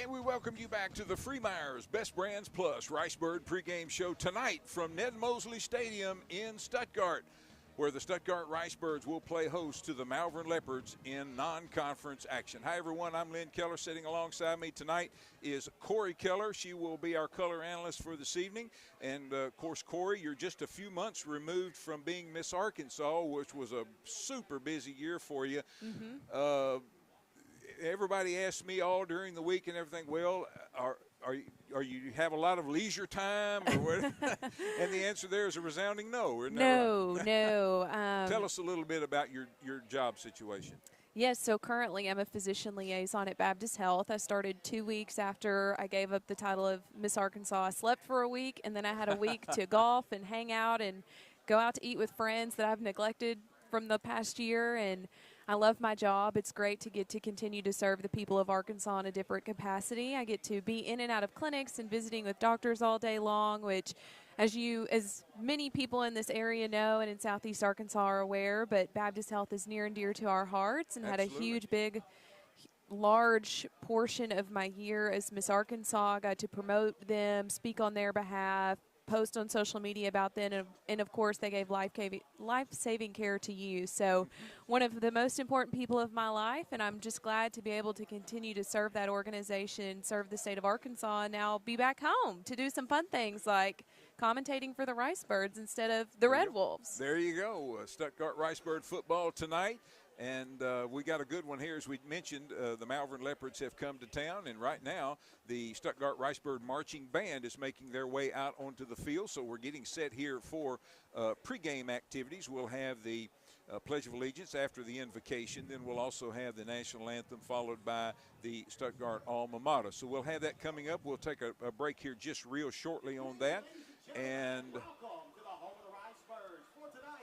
And we welcome you back to the Freemeier's Best Brands Plus Ricebird pregame show tonight from Ned Mosley Stadium in Stuttgart, where the Stuttgart Ricebirds will play host to the Malvern Leopards in non-conference action. Hi, everyone. I'm Lynn Keller. Sitting alongside me tonight is Corey Keller. She will be our color analyst for this evening. And, of course, Corey, you're just a few months removed from being Miss Arkansas, which was a super busy year for you. Everybody asked me all during the week and everything, well, are you have a lot of leisure time or what? And the answer there is a resounding no. Isn't No, that right? no. Tell us a little bit about your job situation. Yes, so currently I'm a physician liaison at Baptist Health. I started 2 weeks after I gave up the title of Miss Arkansas. I slept for a week, and then I had a week to golf and hang out and go out to eat with friends that I've neglected from the past year, and I love my job. It's great to get to continue to serve the people of Arkansas in a different capacity. I get to be in and out of clinics and visiting with doctors all day long, which, as many people in this area know and in Southeast Arkansas are aware, but Baptist Health is near and dear to our hearts, and had a huge, large portion of my year as Miss Arkansas. I got to promote them, speak on their behalf, post on social media about them, and of course they gave life-saving care to you. So one of the most important people of my life, and I'm just glad to be able to continue to serve that organization, serve the state of Arkansas, and now be back home to do some fun things like commentating for the Ricebirds instead of the Red Wolves. There you go. Stuttgart Ricebird football tonight. And we got a good one here. As we mentioned, the Malvern Leopards have come to town, and right now the Stuttgart Ricebird Marching Band is making their way out onto the field. So we're getting set here for pregame activities. We'll have the Pledge of Allegiance after the invocation. Then we'll also have the national anthem followed by the Stuttgart Alma Mater. So we'll have that coming up. We'll take a break here just real shortly on that. And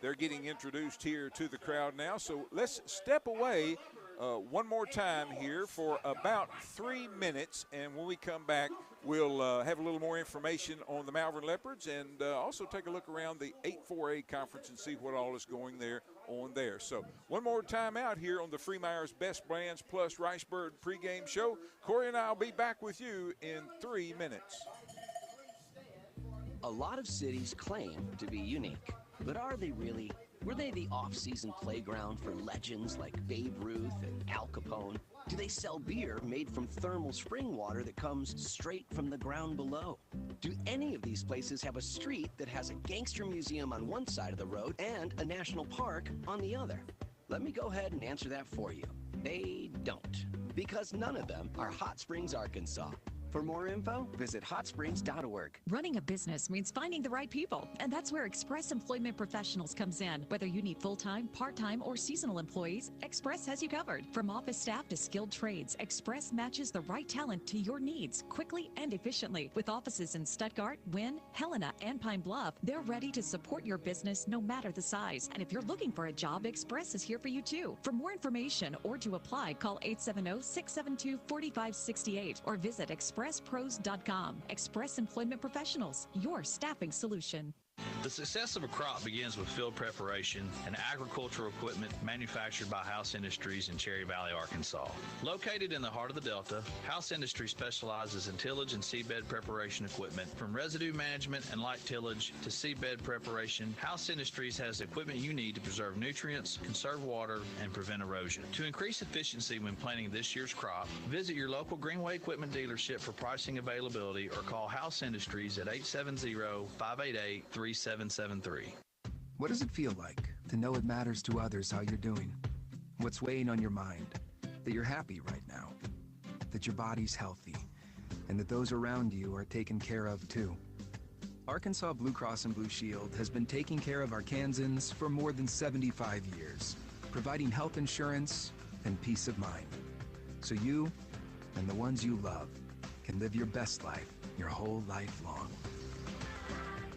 they're getting introduced here to the crowd now. So let's step away one more time here for about 3 minutes. And when we come back, we'll have a little more information on the Malvern Leopards and also take a look around the 8-4A conference and see what all is going there on there. So one more time out here on the Freemeier's Best Brands Plus Ricebird pregame show. Corey and I will be back with you in 3 minutes. A lot of cities claim to be unique, but are they really? Were they the off-season playground for legends like Babe Ruth and Al Capone? Do they sell beer made from thermal spring water that comes straight from the ground below? Do any of these places have a street that has a gangster museum on one side of the road and a national park on the other? Let me go ahead and answer that for you. They don't, because none of them are Hot Springs, Arkansas. For more info, visit hotsprings.org. Running a business means finding the right people, and that's where Express Employment Professionals comes in. Whether you need full-time, part-time, or seasonal employees, Express has you covered. From office staff to skilled trades, Express matches the right talent to your needs quickly and efficiently. With offices in Stuttgart, Wynne, Helena, and Pine Bluff, they're ready to support your business no matter the size. And if you're looking for a job, Express is here for you too. For more information or to apply, call 870-672-4568 or visit expresspros.com. Express Employment Professionals, your staffing solution. The success of a crop begins with field preparation and agricultural equipment manufactured by House Industries in Cherry Valley, Arkansas. Located in the heart of the Delta, House Industries specializes in tillage and seedbed preparation equipment. From residue management and light tillage to seedbed preparation, House Industries has the equipment you need to preserve nutrients, conserve water, and prevent erosion. To increase efficiency when planting this year's crop, visit your local Greenway Equipment dealership for pricing availability or call House Industries at 870-588-3773. What does it feel like to know it matters to others how you're doing? What's weighing on your mind? That you're happy right now, that your body's healthy, and that those around you are taken care of too. Arkansas Blue Cross and Blue Shield has been taking care of Arkansans for more than 75 years, providing health insurance and peace of mind. So you and the ones you love can live your best life your whole life long.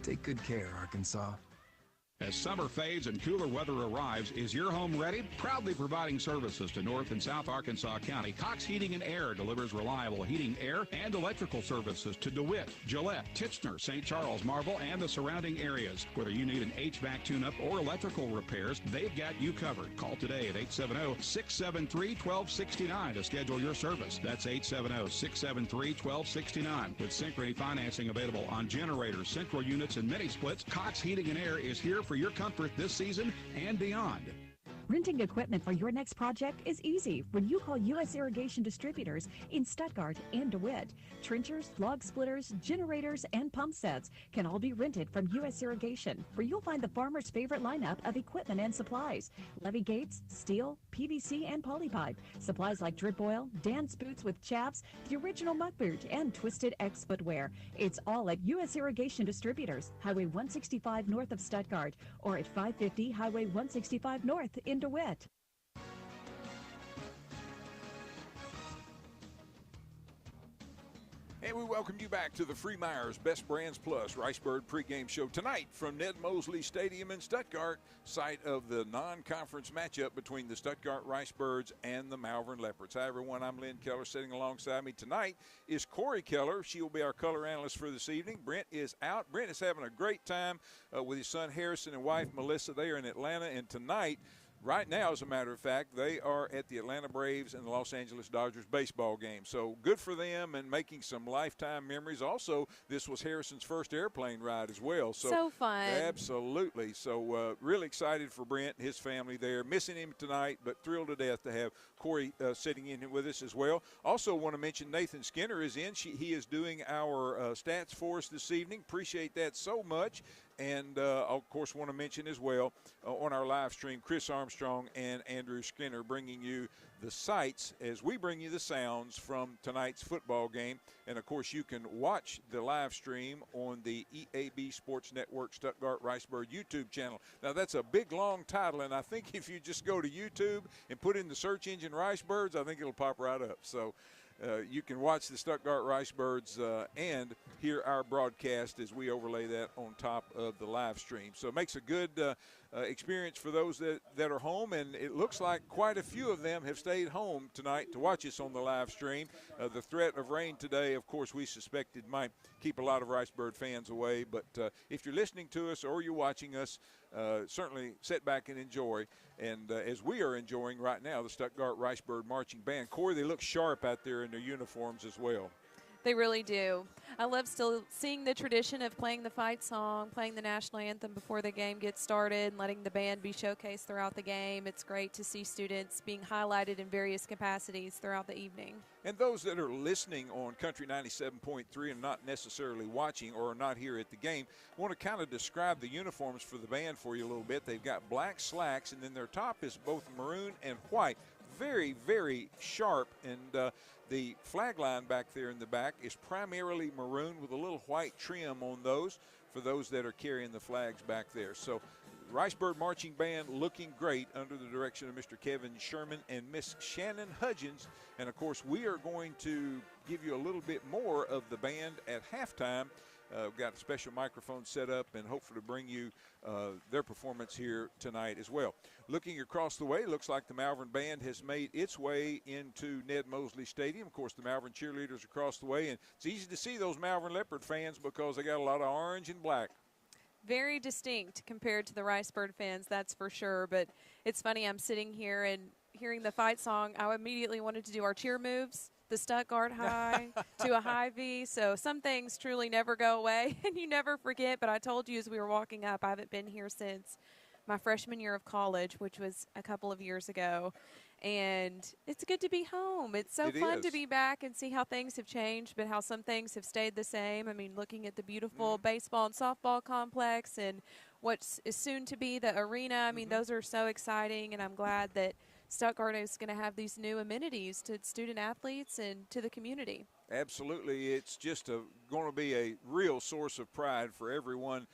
Take good care, Arkansas. As summer fades and cooler weather arrives, is your home ready? Proudly providing services to North and South Arkansas County, Cox Heating and Air delivers reliable heating, air, and electrical services to DeWitt, Gillette, Titchener, St. Charles, Marble, and the surrounding areas. Whether you need an HVAC tune-up or electrical repairs, they've got you covered. Call today at 870-673-1269 to schedule your service. That's 870-673-1269. With Synchrony financing available on generators, central units, and mini splits, Cox Heating and Air is here for your comfort this season and beyond. Renting equipment for your next project is easy when you call U.S. Irrigation Distributors in Stuttgart and DeWitt. Trenchers, log splitters, generators, and pump sets can all be rented from U.S. Irrigation, where you'll find the farmer's favorite lineup of equipment and supplies. Levee gates, steel, PVC, and polypipe. Supplies like drip oil, dance boots with chaps, the original muck boot, and Twisted X footwear. It's all at U.S. Irrigation Distributors, Highway 165 north of Stuttgart, or at 550 Highway 165 north in DeWitt. And we welcome you back to the Free Myers Best Brands Plus Ricebird pregame show tonight from Ned Mosley Stadium in Stuttgart, site of the non-conference matchup between the Stuttgart Ricebirds and the Malvern Leopards. Hi, everyone. I'm Lynn Keller. Sitting alongside me tonight is Corey Keller. She will be our color analyst for this evening. Brent is out. Brent is having a great time with his son Harrison and wife Melissa. They are in Atlanta, and tonight, right now, as a matter of fact, they are at the Atlanta Braves and the Los Angeles Dodgers baseball game. So good for them and making some lifetime memories. Also, this was Harrison's first airplane ride as well. So fun. Absolutely. So really excited for Brent and his family there. Missing him tonight, but thrilled to death to have Corey sitting in with us as well. Also want to mention Nathan Skinner is in. He is doing our stats for us this evening. Appreciate that so much. And, of course, want to mention as well on our live stream, Chris Armstrong and Andrew Skinner bringing you the sights as we bring you the sounds from tonight's football game. And, of course, you can watch the live stream on the EAB Sports Network Stuttgart Ricebird YouTube channel. Now, that's a big, long title, and I think if you just go to YouTube and put in the search engine Ricebirds, I think it'll pop right up. So you can watch the Stuttgart Ricebirds and hear our broadcast as we overlay that on top of the live stream. So it makes a good experience for those that are home, and it looks like quite a few of them have stayed home tonight to watch us on the live stream. The threat of rain today, of course, we suspected might keep a lot of Ricebird fans away, but if you're listening to us or you're watching us, certainly sit back and enjoy. And as we are enjoying right now, the Stuttgart Ricebird Marching Band. Corey, they look sharp out there in their uniforms as well. They really do. I love still seeing the tradition of playing the fight song, playing the national anthem before the game gets started, and letting the band be showcased throughout the game. It's great to see students being highlighted in various capacities throughout the evening. And those that are listening on Country 97.3 and not necessarily watching or are not here at the game, want to kind of describe the uniforms for the band for you a little bit. They've got black slacks, and then their top is both maroon and white. Very, very sharp, and the flag line back there in the back is primarily maroon with a little white trim on those for those that are carrying the flags back there. So Ricebird Marching Band looking great under the direction of Mr. Kevin Sherman and Miss Shannon Hudgens. And, of course, we are going to give you a little bit more of the band at halftime. We've got a special microphone set up and hopefully bring you their performance here tonight as well. Looking across the way, looks like the Malvern Band has made its way into Ned Mosley Stadium. Of course, the Malvern cheerleaders across the way, and it's easy to see those Malvern Leopard fans because they got a lot of orange and black. Very distinct compared to the Ricebird fans, that's for sure. But it's funny, I'm sitting here and hearing the fight song. I immediately wanted to do our cheer moves, the Stuttgart high to a high V. So some things truly never go away and you never forget. But I told you as we were walking up, I haven't been here since my freshman year of college, which was a couple of years ago. And it's good to be home. It's so fun to be back and see how things have changed, but how some things have stayed the same. I mean, looking at the beautiful baseball and softball complex and what is soon to be the arena. I mean, those are so exciting, and I'm glad that Stuttgart is going to have these new amenities to student athletes and to the community. Absolutely. It's just going to be a real source of pride for everyone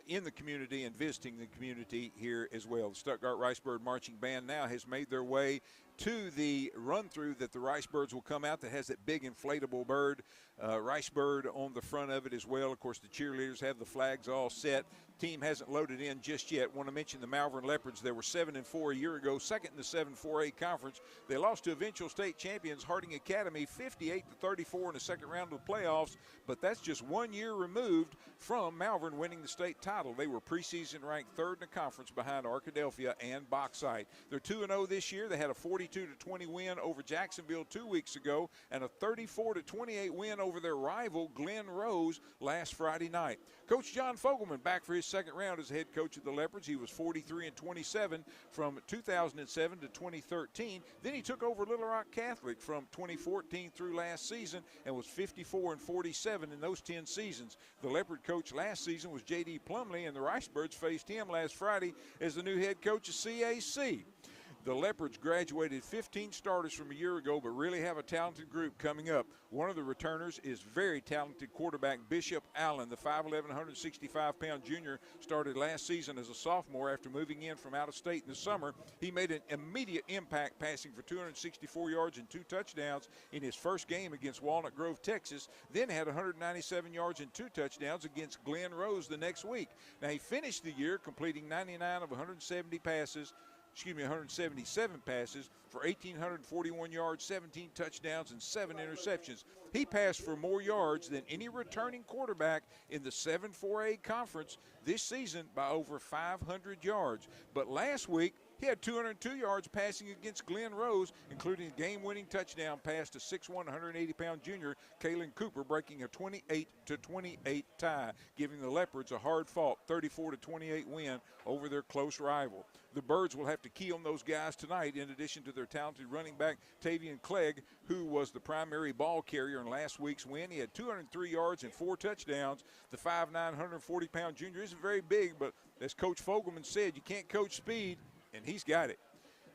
in the community and visiting the community here as well. The Stuttgart Ricebird Marching Band now has made their way to the run-through that the Ricebirds will come out that has that big inflatable bird, Ricebird on the front of it as well. Of course, the cheerleaders have the flags all set. Team hasn't loaded in just yet. Want to mention the Malvern Leopards. They were 7-4 a year ago, second in the 7-4A conference. They lost to eventual state champions Harding Academy 58-34 in the second round of the playoffs, but that's just 1 year removed from Malvern winning the state title. They were preseason ranked third in the conference behind Arkadelphia and Bauxite. They're 2-0 this year. They had a 42-20 win over Jacksonville 2 weeks ago and a 34-28 win over their rival Glen Rose last Friday night. Coach John Fogelman back for his second round as head coach of the Leopards. He was 43-27 from 2007 to 2013. Then he took over Little Rock Catholic from 2014 through last season and was 54-47 in those 10 seasons. The Leopard coach last season was J.D. Plumley, and the Ricebirds faced him last Friday as the new head coach of CAC. The Leopards graduated 15 starters from a year ago, but really have a talented group coming up. One of the returners is very talented quarterback Bishop Allen. The 5'11", 165-pound junior started last season as a sophomore after moving in from out of state in the summer. He made an immediate impact, passing for 264 yards and 2 touchdowns in his first game against Walnut Grove, Texas, then had 197 yards and 2 touchdowns against Glen Rose the next week. Now, he finished the year completing 99 of 177 passes for 1,841 yards, 17 touchdowns, and 7 interceptions. He passed for more yards than any returning quarterback in the 7-4A conference this season by over 500 yards. But last week, he had 202 yards passing against Glen Rose, including a game-winning touchdown pass to 6'1", 180-pound junior Kalen Cooper, breaking a 28-28 tie, giving the Leopards a hard-fought 34-28 win over their close rival. The Birds will have to key on those guys tonight, in addition to their talented running back Tavian Clegg, who was the primary ball carrier in last week's win. He had 203 yards and 4 touchdowns. The 5'9", 140-pound junior isn't very big, but as Coach Fogelman said, you can't coach speed, and he's got it.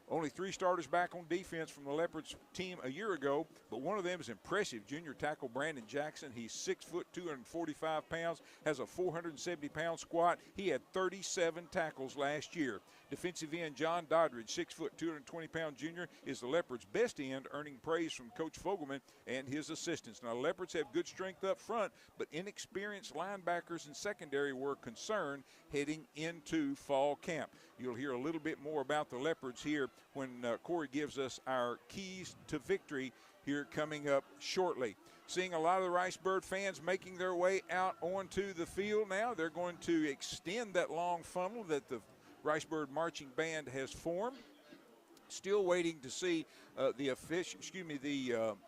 Only 3 starters back on defense from the Leopards team a year ago, but one of them is impressive. Junior tackle Brandon Jackson. He's 6 foot, 245 pounds, has a 470-pound squat. He had 37 tackles last year. Defensive end John Doddridge, 6 foot, 220-pound junior, is the Leopards' best end, earning praise from Coach Fogelman and his assistants. Now, the Leopards have good strength up front, but inexperienced linebackers and secondary were a concern heading into fall camp. You'll hear a little bit more about the Leopards here when Corey gives us our keys to victory here coming up shortly. Seeing a lot of the Ricebird fans making their way out onto the field now. They're going to extend that long funnel that the Ricebird marching band has formed. Still waiting to see the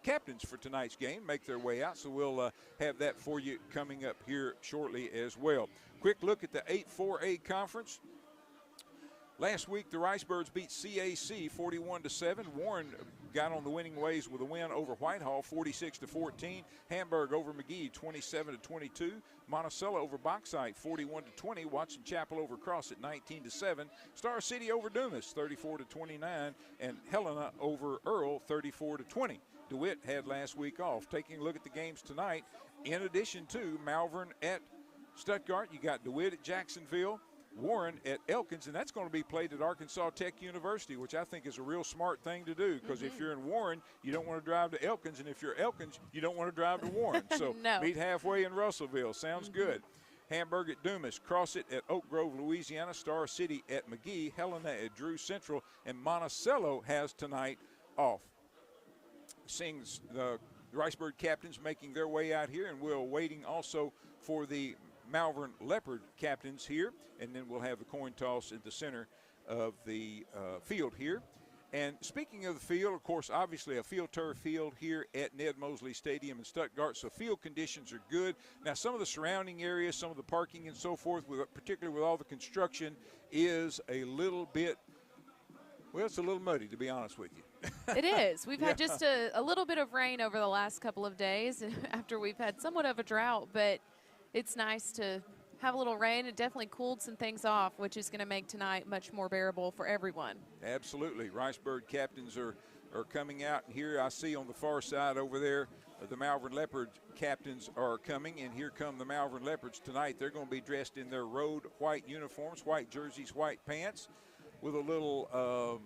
captains for tonight's game make their way out, so we'll have that for you coming up here shortly as well. Quick look at the 8-4A conference. Last week, the Ricebirds beat CAC 41-7. Warren got on the winning ways with a win over Whitehall 46-14. Hamburg over McGee 27-22. Monticello over Bauxite 41-20. Watson Chapel over Crossett 19-7. Star City over Dumas 34-29. And Helena over Earl 34-20. DeWitt had last week off. Taking a look at the games tonight, in addition to Malvern at Stuttgart, you got DeWitt at Jacksonville, Warren at Elkins, and that's going to be played at Arkansas Tech University, which I think is a real smart thing to do, because if you're in Warren, you don't want to drive to Elkins, and if you're Elkins, you don't want to drive to Warren. So No. Meet halfway in Russellville. Sounds good. Hamburg at Dumas, Crossett at Oak Grove, Louisiana, Star City at McGee, Helena at Drew Central, and Monticello has tonight off. Seeing the Ricebird captains making their way out here, and we're waiting also for the Malvern Leopard captains here, and then we'll have the coin toss at the center of the field here. And speaking of the field, of course, obviously a field turf field here at Ned Mosley Stadium in Stuttgart, so field conditions are good. Now, some of the surrounding areas, some of the parking and so forth, particularly with all the construction, is a little bit, well, it's a little muddy, to be honest with you. It is. We've had just a little bit of rain over the last couple of days after we've had somewhat of a drought, but it's nice to have a little rain. It definitely cooled some things off, which is going to make tonight much more bearable for everyone. Absolutely. Ricebird captains are coming out. Here I see on the far side over there, the Malvern Leopard captains are coming, and here come the Malvern Leopards tonight. They're going to be dressed in their road white uniforms, white jerseys, white pants, with a little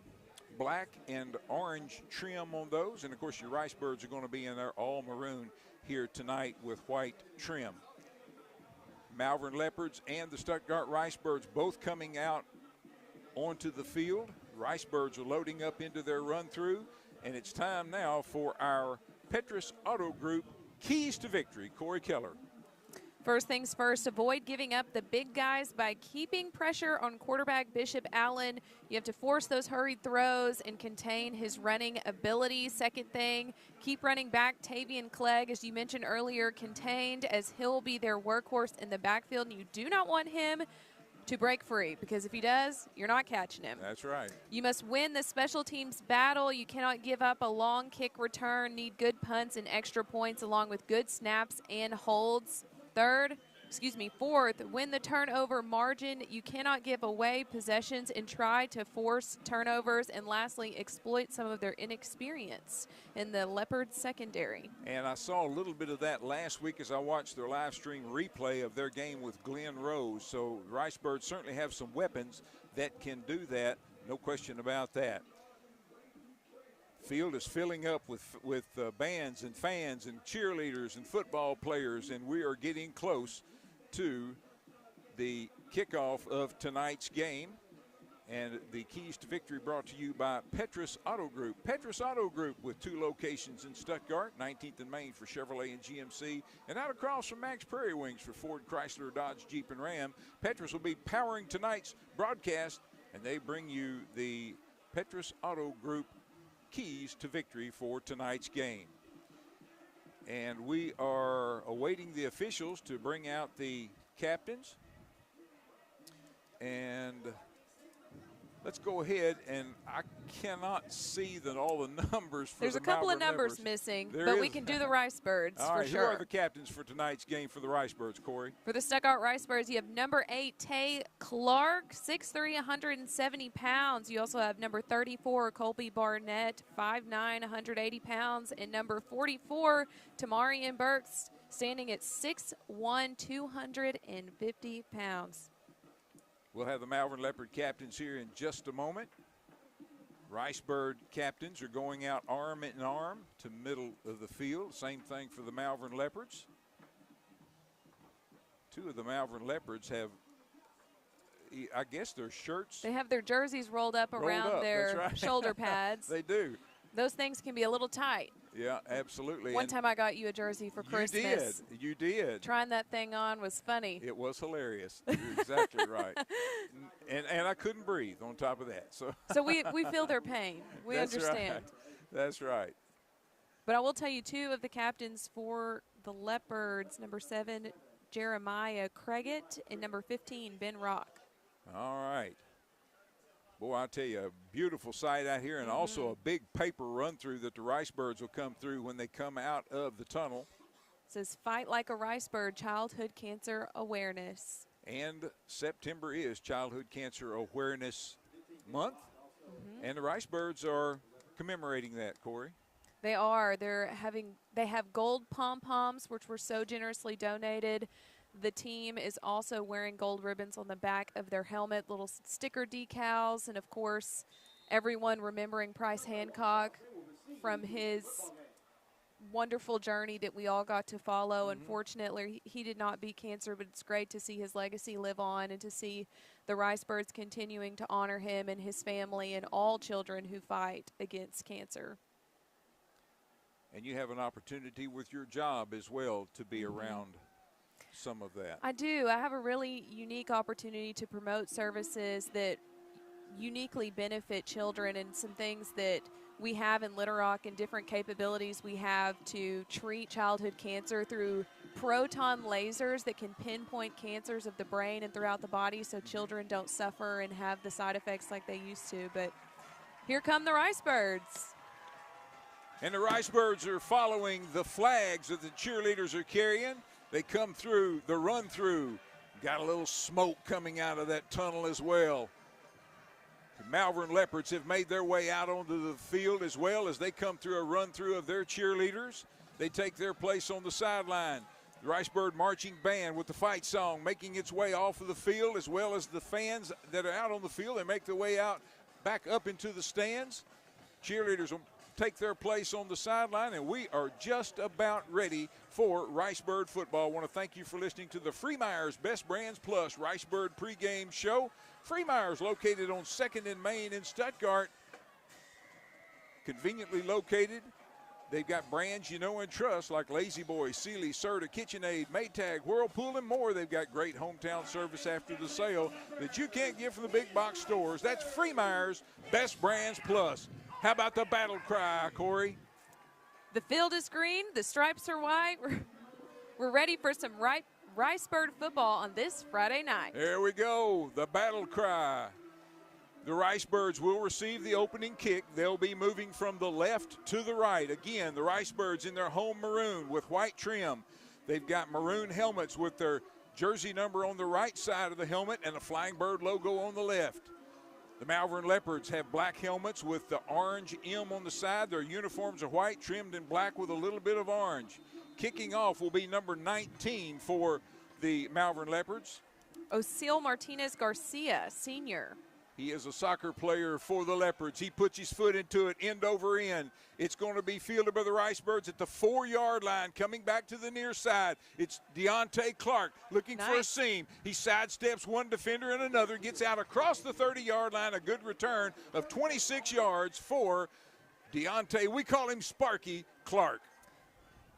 black and orange trim on those. And, of course, your Rice Birds are going to be in their all maroon here tonight with white trim. Malvern Leopards and the Stuttgart Rice Birds both coming out onto the field. Rice Birds are loading up into their run-through, and it's time now for our Petrus Auto Group Keys to Victory. Corey Keller. First things first, avoid giving up the big guys by keeping pressure on quarterback Bishop Allen. You have to force those hurried throws and contain his running ability. Second thing, keep running back Tavian Clegg, as you mentioned earlier, contained, as he'll be their workhorse in the backfield, and you do not want him to break free, because if he does, you're not catching him. That's right. You must win the special teams battle. You cannot give up a long kick return. Need good punts and extra points along with good snaps and holds. Fourth, win the turnover margin. You cannot give away possessions and try to force turnovers. And lastly, exploit some of their inexperience in the Leopards secondary. And I saw a little bit of that last week as I watched their live stream replay of their game with Glen Rose. So Rice Birds certainly have some weapons that can do that. No question about that. Field is filling up with bands and fans and cheerleaders and football players, and we are getting close to the kickoff of tonight's game. And the Keys to Victory brought to you by Petrus Auto Group. Petrus Auto Group with 2 locations in Stuttgart, 19th and Main for Chevrolet and GMC, and out across from Max Prairie Wings for Ford, Chrysler, Dodge, Jeep, and Ram. Petrus will be powering tonight's broadcast, and they bring you the Petrus Auto Group Keys to Victory for tonight's game. And we are awaiting the officials to bring out the captains. And let's go ahead, and I cannot see all the numbers for There's the a couple Malvern of numbers Leopards. missing, There but is. we can do the Rice Birds All for right, sure. who are the captains for tonight's game for the Rice Birds, Corey? For the Stuttgart Rice Birds, you have number 8, Tay Clark, 6'3", 170 pounds. You also have number 34, Colby Barnett, 5'9", 180 pounds. And number 44, Tamarian Burks, standing at 6'1", 250 pounds. We'll have the Malvern Leopard captains here in just a moment. Rice Bird captains are going out arm in arm to middle of the field. Same thing for the Malvern Leopards. 2 of the Malvern Leopards have, I guess, their shirts. They have their jerseys rolled up around their right. shoulder pads. They do. Those things can be a little tight. Yeah, absolutely. One time I got you a jersey for Christmas. You did. Trying that thing on was funny. It was hilarious. You're exactly right. And I couldn't breathe on top of that. So we feel their pain. We That's understand. Right. That's right. But I will tell you, 2 of the captains for the Leopards, number 7, Jeremiah Craigett, and number 15, Ben Rock. All right. Boy, I tell you, a beautiful sight out here, and also a big paper run-through that the Rice Birds will come through when they come out of the tunnel. It says, Fight Like a Rice Bird, Childhood Cancer Awareness. And September is Childhood Cancer Awareness Month, and the Rice Birds are commemorating that, Corey. They are. They have gold pom-poms, which were so generously donated. The team is also wearing gold ribbons on the back of their helmet, little sticker decals, and, of course, everyone remembering Price Hancock from his wonderful journey that we all got to follow. Unfortunately, he did not beat cancer, but it's great to see his legacy live on and to see the Rice Birds continuing to honor him and his family and all children who fight against cancer. And you have an opportunity with your job as well to be around some of that. I do. I have a really unique opportunity to promote services that uniquely benefit children and some things that we have in Little Rock and different capabilities we have to treat childhood cancer through proton lasers that can pinpoint cancers of the brain and throughout the body so children don't suffer and have the side effects like they used to. But here come the Rice Birds. And the Rice Birds are following the flags that the cheerleaders are carrying. They come through the run-through. Got a little smoke coming out of that tunnel as well. The Malvern Leopards have made their way out onto the field as well as they come through a run-through of their cheerleaders. They take their place on the sideline. The Rice Bird Marching Band with the fight song making its way off of the field, as well as the fans that are out on the field. They make their way out back up into the stands. Cheerleaders will take their place on the sideline, and we are just about ready for Ricebird football. I want to thank you for listening to the Freemeyer's Best Brands Plus Ricebird pregame show. Freemeyer's located on 2nd and Main in Stuttgart. Conveniently located. They've got brands you know and trust like Lazy Boy, Sealy, Serta, KitchenAid, Maytag, Whirlpool, and more. They've got great hometown service after the sale that you can't get from the big box stores. That's Freemeyer's Best Brands Plus. How about the battle cry, Corey? The field is green, the stripes are white. We're ready for some Ricebird football on this Friday night. There we go, the battle cry. The Ricebirds will receive the opening kick. They'll be moving from the left to the right. Again, the Ricebirds in their home maroon with white trim. They've got maroon helmets with their jersey number on the right side of the helmet and a Flying Bird logo on the left. The Malvern Leopards have black helmets with the orange M on the side. Their uniforms are white, trimmed in black with a little bit of orange. Kicking off will be number 19 for the Malvern Leopards. Osil Martinez Garcia, senior. He is a soccer player for the Leopards. He puts his foot into it, end over end. It's going to be fielded by the Ricebirds at the 4-yard line, coming back to the near side. It's Deontay Clark looking for a seam. He sidesteps one defender and another, gets out across the 30-yard line. A good return of 26 yards for Deontay. We call him Sparky Clark.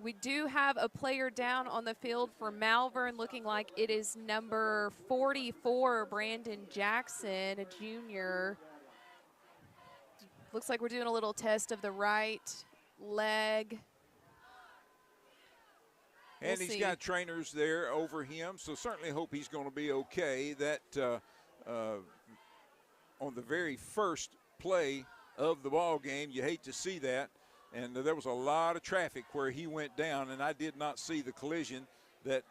We do have a player down on the field for Malvern, looking like it is number 44, Brandon Jackson, a junior. Looks like we're doing a little test of the right leg. And he's got trainers there over him, so certainly hope he's going to be okay. That on the very first play of the ball game, you hate to see that. And there was a lot of traffic where he went down, and I did not see the collision that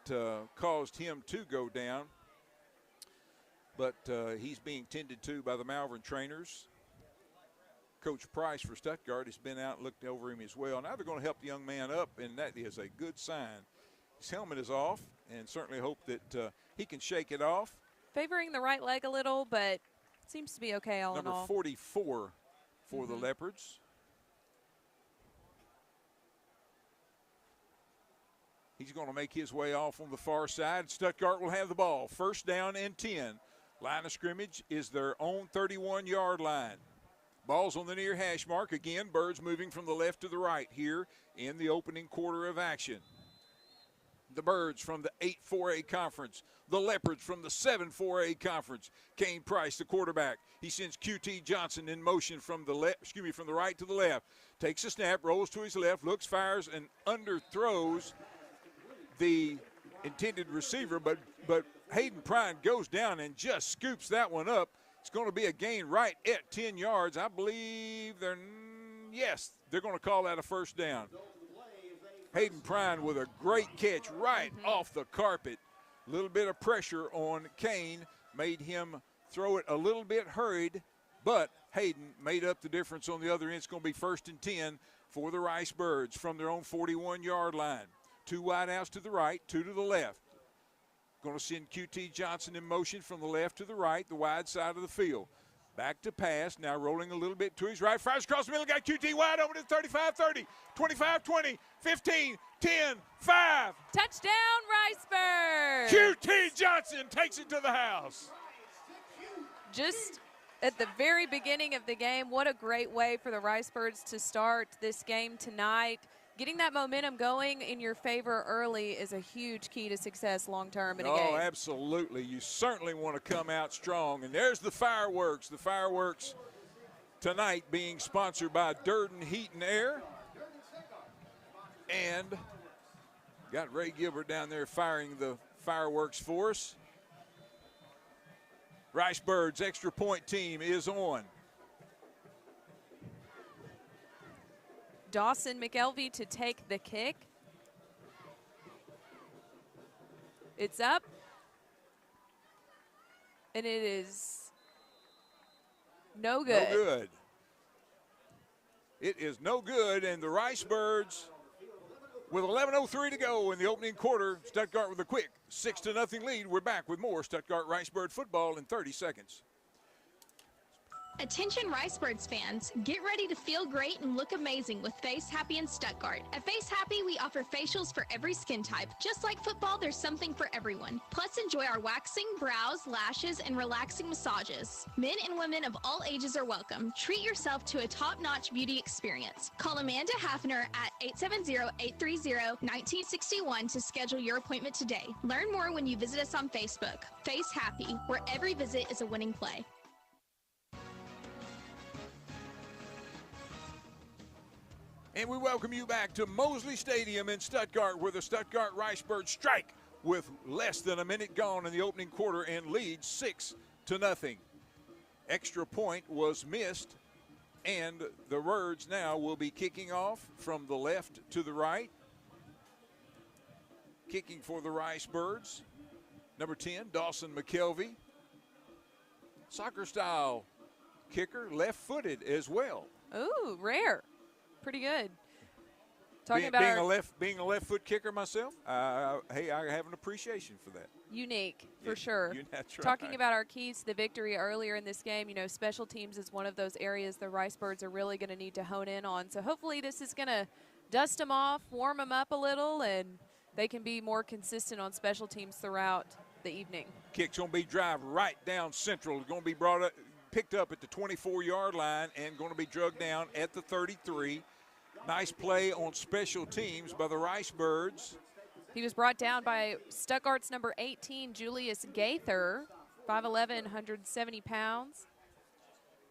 caused him to go down. But he's being tended to by the Malvern trainers. Coach Price for Stuttgart has been out and looked over him as well. Now they're going to help the young man up, and that is a good sign. His helmet is off, and certainly hope that he can shake it off. Favoring the right leg a little, but seems to be okay all in all. Number 44 for the Leopards. He's going to make his way off on the far side. Stuttgart will have the ball. 1st down and 10. Line of scrimmage is their own 31-yard line. Ball's on the near hash mark. Again, Birds moving from the left to the right here in the opening quarter of action. The Birds from the 8-4A conference. The Leopards from the 7-4A conference. Kane Price, the quarterback. He sends QT Johnson in motion from the from the right to the left. Takes a snap, rolls to his left, looks, fires, and underthrows the intended receiver, but Hayden Prine goes down and just scoops that one up. It's going to be a gain right at 10 yards. I believe they're going to call that a 1st down. Hayden Prine with a great catch right off the carpet. A little bit of pressure on Kane made him throw it a little bit hurried, but Hayden made up the difference on the other end. It's going to be 1st and 10 for the Ricebirds from their own 41-yard line. 2 wideouts to the right, 2 to the left. Going to send QT Johnson in motion from the left to the right, the wide side of the field. Back to pass, now rolling a little bit to his right. Fires across the middle, got QT wide open at 35-30, 25-20, 15, 10, 5. Touchdown, Ricebird! QT Johnson takes it to the house. Just at the very beginning of the game, what a great way for the Ricebirds to start this game tonight. Getting that momentum going in your favor early is a huge key to success long-term in a game. Oh, absolutely. You certainly want to come out strong. And there's the fireworks. The fireworks tonight being sponsored by Durden Heat and Air. And got Ray Gilbert down there firing the fireworks for us. Ricebirds extra point team is on. Dawson McElvey to take the kick. It's up. And it is no good. No good. It is no good, and the Ricebirds, with 11:03 to go in the opening quarter, Stuttgart with a quick 6-0 lead. We're back with more Stuttgart Ricebird football in 30 seconds. Attention Ricebirds fans, get ready to feel great and look amazing with Face Happy in Stuttgart. At Face Happy, we offer facials for every skin type. Just like football, there's something for everyone. Plus, enjoy our waxing, brows, lashes, and relaxing massages. Men and women of all ages are welcome. Treat yourself to a top-notch beauty experience. Call Amanda Hafner at 870-830-1961 to schedule your appointment today. Learn more when you visit us on Facebook. Face Happy, where every visit is a winning play. And we welcome you back to Mosley Stadium in Stuttgart, where the Stuttgart Ricebirds strike with less than a minute gone in the opening quarter and lead 6-0. Extra point was missed, and the Birds now will be kicking off from the left to the right. Kicking for the Ricebirds, number 10, Dawson McKelvey. Soccer-style kicker, left-footed as well. Ooh, rare. Pretty good. Being a left foot kicker myself, hey, I have an appreciation for that. Unique, for sure. That's right. Talking about our keys to the victory earlier in this game, you know, special teams is one of those areas the Ricebirds are really going to need to hone in on. So hopefully this is going to dust them off, warm them up a little, and they can be more consistent on special teams throughout the evening. Kick's going to be drive right down central. Going to be picked up at the 24-yard line and going to be drugged down at the 33. Nice play on special teams by the Ricebirds. He was brought down by Stuttgart's number 18, Julius Gaither, 5'11", 170 pounds.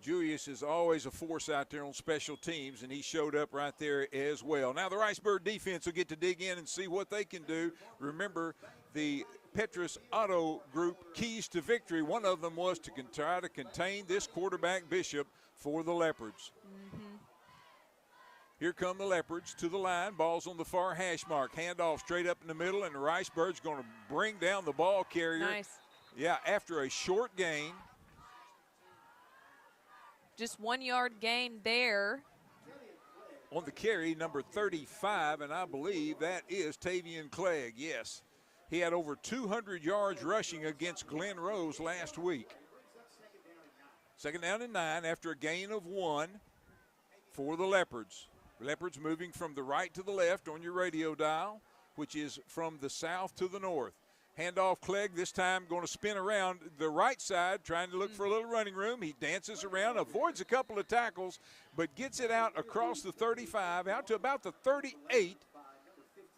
Julius is always a force out there on special teams, and he showed up right there as well. Now the Ricebird defense will get to dig in and see what they can do. Remember, the Petrus Auto Group keys to victory, one of them was to try to contain this quarterback Bishop for the Leopards. Here come the Leopards to the line. Ball's on the far hash mark. Handoff straight up in the middle, and the Ricebirds going to bring down the ball carrier. Nice. Yeah, after a short gain. Just 1 yard gain there. On the carry, number 35, and I believe that is Tavian Clegg. Yes, he had over 200 yards rushing against Glen Rose last week. 2nd down and 9 after a gain of 1 for the Leopards. Leopards moving from the right to the left on your radio dial, which is from the south to the north. Handoff Clegg, this time going to spin around the right side, trying to look for a little running room. He dances around, avoids a couple of tackles, but gets it out across the 35, out to about the 38.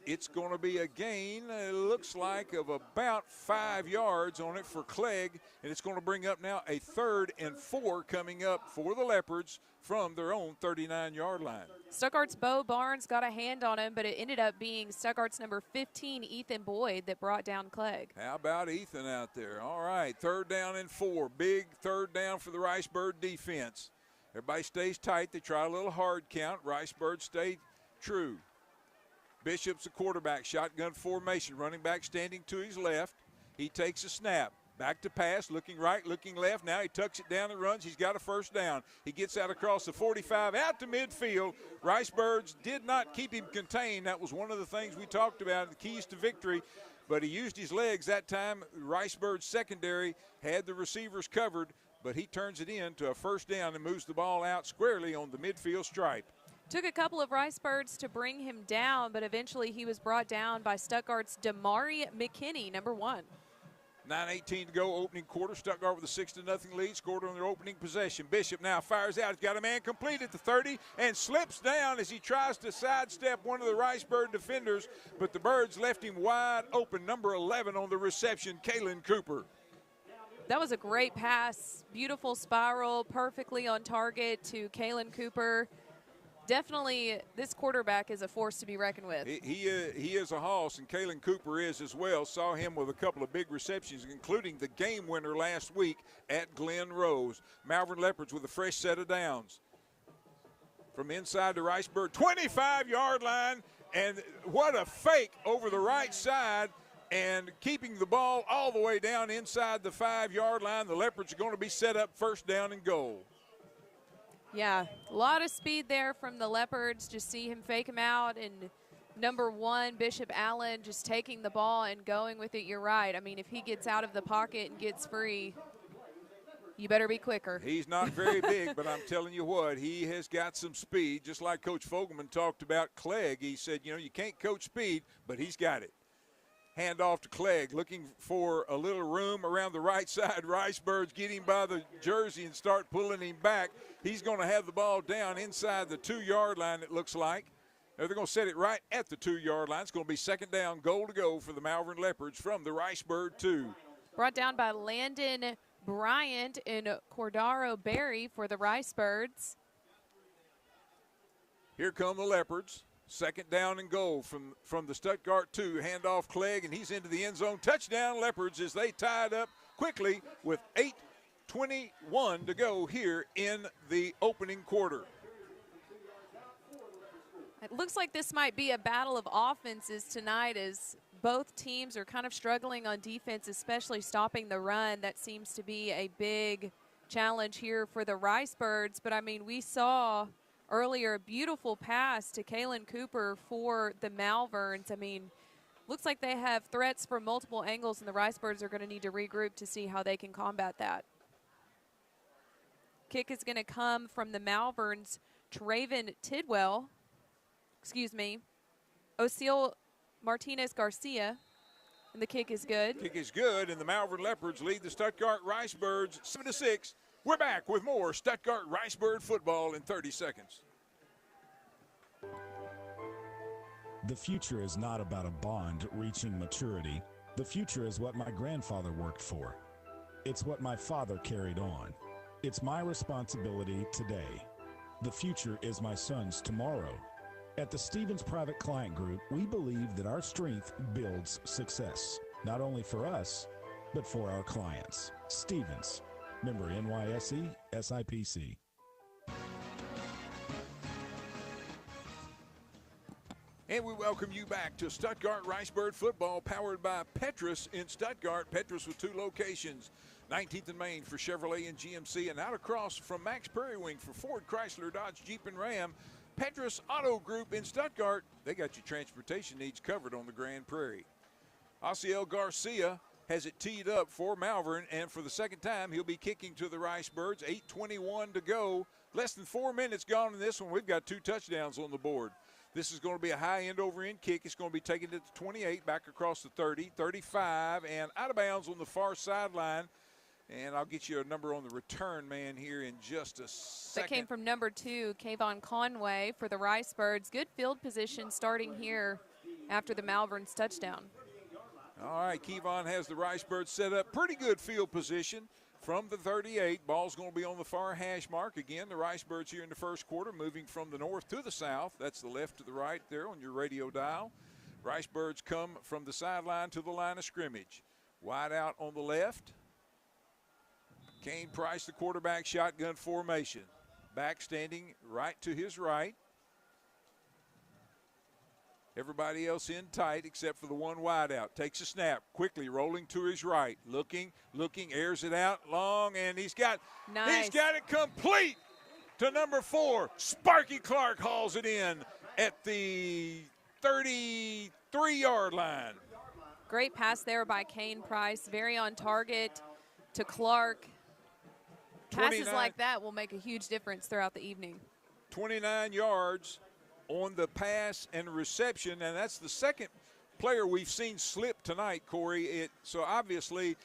It's going to be a gain, it looks like, of about 5 yards on it for Clegg, and it's going to bring up now a 3rd and 4 coming up for the Leopards from their own 39-yard line. Stuttgart's Bo Barnes got a hand on him, but it ended up being Stuttgart's number 15, Ethan Boyd, that brought down Clegg. How about Ethan out there? All right, 3rd down and 4. Big 3rd down for the Ricebird defense. Everybody stays tight. They try a little hard count. Ricebird stay true. Bishop's the quarterback, shotgun formation, running back standing to his left. He takes a snap. Back to pass, looking right, looking left. Now he tucks it down and runs. He's got a 1st down. He gets out across the 45, out to midfield. Ricebirds did not keep him contained. That was one of the things we talked about, the keys to victory. But he used his legs that time. Ricebirds secondary had the receivers covered, but he turns it in to a 1st down and moves the ball out squarely on the midfield stripe. Took a couple of Ricebirds to bring him down, but eventually he was brought down by Stuttgart's Damari McKinney, number 1. 9:18 to go, opening quarter. Stuttgart with a 6-0 lead, scored on their opening possession. Bishop now fires out. He's got a man complete at the 30 and slips down as he tries to sidestep one of the Ricebird defenders, but the Birds left him wide open. Number 11 on the reception, Kalen Cooper. That was a great pass. Beautiful spiral, perfectly on target to Kalen Cooper. Definitely, this quarterback is a force to be reckoned with. He is a hoss, and Kalen Cooper is as well. Saw him with a couple of big receptions, including the game winner last week at Glen Rose. Malvern Leopards with a fresh set of downs. From inside the Ricebird, 25-yard line, and what a fake over the right side, and keeping the ball all the way down inside the 5-yard line. The Leopards are going to be set up 1st down and goal. Yeah, a lot of speed there from the Leopards. Just see him fake him out, and number 1, Bishop Allen, just taking the ball and going with it. You're right. I mean, if he gets out of the pocket and gets free, You better be quicker. He's not very big, but I'm telling you what, he has got some speed, just like Coach Fogelman talked about Clegg. He said, you know, you can't coach speed, but he's got it. Hand off to Clegg, looking for a little room around the right side. Riceburgs get him by the jersey and start pulling him back. He's going to have the ball down inside the 2-yard line, it looks like. They're going to set it right at the 2-yard line. It's going to be second down, goal to go for the Malvern Leopards from the Ricebird 2. Brought down by Landon Bryant and Cordaro Berry for the Ricebirds. Here come the Leopards. Second down and goal from the Stuttgart 2. Handoff Clegg, and he's into the end zone. Touchdown Leopards as they tied up quickly with 8:21 to go here in the opening quarter. It looks like this might be a battle of offenses tonight as both teams are kind of struggling on defense, especially stopping the run. That seems to be a big challenge here for the Ricebirds. But, I mean, we saw earlier a beautiful pass to Kaylin Cooper for the Malverns. I mean, looks like they have threats from multiple angles, and the Ricebirds are going to need to regroup to see how they can combat that. Kick is going to come from the Malverns, Traven Tidwell. Osil Martinez Garcia, and the kick is good. Kick is good, and the Malvern Leopards lead the Stuttgart Ricebirds 7-6. We're back with more Stuttgart Ricebird football in 30 seconds. The future is not about a bond reaching maturity. The future is what my grandfather worked for. It's what my father carried on. It's my responsibility today. The future is my son's tomorrow. At the Stevens Private Client Group, we believe that our strength builds success, not only for us, but for our clients. Stevens, member NYSE, SIPC. And we welcome you back to Stuttgart Ricebird football, powered by Petrus in Stuttgart. Petrus with 2 locations, 19th and Main for Chevrolet and GMC, and out across from Max Prairie Wing for Ford, Chrysler, Dodge, Jeep, and Ram. Petrus Auto Group in Stuttgart, they got your transportation needs covered on the Grand Prairie. Osiel Garcia has it teed up for Malvern, and for the second time, he'll be kicking to the Ricebirds. 8:21 to go. Less than 4 minutes gone in this one. We've got 2 touchdowns on the board. This is going to be a high end over end kick. It's going to be taken to the 28, back across the 30, 35, and out of bounds on the far sideline. And I'll get you a number on the return man here in just a second. That came from number 2, Kayvon Conway for the Ricebirds. Good field position starting here after the Malvern's touchdown. All right, Kayvon has the Ricebirds set up. Pretty good field position from the 38. Ball's going to be on the far hash mark. Again, the Ricebirds here in the first quarter, moving from the north to the south. That's the left to the right there on your radio dial. Ricebirds come from the sideline to the line of scrimmage. Wide out on the left. Kane Price, the quarterback, shotgun formation. Back standing right to his right. Everybody else in tight except for the one wide out. Takes a snap, quickly rolling to his right. Looking, airs it out long, and he's got it complete to number 4. Sparky Clark hauls it in at the 33-yard line. Great pass there by Kane Price, very on target to Clark. Passes like that will make a huge difference throughout the evening. 29 yards on the pass and reception, and that's the second player we've seen slip tonight, Corey. So obviously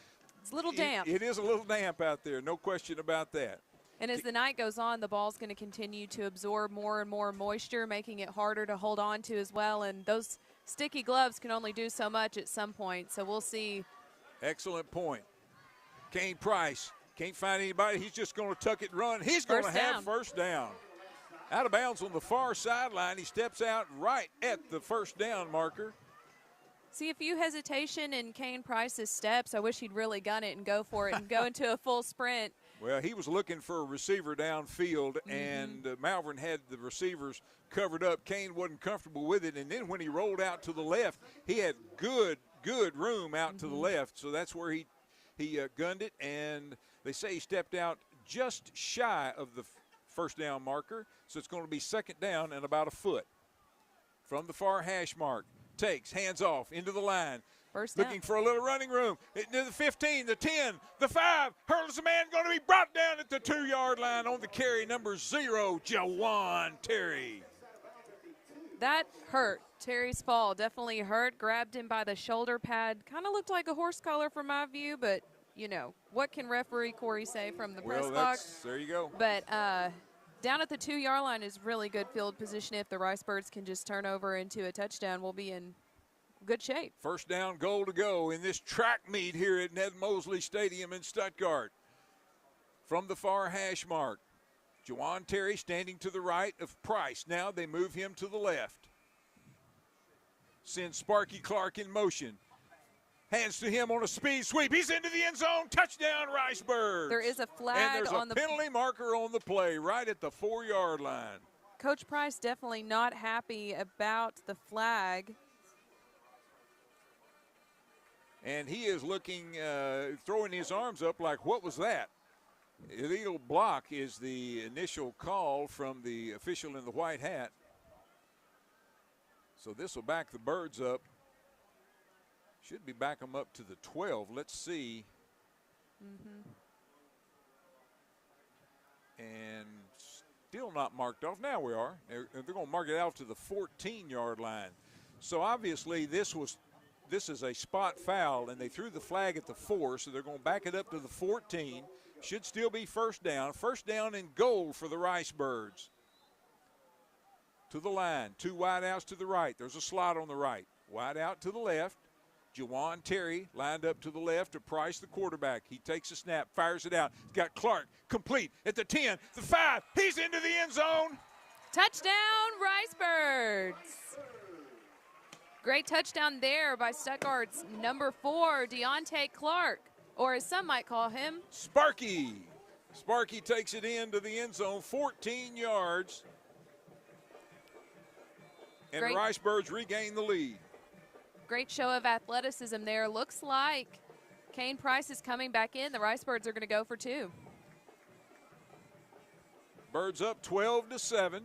it's a little damp. It is a little damp out there, no question about that. And as the night goes on, the ball's going to continue to absorb more and more moisture, making it harder to hold on to as well. And those sticky gloves can only do so much at some point, so we'll see. Excellent point. Kane Price can't find anybody. He's just going to tuck it and run. He's going to have first down. Out of bounds on the far sideline. He steps out right at the first down marker. See a few hesitation in Kane Price's steps. I wish he'd really gun it and go for it and go into a full sprint. Well, he was looking for a receiver downfield, and Malvern had the receivers covered up. Kane wasn't comfortable with it, and then when he rolled out to the left, he had good room out to the left. So that's where he gunned it, and they say he stepped out just shy of the first down marker. So it's going to be second down and about a foot. From the far hash mark, takes, hands off, into the line. First down. Looking for a little running room. Into the 15, the 10, the 5. Hurdles the man, going to be brought down at the 2-yard line on the carry, number 0, Jawan Terry. That hurt. Terry's fall definitely hurt. Grabbed him by the shoulder pad. Kind of looked like a horse collar from my view, but, you know, what can referee Corey say from the press box? There you go. But down at the 2-yard line is really good field position. If the Rice Birds can just turn over into a touchdown, we'll be in good shape. First down goal to go in this track meet here at Ned Mosley Stadium in Stuttgart. From the far hash mark, Jawan Terry standing to the right of Price. Now they move him to the left. Send Sparky Clark in motion. Hands to him on a speed sweep. He's into the end zone. Touchdown, Rice Birds. There is a flag and there's on a penalty marker on the play right at the 4-yard line. Coach Price definitely not happy about the flag. And he is looking, throwing his arms up like, what was that? Illegal block is the initial call from the official in the white hat. So this will back the Birds up. Should be back them up to the 12. Let's see. And still not marked off. Now we are. They're going to mark it out to the 14-yard line. So obviously this is a spot foul, and they threw the flag at the 4, so they're going to back it up to the 14. Should still be first down. First down and goal for the Rice Birds. To the line. 2 wide outs to the right. There's a slot on the right. Wide out to the left. Jawan Terry lined up to the left to Price, the quarterback. He takes a snap, fires it out. He's got Clark complete at the 10, the 5. He's into the end zone. Touchdown, Rice Birds. Great touchdown there by Stuttgart's number 4, Deontay Clark, or as some might call him, Sparky. Sparky takes it into the end zone, 14 yards. And the Rice Birds regain the lead. Great show of athleticism there. Looks like Kane Price is coming back in. The Rice Birds are going to go for 2. Birds up 12-7.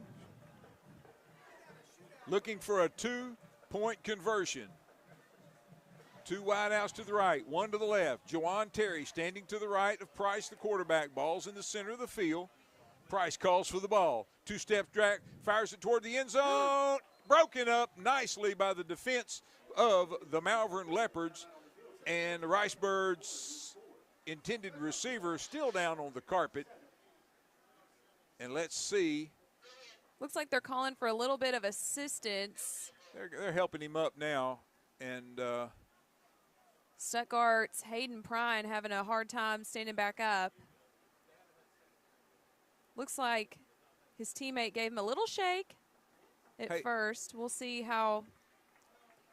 Looking for a 2-point conversion. 2 wide outs to the right, 1 to the left. Jawan Terry standing to the right of Price, the quarterback. Ball's in the center of the field. Price calls for the ball. 2-step drag, fires it toward the end zone. Broken up nicely by the defense of the Malvern Leopards. And the Rice Birds' intended receiver still down on the carpet. And let's see. Looks like they're calling for a little bit of assistance. They're helping him up now. And Stuttgart's Hayden Prine having a hard time standing back up. Looks like his teammate gave him a little shake at first. We'll see how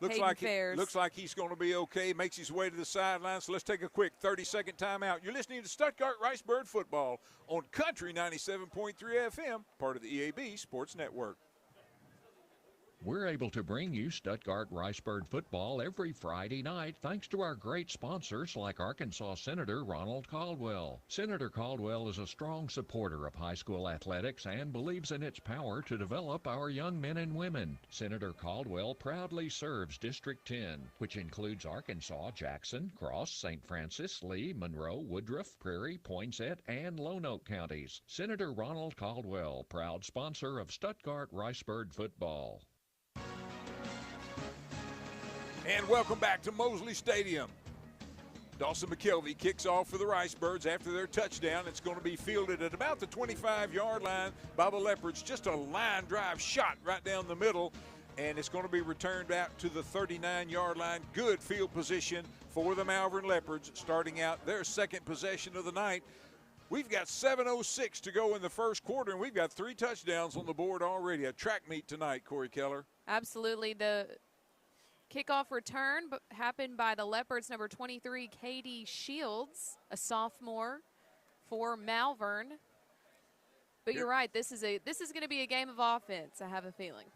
Hayden fares. Looks like he's going to be okay. Makes his way to the sideline. So let's take a quick 30-second timeout. You're listening to Stuttgart Rice Bird Football on Country 97.3 FM, part of the EAB Sports Network. We're able to bring you Stuttgart Ricebird football every Friday night thanks to our great sponsors like Arkansas Senator Ronald Caldwell. Senator Caldwell is a strong supporter of high school athletics and believes in its power to develop our young men and women. Senator Caldwell proudly serves District 10, which includes Arkansas, Jackson, Cross, St. Francis, Lee, Monroe, Woodruff, Prairie, Poinsett, and Lonoke counties. Senator Ronald Caldwell, proud sponsor of Stuttgart Ricebird football. And welcome back to Mosley Stadium. Dawson McKelvey kicks off for the Rice Birds after their touchdown. It's going to be fielded at about the 25-yard line by the Leopards. Just a line drive shot right down the middle, and it's going to be returned out to the 39-yard line. Good field position for the Malvern Leopards, starting out their second possession of the night. We've got 7:06 to go in the first quarter, and we've got 3 touchdowns on the board already. A track meet tonight, Corey Keller. Absolutely. The kickoff return happened by the Leopards' number 23, Katie Shields, a sophomore for Malvern. But you're right, this is going to be a game of offense, I have a feeling.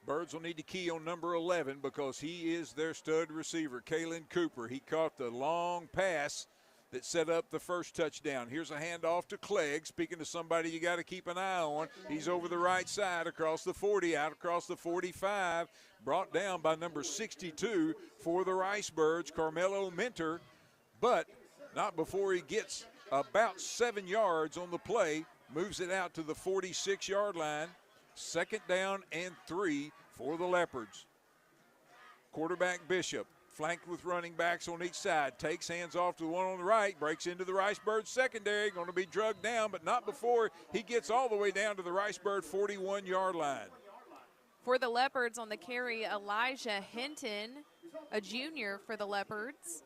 Birds will need to key on number 11 because he is their stud receiver, Kalen Cooper. He caught the long pass that set up the first touchdown. Here's a handoff to Clegg. Speaking to somebody you got to keep an eye on. He's over the right side across the 40, out across the 45. Brought down by number 62 for the Ricebirds, Carmelo Minter. But not before he gets about 7 yards on the play. Moves it out to the 46-yard line. 2nd down and 3 for the Leopards. Quarterback Bishop, flanked with running backs on each side, takes hands off to the one on the right, breaks into the Ricebird secondary, going to be drugged down, but not before he gets all the way down to the Ricebird 41-yard line. For the Leopards on the carry, Elijah Hinton, a junior for the Leopards.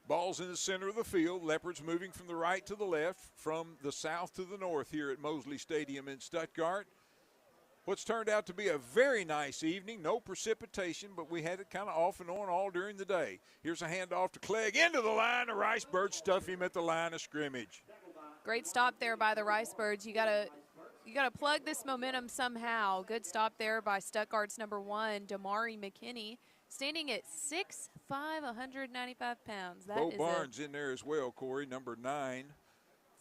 Ball's in the center of the field. Leopards moving from the right to the left, from the south to the north here at Mosley Stadium in Stuttgart. What's turned out to be a very nice evening. No precipitation, but we had it kind of off and on all during the day. Here's a handoff to Clegg into the line. The Ricebirds stuff him at the line of scrimmage. Great stop there by the Ricebirds. You gotta plug this momentum somehow. Good stop there by Stuttgart's number 1, Damari McKinney, standing at 6'5", 195 pounds. Bo Barnes in there as well, Corey, number 9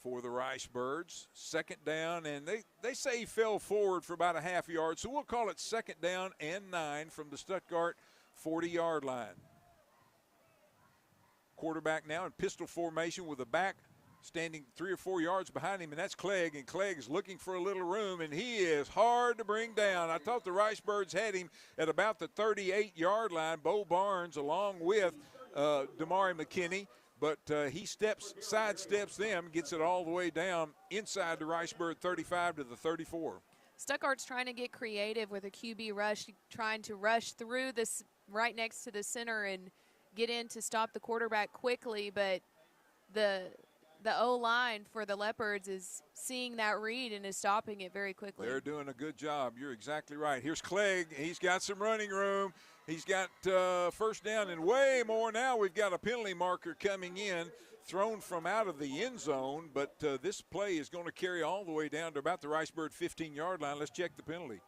for the Ricebirds. 2nd down, and they say he fell forward for about a half yard, so we'll call it 2nd down and 9 from the Stuttgart 40-yard line. Quarterback now in pistol formation with a back standing 3 or 4 yards behind him, and that's Clegg, and Clegg is looking for a little room, and he is hard to bring down. I thought the Ricebirds had him at about the 38-yard line, Bo Barnes along with Damari McKinney, but he sidesteps them, gets it all the way down inside the Ricebird 35 to the 34. Stuttgart's trying to get creative with a QB rush, trying to rush through this right next to the center and get in to stop the quarterback quickly, but the O-line for the Leopards is seeing that read and is stopping it very quickly. They're doing a good job. You're exactly right. Here's Clegg. He's got some running room. He's got 1st down and way more now. We've got a penalty marker coming in, thrown from out of the end zone, but this play is going to carry all the way down to about the Ricebird 15-yard line. Let's check the penalty.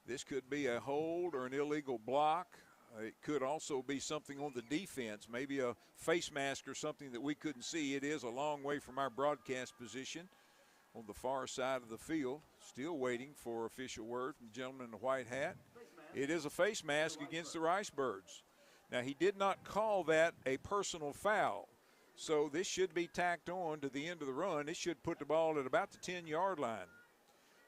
This could be a hold or an illegal block. It could also be something on the defense, maybe a face mask or something that we couldn't see. It is a long way from our broadcast position on the far side of the field. Still waiting for official word from the gentleman in the white hat. It is a face mask against the Ricebirds. Now, he did not call that a personal foul, so this should be tacked on to the end of the run. It should put the ball at about the 10-yard line.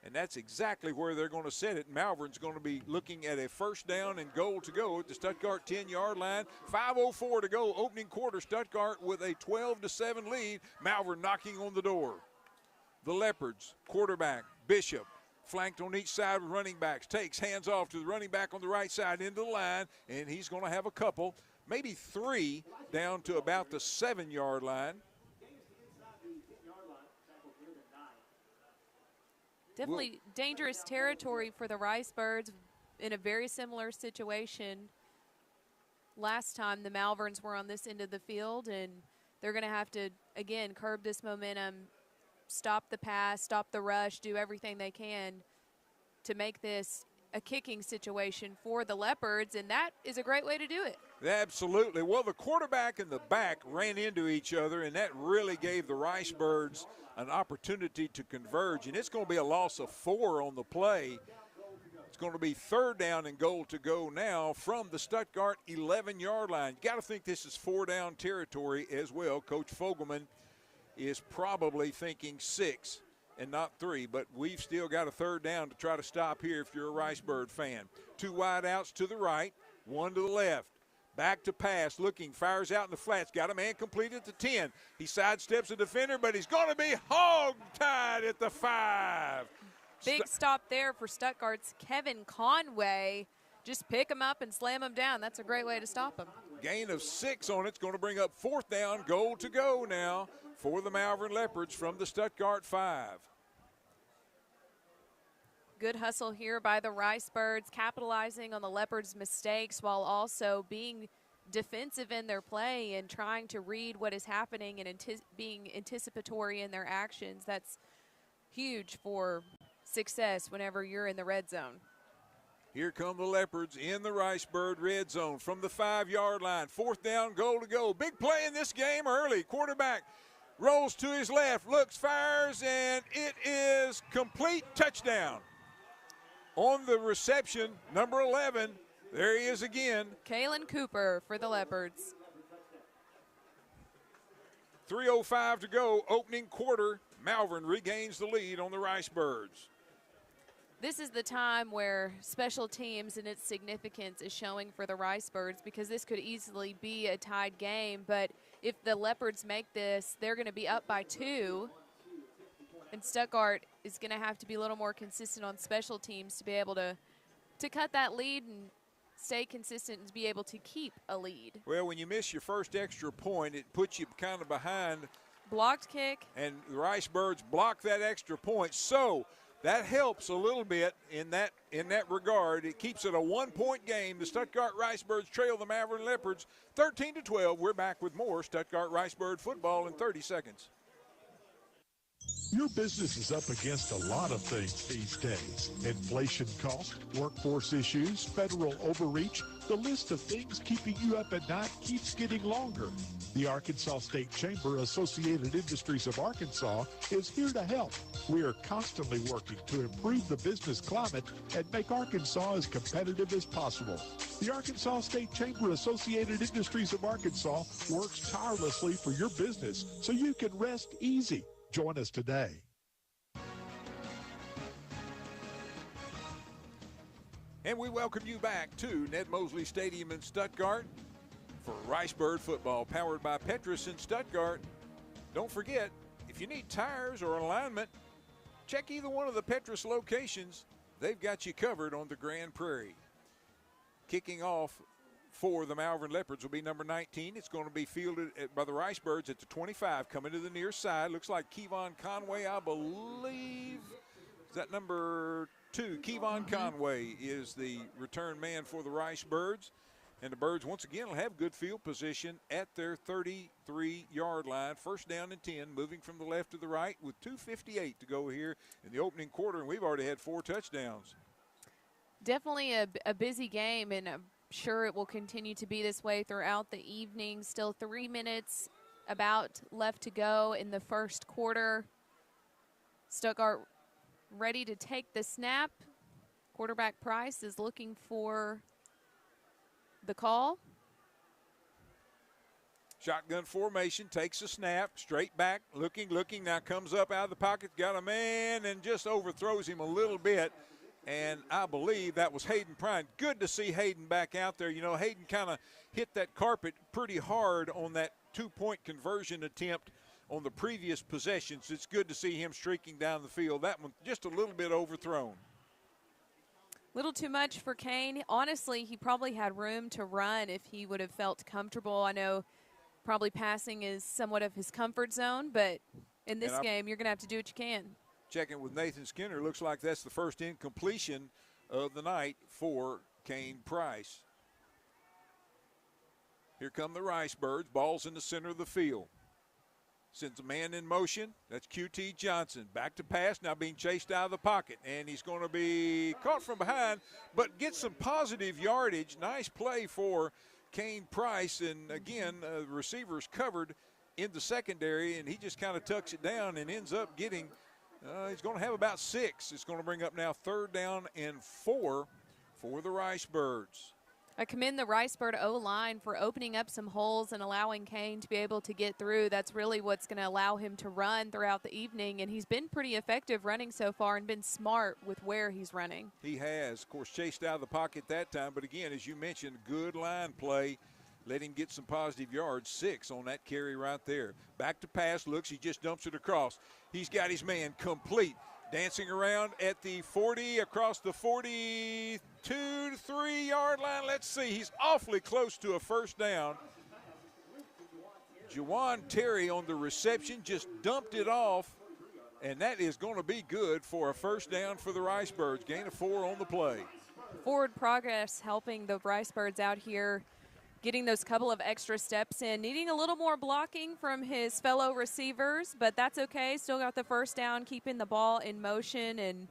And that's exactly where they're going to set it. Malvern's going to be looking at a 1st down and goal to go at the Stuttgart 10-yard line. 5:04 to go, opening quarter. Stuttgart with a 12-7 lead. Malvern knocking on the door. The Leopards, quarterback, Bishop, flanked on each side with running backs. Takes hands off to the running back on the right side into the line, and he's going to have a couple, maybe 3, down to about the 7-yard line. Definitely dangerous territory for the Ricebirds in a very similar situation. Last time the Malverns were on this end of the field, and they're going to have to, again, curb this momentum, stop the pass, stop the rush, do everything they can to make this a kicking situation for the Leopards, and that is a great way to do it. Absolutely. Well, the quarterback and the back ran into each other, and that really gave the Ricebirds an opportunity to converge, and it's going to be a loss of 4 on the play. It's going to be 3rd down and goal to go now from the Stuttgart 11-yard line. You got to think this is 4-down territory as well. Coach Fogelman is probably thinking 6 and not 3, but we've still got a 3rd down to try to stop here if you're a Ricebird fan. 2 wide outs to the right, 1 to the left. Back to pass, looking, fires out in the flats. Got a man complete at the 10. He sidesteps the defender, but he's going to be hog-tied at the 5. Big stop there for Stuttgart's Kevin Conway. Just pick him up and slam him down. That's a great way to stop him. Gain of 6 on it. It's going to bring up 4th down, goal to go now for the Malvern Leopards from the Stuttgart 5. Good hustle here by the Ricebirds, capitalizing on the Leopards' mistakes while also being defensive in their play and trying to read what is happening and being anticipatory in their actions. That's huge for success whenever you're in the red zone. Here come the Leopards in the Ricebird red zone from the 5-yard line. 4th down, goal to go. Big play in this game early. Quarterback rolls to his left, looks, fires, and it is complete touchdown. On the reception, number 11, there he is again. Kalen Cooper for the Leopards. 3:05 to go, opening quarter. Malvern regains the lead on the Ricebirds. This is the time where special teams and its significance is showing for the Ricebirds, because this could easily be a tied game. But if the Leopards make this, they're going to be up by 2. And Stuttgart is going to have to be a little more consistent on special teams to be able to cut that lead and stay consistent and be able to keep a lead. Well, when you miss your first extra point, it puts you kind of behind. Blocked kick. And the Ricebirds block that extra point. So that helps a little bit in that regard. It keeps it a 1-point game. The Stuttgart Ricebirds trail the Malvern Leopards 13-12. We're back with more Stuttgart Ricebird football in 30 seconds. Your business is up against a lot of things these days. Inflation cost, workforce issues, federal overreach. The list of things keeping you up at night keeps getting longer. The Arkansas State Chamber Associated Industries of Arkansas is here to help. We are constantly working to improve the business climate and make Arkansas as competitive as possible. The Arkansas State Chamber Associated Industries of Arkansas works tirelessly for your business so you can rest easy. Join us today. And we welcome you back to Ned Mosley Stadium in Stuttgart for Ricebird football, powered by Petrus in Stuttgart. Don't forget, if you need tires or alignment, check either one of the Petrus locations. They've got you covered on the Grand Prairie. Kicking off for the Malvern Leopards will be number 19. It's going to be fielded by the Ricebirds at the 25, coming to the near side. Looks like Kevon Conway, I believe. Is that number 2? Kevon Conway is the return man for the Ricebirds. And the Birds, once again, will have good field position at their 33-yard line. 1st down and 10, moving from the left to the right with 2:58 to go here in the opening quarter, and we've already had 4 touchdowns. Definitely a busy game, and I'm sure it will continue to be this way throughout the evening. Still 3 minutes about left to go in the first quarter. Stuttgart ready to take the snap. Quarterback Price is looking for the call. Shotgun formation, takes a snap, straight back, looking, now comes up out of the pocket, got a man, and just overthrows him a little bit. And I believe that was Hayden Prine. Good to see Hayden back out there. You know, Hayden kind of hit that carpet pretty hard on that 2-point conversion attempt on the previous possessions. It's good to see him streaking down the field. That one just a little bit overthrown. Little too much for Kane. Honestly, he probably had room to run if he would have felt comfortable. I know probably passing is somewhat of his comfort zone, but in this game, you're going to have to do what you can. Checking with Nathan Skinner, looks like that's the first incompletion of the night for Kane Price. Here come the Ricebirds. Ball's in the center of the field. Sends a man in motion. That's QT Johnson. Back to pass, now being chased out of the pocket. And he's going to be caught from behind, but gets some positive yardage. Nice play for Kane Price. And again, the receiver's covered in the secondary, and he just kind of tucks it down and ends up getting he's going to have about 6. It's going to bring up now 3rd down and 4 for the Ricebirds. I commend the Ricebird O-line for opening up some holes and allowing Kane to be able to get through. That's really what's going to allow him to run throughout the evening, and he's been pretty effective running so far and been smart with where he's running. He has, of course, chased out of the pocket that time, but again, as you mentioned, good line play. Let him get some positive yards, 6 on that carry right there. Back to pass, looks, he just dumps it across. He's got his man complete. Dancing around at the 40, across the 42 to 3-yard line. Let's see, he's awfully close to a 1st down. Jawan Terry on the reception just dumped it off, and that is going to be good for a 1st down for the Ricebirds. Gain of 4 on the play. Forward progress helping the Ricebirds out here, getting those couple of extra steps in, needing a little more blocking from his fellow receivers, but that's okay. Still got the 1st down, keeping the ball in motion, and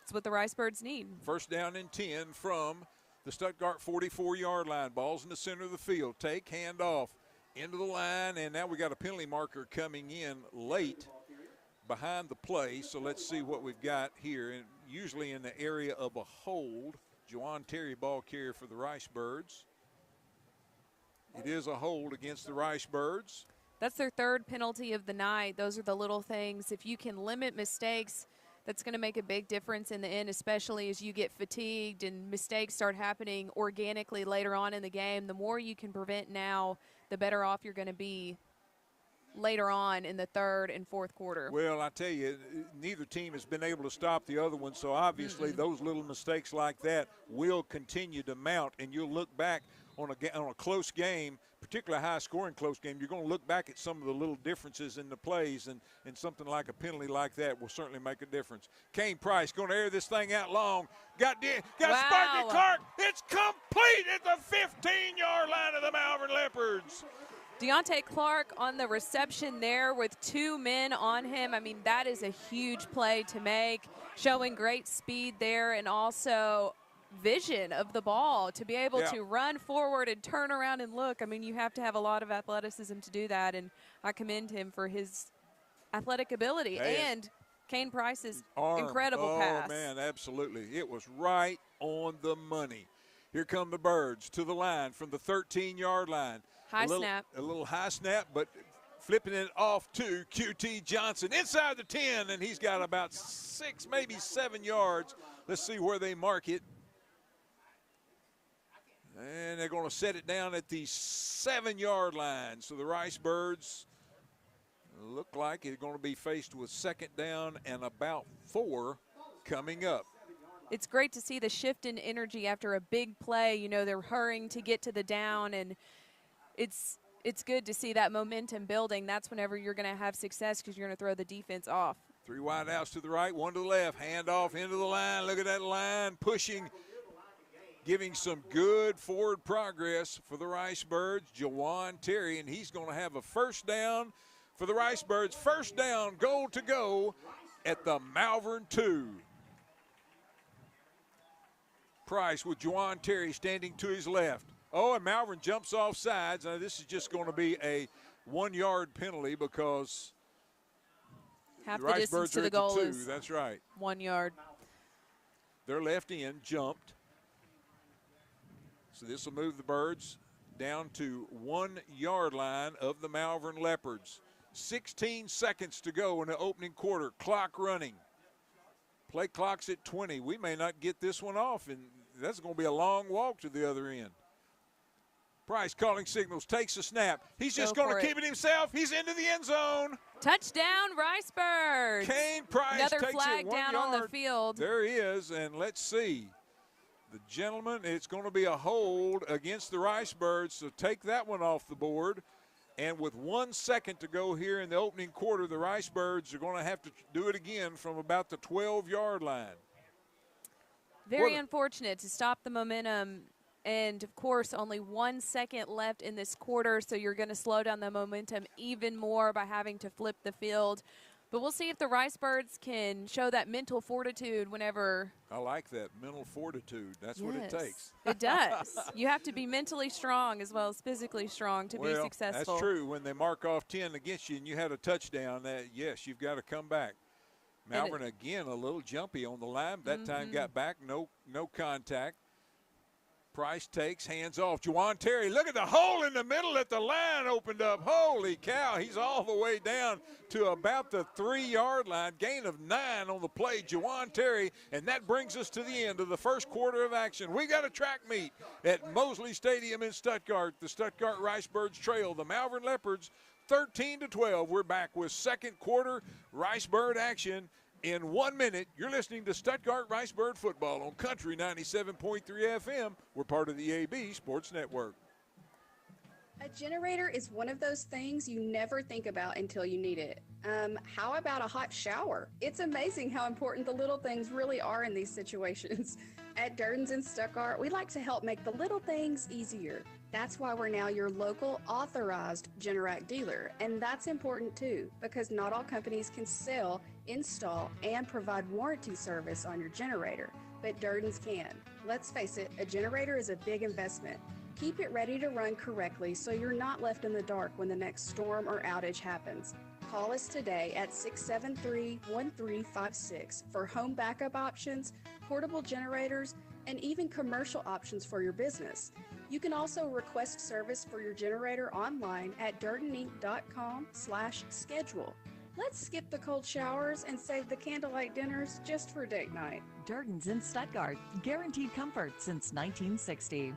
That's what the Ricebirds need. First down and 10 from the Stuttgart 44-yard line. Ball's in the center of the field. Take, hand off, into the line, and now we got a penalty marker coming in late behind the play. So let's see what we've got here. And usually in the area of a hold. Juwan Terry, ball carrier for the Ricebirds. It is a hold against the Ricebirds. That's their third penalty of the night. Those are the little things. If you can limit mistakes, that's going to make a big difference in the end, especially as you get fatigued and mistakes start happening organically later on in the game. The more you can prevent now, the better off you're going to be later on in the third and fourth quarter. Well, I tell you, neither team has been able to stop the other one, so obviously those little mistakes like that will continue to mount, and you'll look back on a close game, particularly a high-scoring close game. You're going to look back at some of the little differences in the plays, and something like a penalty like that will certainly make a difference. Kane Price going to air this thing out long. Got Sparky Clark. It's complete at the 15-yard line of the Malvern Leopards. Deontay Clark on the reception there with 2 men on him. I mean, that is a huge play to make, showing great speed there and also vision of the ball to be able to run forward and turn around and look. I mean, you have to have a lot of athleticism to do that, and I commend him for his athletic ability and Kane Price's incredible pass. Oh, man, absolutely. It was right on the money. Here come the Birds to the line from the 13-yard line. High snap. A little high snap, but flipping it off to QT Johnson inside the 10, and he's got about 6, maybe 7 yards. Let's see where they mark it. And they're going to set it down at the 7-yard line. So the Ricebirds look like they're going to be faced with second down and about 4 coming up. It's great to see the shift in energy after a big play. You know, they're hurrying to get to the down, and it's good to see that momentum building. That's whenever you're going to have success because you're going to throw the defense off. 3 wide outs to the right, 1 to the left. Hand off into the line. Look at that line pushing, giving some good forward progress for the Ricebirds. Juwan Terry, and he's going to have a first down for the Ricebirds. First down, goal to go at the Malvern 2. Price with Juwan Terry standing to his left. Oh, and Malvern jumps off sides. Now, this is just going to be a 1-yard penalty because half the the distance to the goal is That's right. 1 yard. Their left end jumped. So this will move the Birds down to 1-yard line of the Malvern Leopards. 16 seconds to go in the opening quarter. Clock running. Play clock's at 20. We may not get this one off, and that's going to be a long walk to the other end. Price calling signals, takes a snap. He's just going to keep it himself. He's into the end zone. Touchdown, Ricebirds. Kane Price Another takes flag it 1 down yard. on the field. There he is, and let's see. The gentleman, it's going to be a hold against the Ricebirds, so take that one off the board. And with 1 second to go here in the opening quarter, the Ricebirds are going to have to do it again from about the 12-yard line. Very unfortunate to stop the momentum. And, of course, only 1 second left in this quarter, so you're going to slow down the momentum even more by having to flip the field. But we'll see if the Ricebirds can show that mental fortitude whenever. I like that, mental fortitude. That's what it takes. It does. You have to be mentally strong as well as physically strong to be successful. That's true. When they mark off 10 against you and you had a touchdown, yes, you've got to come back. Malvern, again, a little jumpy on the line. That time got back, no contact. Price takes, hands off. Juwan Terry, look at the hole in the middle that the line opened up. Holy cow, he's all the way down to about the 3-yard line. Gain of 9 on the play, Juwan Terry, and that brings us to the end of the first quarter of action. We got a track meet at Mosley Stadium in Stuttgart. The Stuttgart Ricebirds trail the Malvern Leopards 13-12. We're back with second quarter Ricebird action. In 1 minute, you're listening to Stuttgart Ricebird football on Country 97.3 FM. We're part of the EAB Sports Network. A generator is one of those things you never think about until you need it. How about a hot shower? It's amazing how important the little things really are in these situations. At Durden's in Stuttgart, we like to help make the little things easier. That's why we're now your local authorized Generac dealer. And that's important too, because not all companies can sell, install, and provide warranty service on your generator, but Durden's can. Let's face it, a generator is a big investment. Keep it ready to run correctly so you're not left in the dark when the next storm or outage happens. Call us today at 673-1356 for home backup options, portable generators, and even commercial options for your business. You can also request service for your generator online at durdeninc.com/schedule. Let's skip the cold showers and save the candlelight dinners just for date night. Durden's in Stuttgart. Guaranteed comfort since 1960.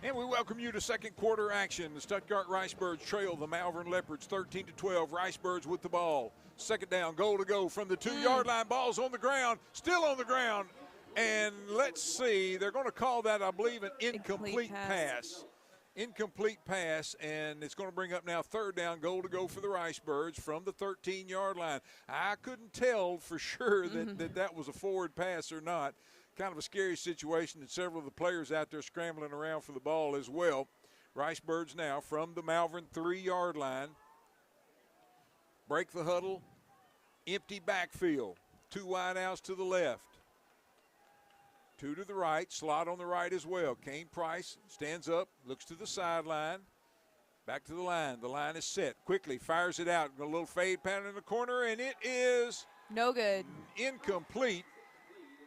And we welcome you to second quarter action. The Stuttgart Ricebirds trail the Malvern Leopards 13-12. Ricebirds with the ball. Second down, goal to go from the 2-yard line. Ball's on the ground, still on the ground. And let's see, they're going to call that, I believe, an incomplete pass. Incomplete pass, and it's going to bring up now third down, goal to go for the Ricebirds from the 13-yard line. I couldn't tell for sure that was a forward pass or not. Kind of a scary situation, and several of the players out there scrambling around for the ball as well. Ricebirds now from the Malvern 3-yard line. Break the huddle, empty backfield. 2 wide outs to the left. 2 to the right, slot on the right as well. Kane Price stands up, looks to the sideline. Back to the line. The line is set. Quickly fires it out. A little fade pattern in the corner, and it is no good. Incomplete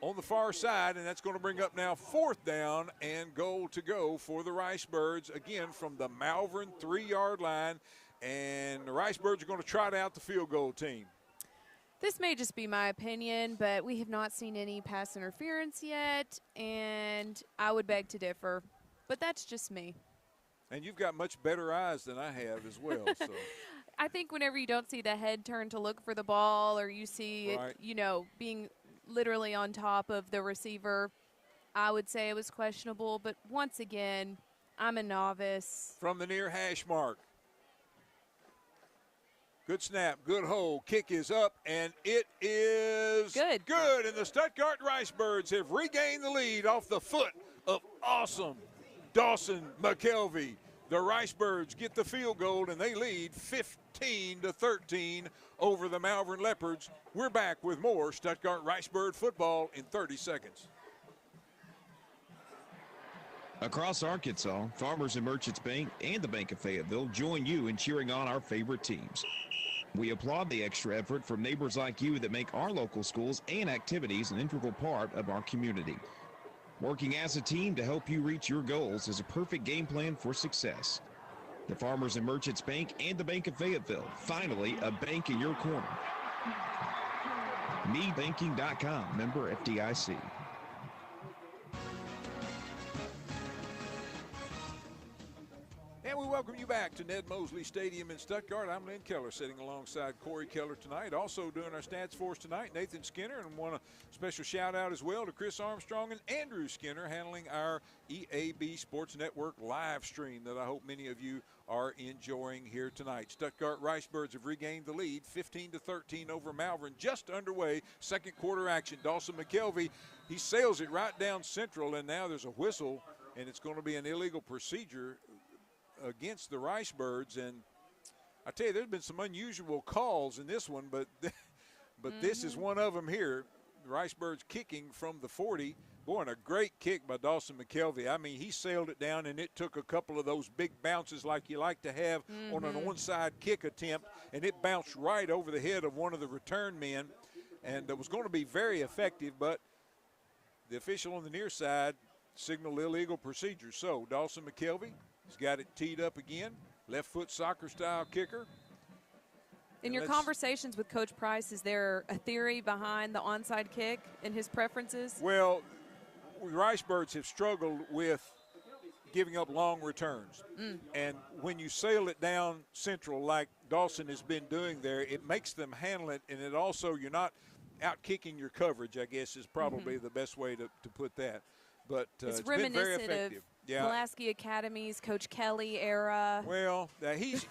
on the far side, and that's going to bring up now fourth down and goal to go for the Ricebirds, again from the Malvern 3-yard line, and the Ricebirds are going to trot out the field goal team. This may just be my opinion, but we have not seen any pass interference yet, and I would beg to differ, but that's just me. And you've got much better eyes than I have as well. So I think whenever you don't see the head turn to look for the ball, or you see it, being literally on top of the receiver, I would say it was questionable. But once again, I'm a novice. From the near hash mark. Good snap, good hold. Kick is up, and it is good. Good, and the Stuttgart Ricebirds have regained the lead off the foot of awesome Dawson McKelvey. The Ricebirds get the field goal, and they lead 15-13 over the Malvern Leopards. We're back with more Stuttgart Ricebird football in 30 seconds. Across Arkansas, Farmers and Merchants Bank and the Bank of Fayetteville join you in cheering on our favorite teams. We applaud the extra effort from neighbors like you that make our local schools and activities an integral part of our community. Working as a team to help you reach your goals is a perfect game plan for success. The Farmers and Merchants Bank and the Bank of Fayetteville, finally a bank in your corner. MeBanking.com, member FDIC. And we welcome you back to Ned Mosley Stadium in Stuttgart. I'm Lynn Keller, sitting alongside Corey Keller tonight. Also doing our stats for us tonight, Nathan Skinner, and want a special shout out as well to Chris Armstrong and Andrew Skinner handling our EAB Sports Network live stream that I hope many of you are enjoying here tonight. Stuttgart Ricebirds have regained the lead, 15-13 over Malvern. Just underway, second quarter action. Dawson McKelvey, he sails it right down central, and now there's a whistle, and it's going to be an illegal procedure against the Ricebirds. And I tell you, there's been some unusual calls in this one, but this is one of them here. The Ricebirds kicking from the 40. Boy, and a great kick by Dawson McKelvey. I mean, he sailed it down, and it took a couple of those big bounces like you like to have on an onside kick attempt, and it bounced right over the head of one of the return men, and it was going to be very effective, but the official on the near side signaled illegal procedure. So Dawson McKelvey, he's got it teed up again. Left foot soccer style kicker. In your conversations with Coach Price, is there a theory behind the onside kick and his preferences? Well, the Ricebirds have struggled with giving up long returns. And when you sail it down central like Dawson has been doing there, it makes them handle it, and it also, you're not out-kicking your coverage, I guess, is probably the best way to put that. But it's been very reminiscent effective. of Yeah. Pulaski Academy's Coach Kelly era. Well, he's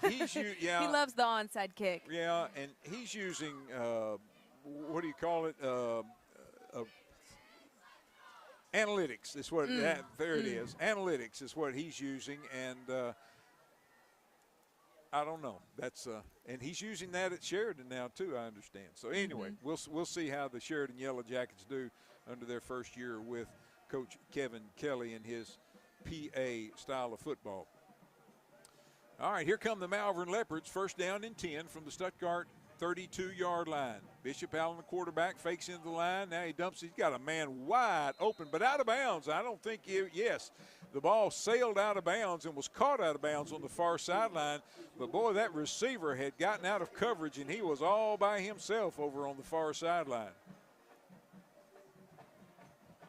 yeah. He loves the onside kick. Yeah, and he's using what do you call it? Analytics is what there it is. Analytics is what he's using, and I don't know. That's and he's using that at Sheridan now too, I understand. So anyway, we'll see how the Sheridan Yellow Jackets do under their first year with Coach Kevin Kelly and his PA style of football. All right, here come the Malvern Leopards, first down and 10 from the Stuttgart 32-yard line. Bishop Allen, the quarterback, fakes into the line. Now he dumps. He's got a man wide open, but out of bounds. I don't think yes. The ball sailed out of bounds and was caught out of bounds on the far sideline. But, boy, that receiver had gotten out of coverage, and he was all by himself over on the far sideline.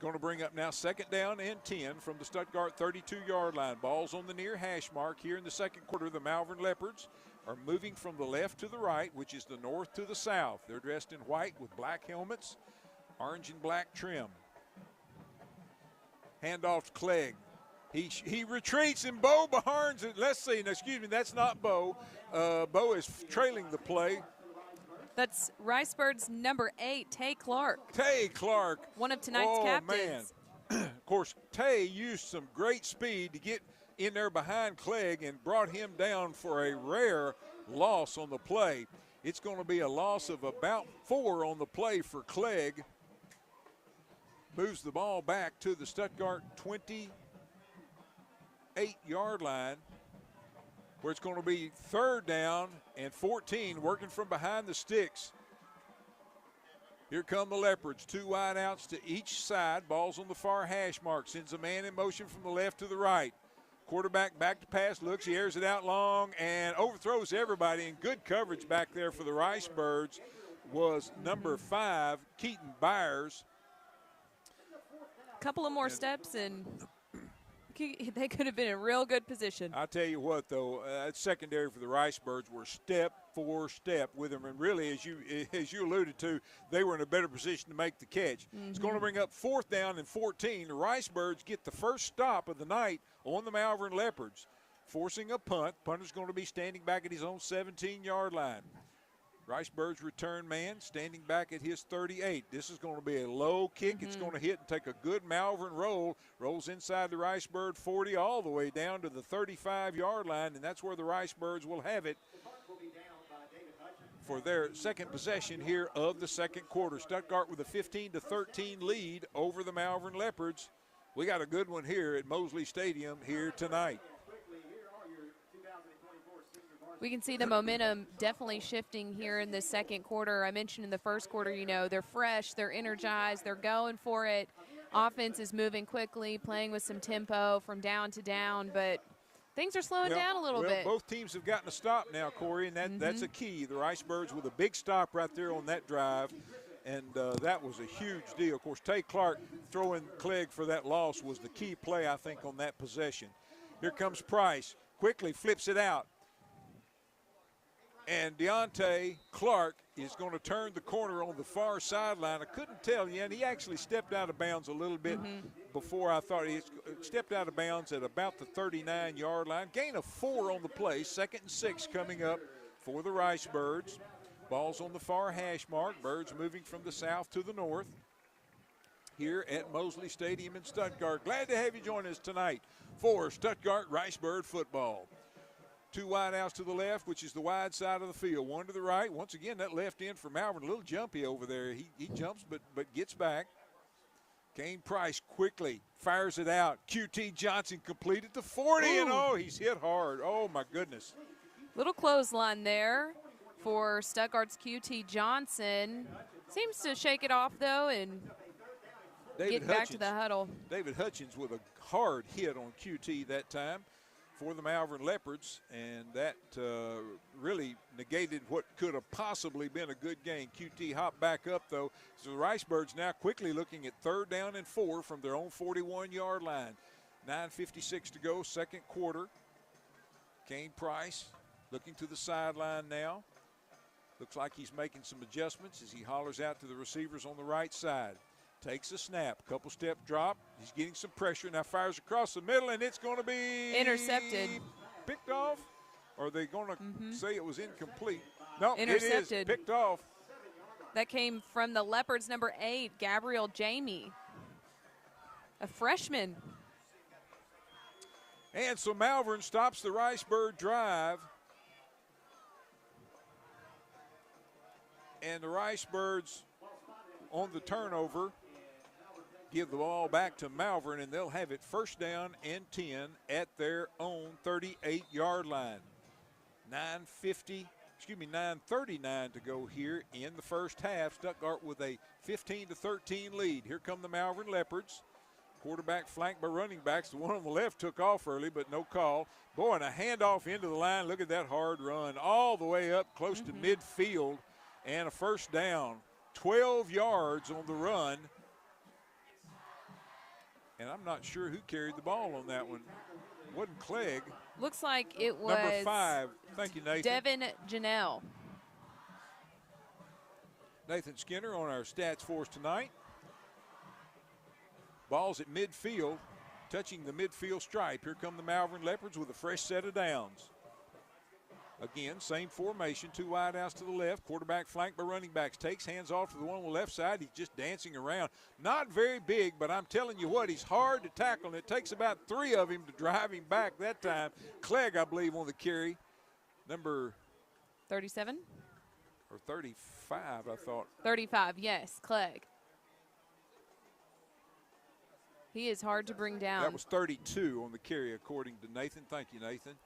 Going to bring up now second down and 10 from the Stuttgart 32-yard line. Ball's on the near hash mark here in the second quarter. The Malvern Leopards are moving from the left to the right, which is the north to the south. They're dressed in white with black helmets, orange and black trim. Handoff to Clegg. He retreats, and Bo Barnes, let's see, no, excuse me, that's not Bo. Bo is trailing the play. That's Ricebird's number 8, Tay Clark. Tay Clark. One of tonight's captains. Man. Of course, Tay used some great speed to get in there behind Clegg and brought him down for a rare loss on the play. It's going to be a loss of about 4 on the play for Clegg. Moves the ball back to the Stuttgart 28-yard line, where it's going to be third down and 14, working from behind the sticks. Here come the Leopards, 2 wide outs to each side. Ball's on the far hash mark, sends a man in motion from the left to the right. Quarterback back to pass, looks, he airs it out long and overthrows everybody. And good coverage back there for the Ricebirds was number 5, Keaton Byers. A couple of more steps and they could have been in real good position. I'll tell you what, though, that secondary for the Ricebirds were step for step with them. And really, as you alluded to, they were in a better position to make the catch. It's going to bring up fourth down and 14. The Ricebirds get the first stop of the night on the Malvern Leopards, forcing a punt. Punter's going to be standing back at his own 17-yard line. Ricebirds return man standing back at his 38. This is going to be a low kick. It's going to hit and take a good Malvern roll. Rolls inside the Ricebird 40 all the way down to the 35-yard line, and that's where the Ricebirds will have it for their second possession here of the second quarter. Stuttgart with a 15-13 lead over the Malvern Leopards. We got a good one here at Mosley Stadium here tonight. We can see the momentum definitely shifting here in the second quarter. I mentioned in the first quarter, they're fresh, they're energized, they're going for it. Offense is moving quickly, playing with some tempo from down to down, but things are slowing down a little bit. Both teams have gotten a stop now, Corey, and that's a key. The Ricebirds with a big stop right there on that drive, and that was a huge deal. Of course, Tay Clark throwing Clegg for that loss was the key play, I think, on that possession. Here comes Price, quickly flips it out. And Deontay Clark is going to turn the corner on the far sideline. I couldn't tell yet. He actually stepped out of bounds a little bit before I thought he stepped out of bounds at about the 39-yard line. Gain of 4 on the play. 2nd and 6 coming up for the Ricebirds. Ball's on the far hash mark. Birds moving from the south to the north here at Mosley Stadium in Stuttgart. Glad to have you join us tonight for Stuttgart Ricebird football. 2 wide outs to the left, which is the wide side of the field. 1 to the right. Once again, that left end for Malvern, a little jumpy over there. He jumps but gets back. Kane Price quickly fires it out. QT Johnson completed the 40, and he's hit hard. Oh, my goodness. Little clothesline there for Stuttgart's QT Johnson. Seems to shake it off, though, and get back to the huddle. David Hutchins with a hard hit on QT that time for the Malvern Leopards, and that really negated what could have possibly been a good game. QT hopped back up, though. So the Ricebirds now quickly looking at 3rd down and 4 from their own 41-yard line. 9:56 to go, second quarter. Kane Price looking to the sideline now. Looks like he's making some adjustments as he hollers out to the receivers on the right side. Takes a snap, couple step drop. He's getting some pressure. Now fires across the middle, and it's going to be intercepted. Picked off? Or are they going to say it was incomplete? No, intercepted. It is picked off. That came from the Leopards, number 8, Gabriel Jamie, a freshman. And so Malvern stops the Ricebird drive. And the Ricebirds on the turnover give the ball back to Malvern, and they'll have it first down and 10 at their own 38-yard line. 9:39 to go here in the first half. Stuttgart with a 15-13 lead. Here come the Malvern Leopards. Quarterback flanked by running backs. The one on the left took off early, but no call. Boy, and a handoff into the line. Look at that hard run all the way up close to midfield, and a first down. 12 yards on the run. And I'm not sure who carried the ball on that one. Wasn't Clegg. Looks like it was number 5. Thank you, Nathan. Devin Janelle. Nathan Skinner on our stats for us tonight. Ball's at midfield, touching the midfield stripe. Here come the Malvern Leopards with a fresh set of downs. Again, same formation, 2 wide outs to the left. Quarterback flanked by running backs. Takes hands off to the one on the left side. He's just dancing around. Not very big, but I'm telling you what, he's hard to tackle, and it takes about 3 of him to drive him back that time. Clegg, I believe, on the carry. Number 37? Or 35, I thought. 35, yes, Clegg. He is hard to bring down. That was 32 on the carry, according to Nathan. Thank you, Nathan.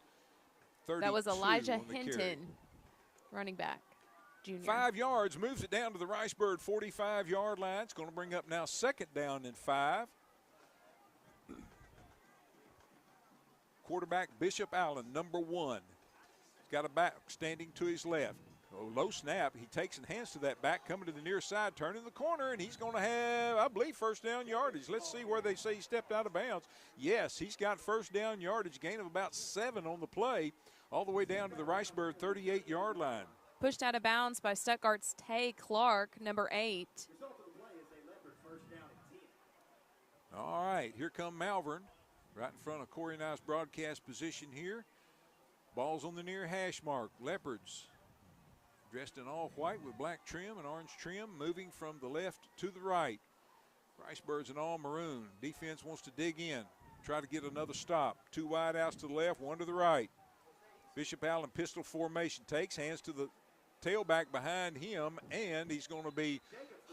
That was Elijah Hinton, running back, junior. 5 yards, moves it down to the Ricebird 45-yard line. It's going to bring up now second down and 5. Quarterback Bishop Allen, number 1. He's got a back standing to his left. Low snap. He takes and hands to that back, coming to the near side, turning the corner, and he's going to have, I believe, first down yardage. Let's see where they say he stepped out of bounds. Yes, he's got first down yardage, gain of about 7 on the play, all the way down to the Ricebird 38-yard line. Pushed out of bounds by Stuttgart's Tay Clark, number 8. All right, here come Malvern, right in front of Corey and I's broadcast position here. Ball's on the near hash mark. Leopards dressed in all white with black trim and orange trim, moving from the left to the right. Ricebirds in all maroon. Defense wants to dig in, try to get another stop. 2 wide outs to the left, 1 to the right. Bishop Allen pistol formation, takes, hands to the tailback behind him, and he's going to be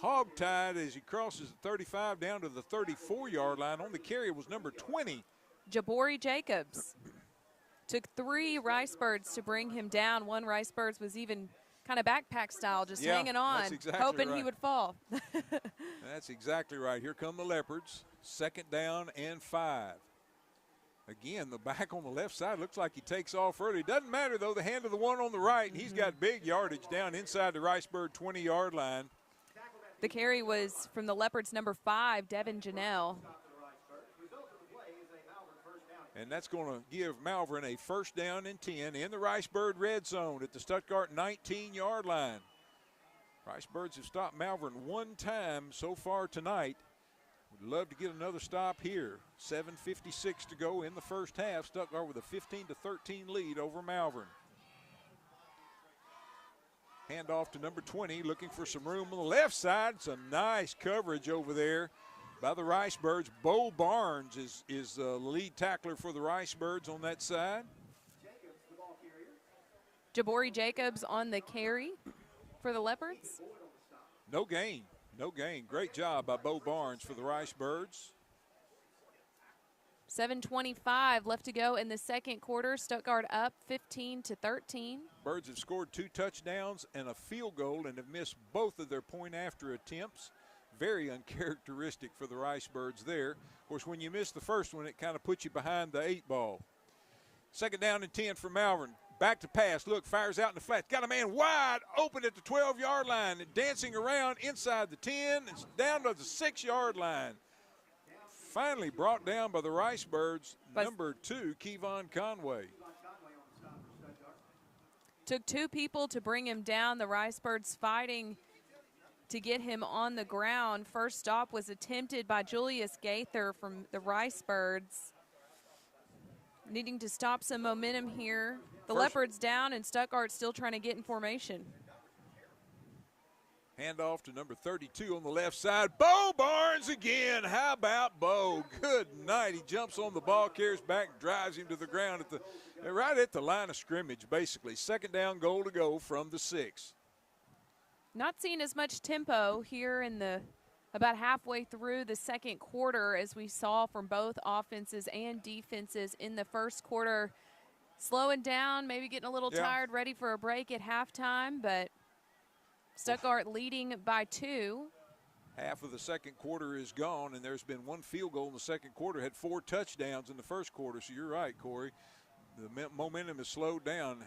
hog-tied as he crosses the 35 down to the 34-yard line. On the carry was number 20. Jabori Jacobs. Took 3 Ricebirds to bring him down. One Ricebirds was even kind of backpack style, just hanging on, exactly hoping right. he would fall. That's exactly right. Here come the Leopards. Second down and 5. Again, the back on the left side looks like he takes off early. Doesn't matter, though, the hand of the one on the right, and he's got big yardage down inside the Ricebird 20-yard line. The carry was from the Leopards' number 5, Devin Janelle. And that's going to give Malvern a first down and 10 in the Ricebird red zone at the Stuttgart 19-yard line. Ricebirds have stopped Malvern 1 time so far tonight. Would love to get another stop here. 7:56 to go in the first half. Stuttgart with a 15-13 lead over Malvern. Handoff to number 20, looking for some room on the left side. Some nice coverage over there by the Ricebirds. Bo Barnes is the lead tackler for the Ricebirds on that side. Jabori Jacobs on the carry for the Leopards. No gain. No gain. Great job by Bo Barnes for the Ricebirds. 7:25 left to go in the second quarter. Stuttgart up 15-13. Birds have scored 2 touchdowns and a field goal and have missed both of their point after attempts. Very uncharacteristic for the Ricebirds there. Of course, when you miss the first one, it kind of puts you behind the 8 ball. Second down and 10 for Malvern. Back to pass. Look, fires out in the flat. Got a man wide open at the 12-yard line and dancing around inside the 10. It's down to the 6-yard line. Finally brought down by the Ricebirds, number 2, Kevon Conway. Took 2 people to bring him down. The Ricebirds fighting to get him on the ground. First stop was attempted by Julius Gaither from the Ricebirds. Needing to stop some momentum here. The Leopards down, and Stuttgart still trying to get in formation. Handoff to number 32 on the left side. Bo Barnes again. How about Bo? Good night. He jumps on the ball, carries back, drives him to the ground right at the line of scrimmage, basically. Second down, goal to go from the 6. Not seeing as much tempo here in the about halfway through the second quarter as we saw from both offenses and defenses in the first quarter. Slowing down, maybe getting a little tired, ready for a break at halftime, but Stuttgart leading by 2. Half of the second quarter is gone, and there's been 1 field goal in the second quarter. Had 4 touchdowns in the first quarter, so you're right, Corey. The momentum is slowed down.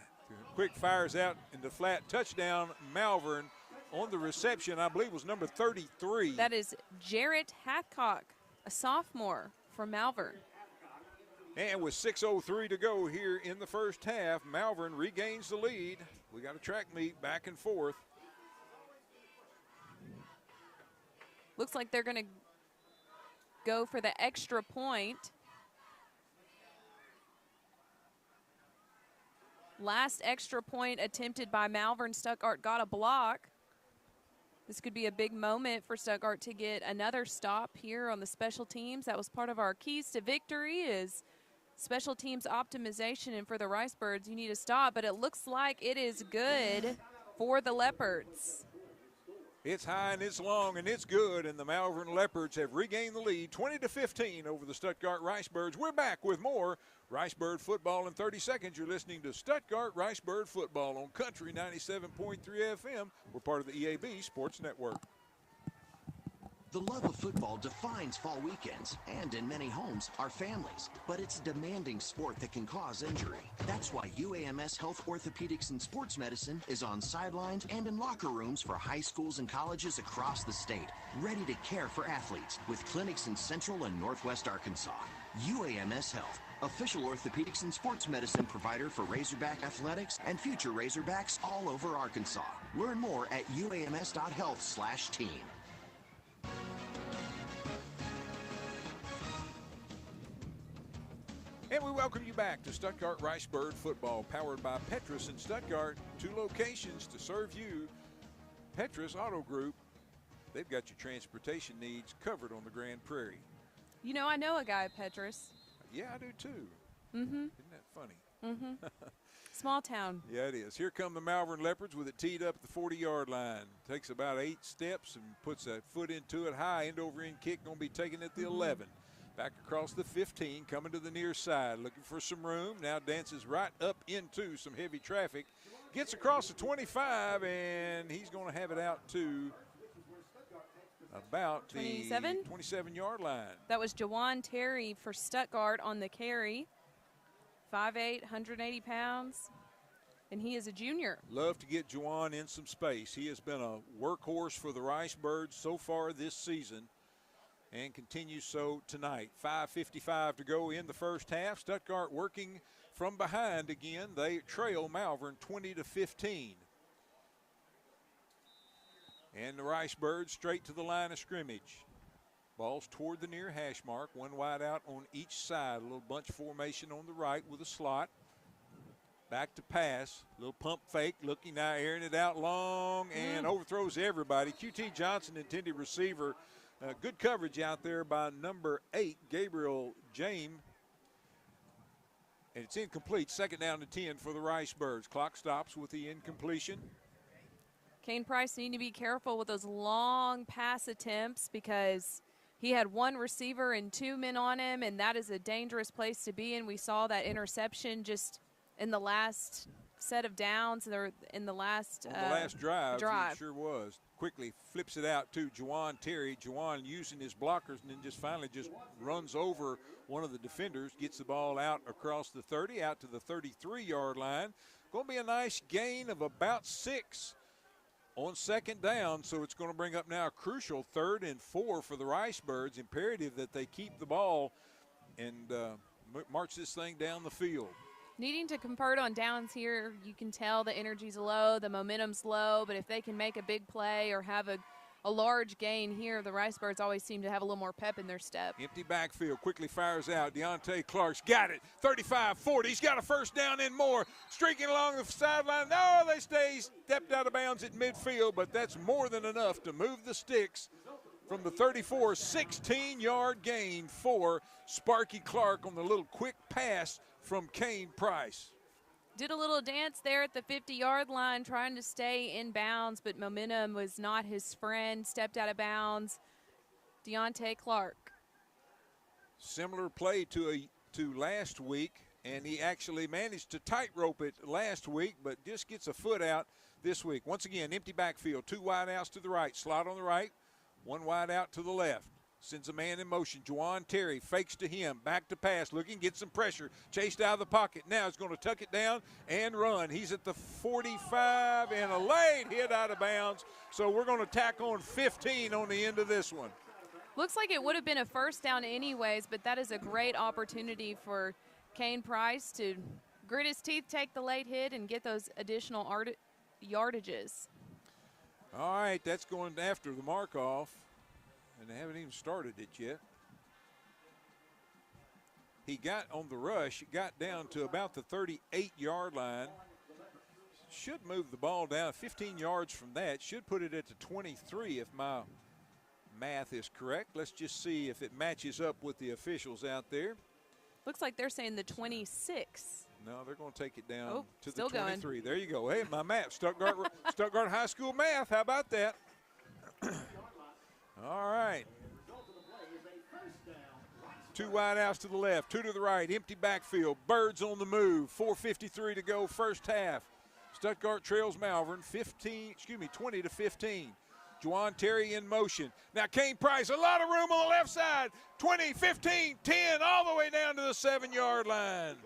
Quick fires out into flat. Touchdown, Malvern. On the reception, I believe, was number 33. That is Jarrett Hathcock, a sophomore from Malvern. And with 6:03 to go here in the first half, Malvern regains the lead. We got a track meet back and forth. Looks like they're going to go for the extra point. Last extra point attempted by Malvern. Stuttgart got a block. This could be a big moment for Stuttgart to get another stop here on the special teams. That was part of our keys to victory is special teams optimization. And for the Ricebirds, you need a stop. But it looks like it is good for the Leopards. It's high and it's long and it's good, and the Malvern Leopards have regained the lead 20-15 over the Stuttgart Ricebirds. We're back with more Ricebird football in 30 seconds. You're listening to Stuttgart Ricebird football on Country 97.3 FM. We're part of the EAB Sports Network. The love of football defines fall weekends, and in many homes, our families. But it's a demanding sport that can cause injury. That's why UAMS Health Orthopedics and Sports Medicine is on sidelines and in locker rooms for high schools and colleges across the state, ready to care for athletes with clinics in Central and Northwest Arkansas. UAMS Health, official orthopedics and sports medicine provider for Razorback athletics and future Razorbacks all over Arkansas. Learn more at uams.health/team. And we welcome you back to Stuttgart Ricebird football, powered by Petrus in Stuttgart. 2 locations to serve you. Petrus Auto Group, they've got your transportation needs covered on the Grand Prairie. You know, I know a guy at Petrus. Yeah, I do too. Mm-hmm. Isn't that funny? Mm-hmm. Small town. Yeah, it is. Here come the Malvern Leopards with it teed up at the 40-yard line. Takes about 8 steps and puts a foot into it. High end-over-end kick, going to be taken at the 11. Back across the 15, coming to the near side, looking for some room. Now dances right up into some heavy traffic. Gets across the 25, and he's going to have it out to about the 27-yard line. That was Jawan Terry for Stuttgart on the carry. 5'8", 180 pounds, and he is a junior. Love to get Jawan in some space. He has been a workhorse for the Ricebirds so far this season, and continues so tonight. 5:55 to go in the first half. Stuttgart working from behind again. They trail Malvern 20-15. And the Ricebirds straight to the line of scrimmage. Ball's toward the near hash mark. 1 wide out on each side. A little bunch formation on the right with a slot. Back to pass. Little pump fake. Looking now, airing it out long and overthrows everybody. QT Johnson, intended receiver. Good coverage out there by number 8, Gabriel James. And it's incomplete. Second down to 10 for the Ricebirds. Clock stops with the incompletion. Kane Price need to be careful with those long pass attempts because he had 1 receiver and 2 men on him, and that is a dangerous place to be in. We saw that interception just in the last set of downs, or in the last drive. It sure was. Quickly flips it out to Jawan Terry. Jawan using his blockers and then just finally just runs over one of the defenders, gets the ball out across the 30, out to the 33-yard line. Going to be a nice gain of about 6 on second down, so it's going to bring up now a crucial 3rd and 4 for the Ricebirds. Imperative that they keep the ball and march this thing down the field. Needing to convert on downs here, you can tell the energy's low, the momentum's low, but if they can make a big play or have a large gain here, the Ricebirds always seem to have a little more pep in their step. Empty backfield, quickly fires out. Deontay Clark's got it. 35-40. He's got a first down and more. Streaking along the sideline. No, they stepped out of bounds at midfield, but that's more than enough to move the sticks from the 34. 16-yard gain for Sparky Clark on the little quick pass from Kane Price. Did a little dance there at the 50-yard line trying to stay in bounds, but momentum was not his friend. Stepped out of bounds. Deontay Clark. Similar play to last week, and he actually managed to tightrope it last week, but just gets a foot out this week. Once again, empty backfield, 2 wide outs to the right, slot on the right, 1 wide out to the left. Sends a man in motion. Juwan Terry fakes to him. Back to pass. Looking, gets some pressure. Chased out of the pocket. Now he's going to tuck it down and run. He's at the 45 and a late hit out of bounds. So we're going to tack on 15 on the end of this one. Looks like it would have been a first down anyways, but that is a great opportunity for Kane Price to grit his teeth, take the late hit, and get those additional yardages. All right, that's going after the mark-off. And they haven't even started it yet. He got on the rush, got down to about the 38-yard line. Should move the ball down 15 yards from that. Should put it at the 23 if my math is correct. Let's just see if it matches up with the officials out there. Looks like they're saying the 26. No, they're going to take it down to the 23. Going. There you go. Hey, my math, Stuttgart High School math. How about that? All right. 2 wide outs to the left, 2 to the right, empty backfield, Birds on the move, 4:53 to go first half. Stuttgart trails Malvern 20 to 15. Juwan Terry in motion. Now Kane Price, a lot of room on the left side. 20, 15, 10, all the way down to the 7-yard line.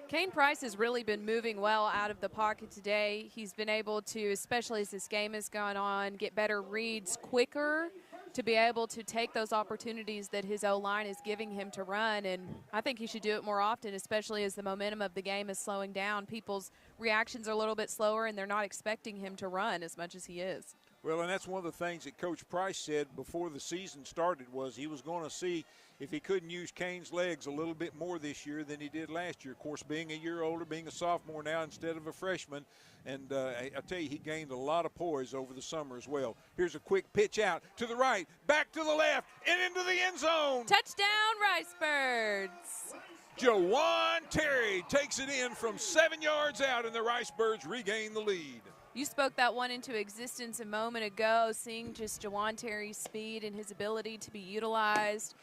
Kane Price has really been moving well out of the pocket today. He's been able to, especially as this game has gone on, get better reads quicker to be able to take those opportunities that his O-line is giving him to run. And I think he should do it more often, especially as the momentum of the game is slowing down. People's reactions are a little bit slower, and they're not expecting him to run as much as he is. Well, and that's one of the things that Coach Price said before the season started was he was going to see if he couldn't use Kane's legs a little bit more this year than he did last year. Of course, being a year older, being a sophomore now instead of a freshman. And I tell you, he gained a lot of poise over the summer as well. Here's a quick pitch out to the right, back to the left, and into the end zone. Touchdown, Ricebirds. Juwan Terry takes it in from 7 yards out, and the Ricebirds regain the lead. You spoke that one into existence a moment ago, seeing just Juwan Terry's speed and his ability to be utilized.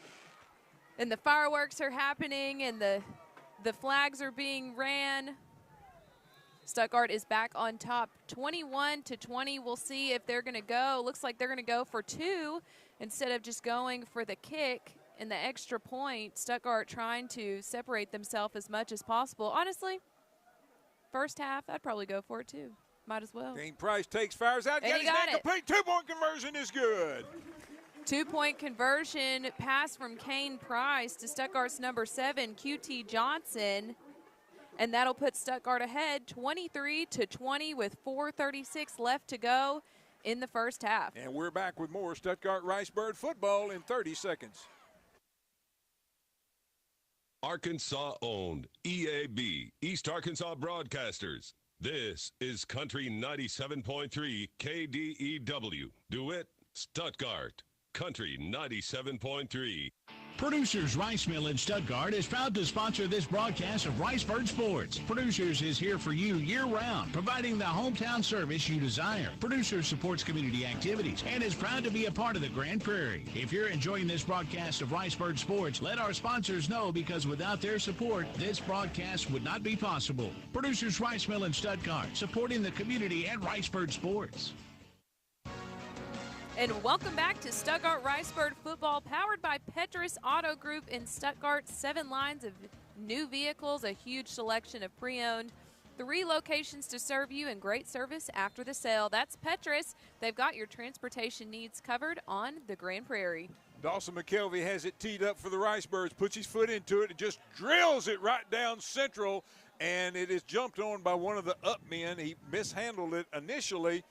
And the fireworks are happening, and the flags are being ran. Stuttgart is back on top, 21-20. We'll see if they're going to go. Looks like they're going to go for 2 instead of just going for the kick and the extra point. Stuttgart trying to separate themselves as much as possible. Honestly, first half, I'd probably go for it too. Might as well. Kane Price fires out. And he got it. Complete. 2-point conversion is good. 2-point conversion pass from Kane Price to Stuttgart's number 7, QT Johnson. And that'll put Stuttgart ahead 23-20 with 4:36 left to go in the first half. And we're back with more Stuttgart Ricebird football in 30 seconds. Arkansas owned EAB, East Arkansas Broadcasters. This is Country 97.3 KDEW. DeWitt, Stuttgart. Country 97.3. Producers Rice Mill in Stuttgart is proud to sponsor this broadcast of Ricebird Sports. Producers is here for you year-round, providing the hometown service you desire. Producers supports community activities and is proud to be a part of the Grand Prairie. If you're enjoying this broadcast of Ricebird Sports, let our sponsors know, because without their support, this broadcast would not be possible. Producers Rice Mill in Stuttgart, supporting the community and Ricebird Sports. And welcome back to Stuttgart Ricebird football, powered by Petrus Auto Group in Stuttgart. 7 lines of new vehicles, a huge selection of pre-owned, 3 locations to serve you, and great service after the sale. That's Petrus. They've got your transportation needs covered on the Grand Prairie. Dawson McKelvey has it teed up for the Ricebirds, puts his foot into it, and just drills it right down central. and it is jumped on by one of the up men. He mishandled it initially,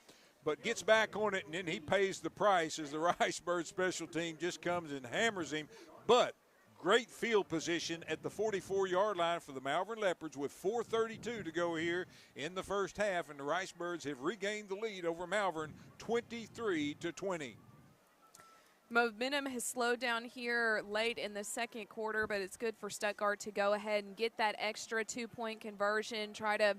but gets back on it, and then he pays the price as the Ricebird special team just comes and hammers him. But great field position at the 44-yard line for the Malvern Leopards with 4:32 to go here in the first half, and the Ricebirds have regained the lead over Malvern 23-20. Momentum has slowed down here late in the second quarter, but it's good for Stuttgart to go ahead and get that extra 2-point conversion, try to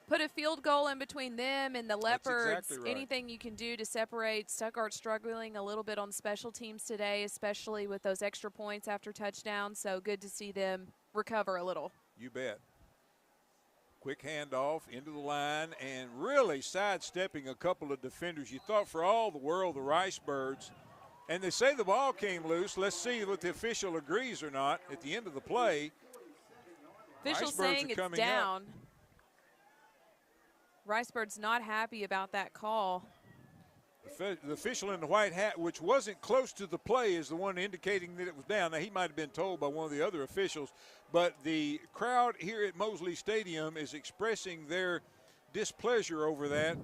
put a field goal in between them and the Leopards. That's exactly right. Anything you can do to separate. Stuttgart struggling a little bit on special teams today, especially with those extra points after touchdowns, so good to see them recover a little. You bet. Quick handoff into the line and really sidestepping a couple of defenders. You thought for all the world the Ricebirds, and they say the ball came loose. Let's see if the official agrees or not at the end of the play. Official saying it's down. Ricebirds not happy about that call. The official in the white hat, which wasn't close to the play, is the one indicating that it was down. Now, he might have been told by one of the other officials, but the crowd here at Mosley Stadium is expressing their displeasure over that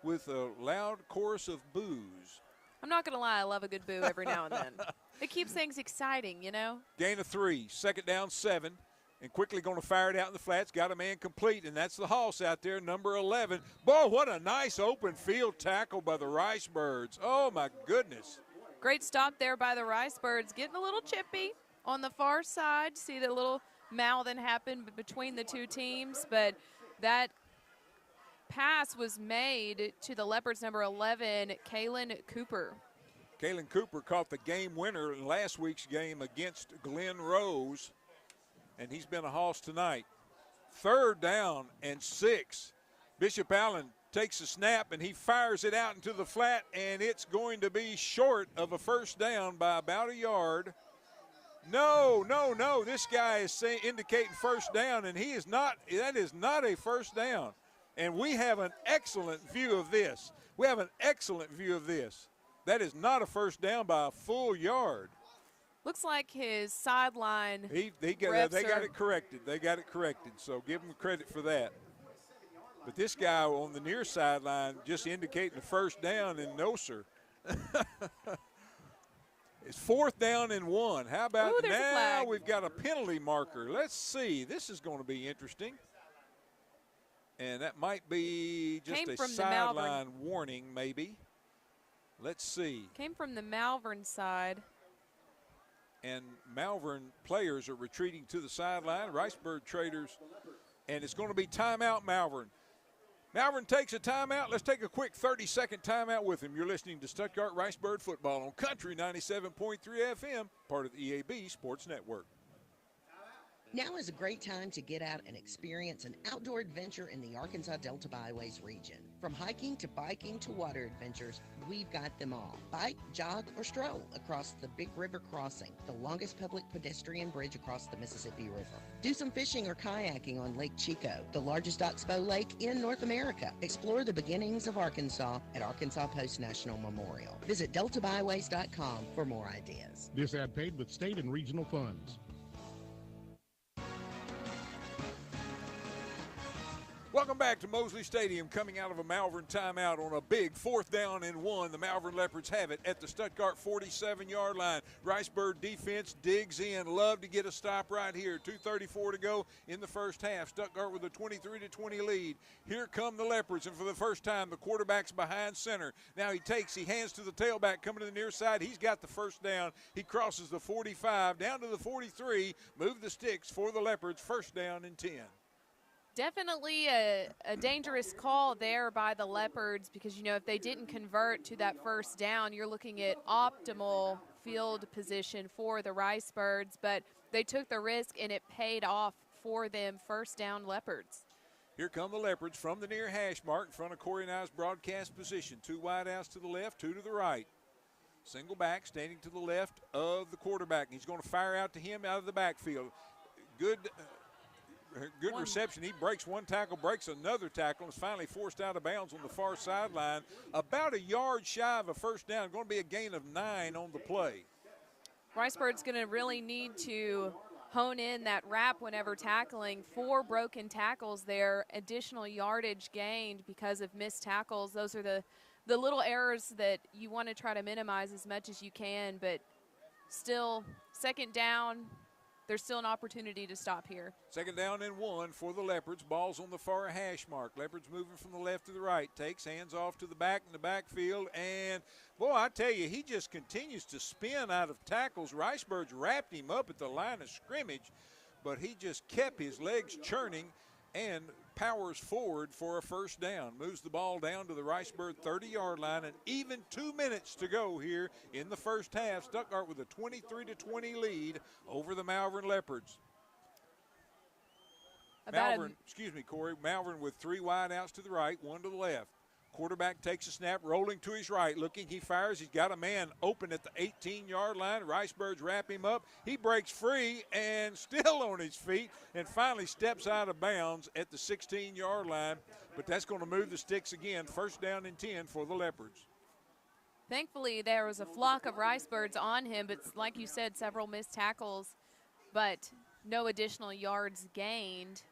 with a loud chorus of boos. I'm not going to lie, I love a good boo every now and then. It keeps things exciting, you know? Gain of 3, second down 7, and quickly going to fire it out in the flats. Got a man complete, and that's the Hoss out there, number 11. Boy, what a nice open field tackle by the Ricebirds. Oh, my goodness. Great stop there by the Ricebirds, getting a little chippy on the far side. See the little mouthing happen between the two teams, but that pass was made to the Leopards' number 11, Kalen Cooper. Kalen Cooper caught the game winner in last week's game against Glen Rose, and he's been a Hoss tonight. 3rd down and 6. Bishop Allen takes a snap, and he fires it out into the flat, and it's going to be short of a first down by about a yard. No. This guy is indicating first down, and he is not. That is not a first down. And we have an excellent view of this. That is not a first down by a full yard. Looks like his sideline. They got it corrected. So give him credit for that. But this guy on the near sideline just indicating the first down, and no, sir. It's 4th down and 1. How about now we've got a penalty marker. Let's see. This is going to be interesting. And that might be just a sideline warning, maybe. Let's see. Came from the Malvern side. And Malvern players are retreating to the sideline. Ricebird traders. And it's going to be timeout, Malvern. Malvern takes a timeout. Let's take a quick 30-second timeout with him. You're listening to Stuttgart Ricebird football on Country 97.3 FM, part of the EAB Sports Network. Now is a great time to get out and experience an outdoor adventure in the Arkansas Delta Byways region. From hiking to biking to water adventures, we've got them all. Bike, jog, or stroll across the Big River Crossing, the longest public pedestrian bridge across the Mississippi River. Do some fishing or kayaking on Lake Chico, the largest oxbow lake in North America. Explore the beginnings of Arkansas at Arkansas Post National Memorial. Visit deltabyways.com for more ideas. This ad paid with state and regional funds. Welcome back to Mosley Stadium, coming out of a Malvern timeout on a big 4th down and 1. The Malvern Leopards have it at the Stuttgart 47-yard line. Ricebird defense digs in. Love to get a stop right here. 2:34 to go in the first half. Stuttgart with a 23-20 lead. Here come the Leopards, and for the first time, the quarterback's behind center. Now he hands to the tailback coming to the near side. He's got the first down. He crosses the 45 down to the 43. Move the sticks for the Leopards. First down and 10. Definitely a dangerous call there by the Leopards because, you know, if they didn't convert to that first down, you're looking at optimal field position for the Ricebirds, but they took the risk and it paid off for them. First down, Leopards. Here come the Leopards from the near hash mark in front of Corey and I's broadcast position. 2 wideouts to the left, 2 to the right. Single back standing to the left of the quarterback. He's going to fire out to him out of the backfield. Good reception. He breaks one tackle, breaks another tackle, and is finally forced out of bounds on the far sideline. About a yard shy of a first down. Going to be a gain of 9 on the play. Ricebirds going to really need to hone in that wrap whenever tackling. 4 broken tackles there, additional yardage gained because of missed tackles. Those are the little errors that you want to try to minimize as much as you can, but still, second down, there's still an opportunity to stop here. Second down and 1 for the Leopards. Ball's on the far hash mark. Leopards moving from the left to the right. Takes hands off to the back in the backfield. And, boy, I tell you, he just continues to spin out of tackles. Riceburg's wrapped him up at the line of scrimmage, but he just kept his legs churning and powers forward for a first down. Moves the ball down to the Riceburg 30-yard line, and even 2 minutes to go here in the first half. Stuttgart with a 23-20 lead over the Malvern Leopards. Corey. Malvern with 3 wide outs to the right, 1 to the left. Quarterback takes a snap, rolling to his right, looking, he fires, he's got a man open at the 18-yard line. Riceburgs wrap him up. He breaks free and still on his feet and finally steps out of bounds at the 16-yard line, but that's going to move the sticks again. First down and 10 for the Leopards. Thankfully, there was a flock of Ricebirds on him, but like you said, several missed tackles, but no additional yards gained.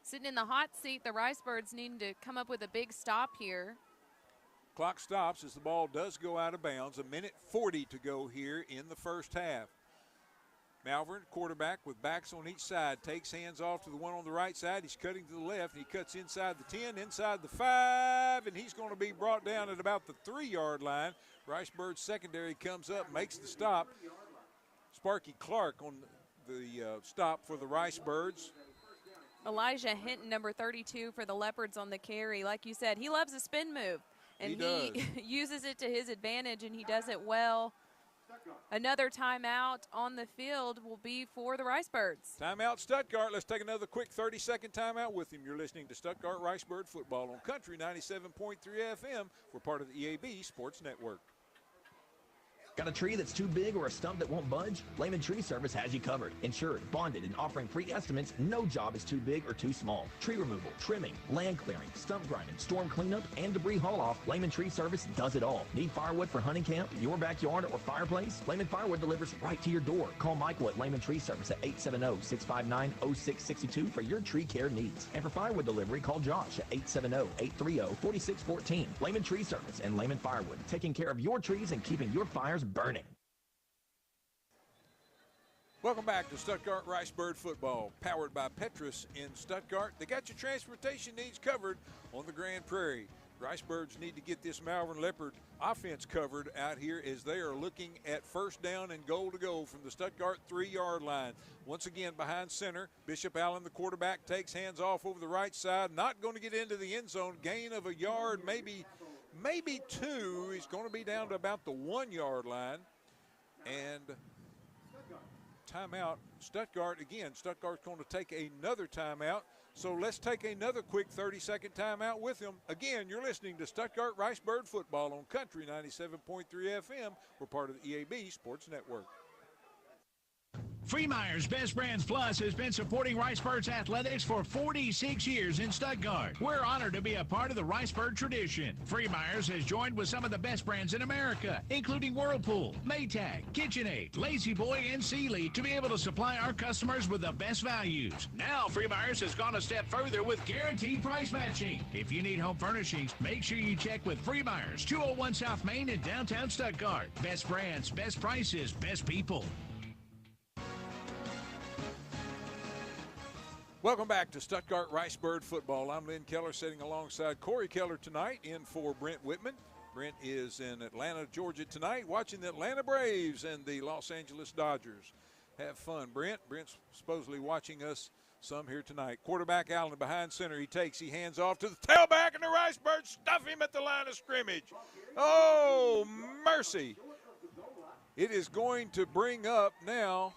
Sitting in the hot seat, the Ricebirds needing to come up with a big stop here. Clock stops as the ball does go out of bounds. 1:40 to go here in the first half. Malvern, quarterback with backs on each side, takes hands off to the one on the right side. He's cutting to the left, and he cuts inside the 10, inside the 5, and he's going to be brought down at about the 3-yard line. Riceburg secondary comes up, makes the stop. Sparky Clark on the stop for the Ricebirds. Elijah Hinton, number 32 for the Leopards on the carry. Like you said, he loves a spin move, and he uses it to his advantage, and he does it well. Another timeout on the field will be for the Ricebirds. Timeout Stuttgart. Let's take another quick 30-second timeout with him. You're listening to Stuttgart Ricebird football on Country 97.3 FM. We're part of the EAB Sports Network. Got a tree that's too big or a stump that won't budge? Lehman Tree Service has you covered. Insured, bonded, and offering free estimates. No job is too big or too small. Tree removal, trimming, land clearing, stump grinding, storm cleanup, and debris haul-off. Lehman Tree Service does it all. Need firewood for hunting camp, your backyard, or fireplace? Lehman Firewood delivers right to your door. Call Michael at Lehman Tree Service at 870-659-0662 for your tree care needs. And for firewood delivery, call Josh at 870-830-4614. Lehman Tree Service and Lehman Firewood, taking care of your trees and keeping your fires burning. Welcome back to Stuttgart Ricebird football, powered by Petrus in Stuttgart. They got your transportation needs covered on the Grand Prairie. Ricebirds need to get this Malvern Leopard offense covered out here as they are looking at first down and goal to go from the Stuttgart 3-yard line. Once again behind center, Bishop Allen, the quarterback, takes hands off over the right side. Not going to get into the end zone. Gain of a yard, maybe 2. He's going to be down to about the 1-yard line. And timeout. Stuttgart, again, Stuttgart's going to take another timeout. So let's take another quick 30-second timeout with him. Again, you're listening to Stuttgart Ricebird football on Country 97.3 FM. We're part of the EAB Sports Network. Freemeyer's Best Brands Plus has been supporting Ricebirds athletics for 46 years in Stuttgart. We're honored to be a part of the Ricebird tradition. Freemeyer's has joined with some of the best brands in America, including Whirlpool, Maytag, KitchenAid, Lazy Boy, and Sealy, to be able to supply our customers with the best values. Now, Freemeyer's has gone a step further with guaranteed price matching. If you need home furnishings, make sure you check with Freemeyer's, 201 South Main in downtown Stuttgart. Best brands, best prices, best people. Welcome back to Stuttgart Ricebird football. I'm Lynn Keller sitting alongside Corey Keller tonight in for Brent Whitman. Brent is in Atlanta, Georgia tonight watching the Atlanta Braves and the Los Angeles Dodgers. Have fun, Brent. Brent's supposedly watching us some here tonight. Quarterback Allen behind center. He hands off to the tailback, and the Ricebirds stuff him at the line of scrimmage. Oh, mercy. It is going to bring up now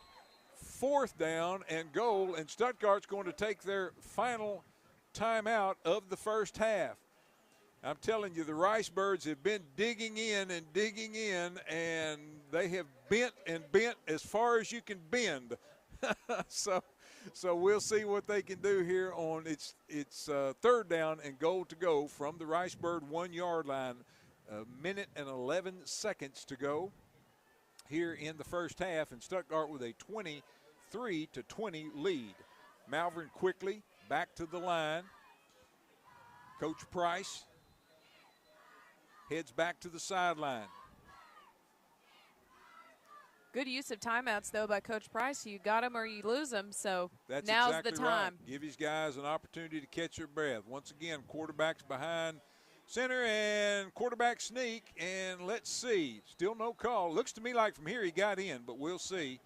4th down and goal, and Stuttgart's going to take their final timeout of the first half. I'm telling you, the Ricebirds have been digging in, and they have bent as far as you can bend. So we'll see what they can do here on its 3rd down and goal to go from the Ricebird 1-yard line. 1:11 to go here in the first half, and Stuttgart with a 23-20 lead. Malvern quickly back to the line. Coach Price heads back to the sideline. Good use of timeouts, though, by Coach Price. You got them or you lose them, so That's now's exactly the time. Right. Give these guys an opportunity to catch their breath. Once again, quarterback's behind center and quarterback sneak, and let's see. Still no call. Looks to me like from here he got in, but we'll see.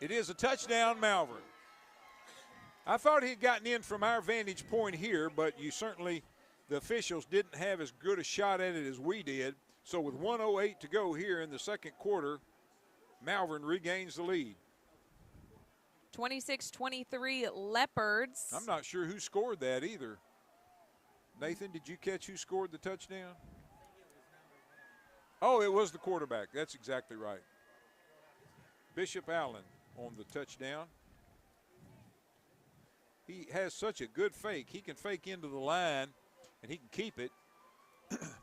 It is a touchdown, Malvern. I thought he had gotten in from our vantage point here, but the officials didn't have as good a shot at it as we did. So with 1:08 to go here in the second quarter, Malvern regains the lead. 26-23 Leopards. I'm not sure who scored that either. Nathan, did you catch who scored the touchdown? Oh, it was the quarterback. That's exactly right. Bishop Allen on the touchdown. He has such a good fake. He can fake into the line, and he can keep it.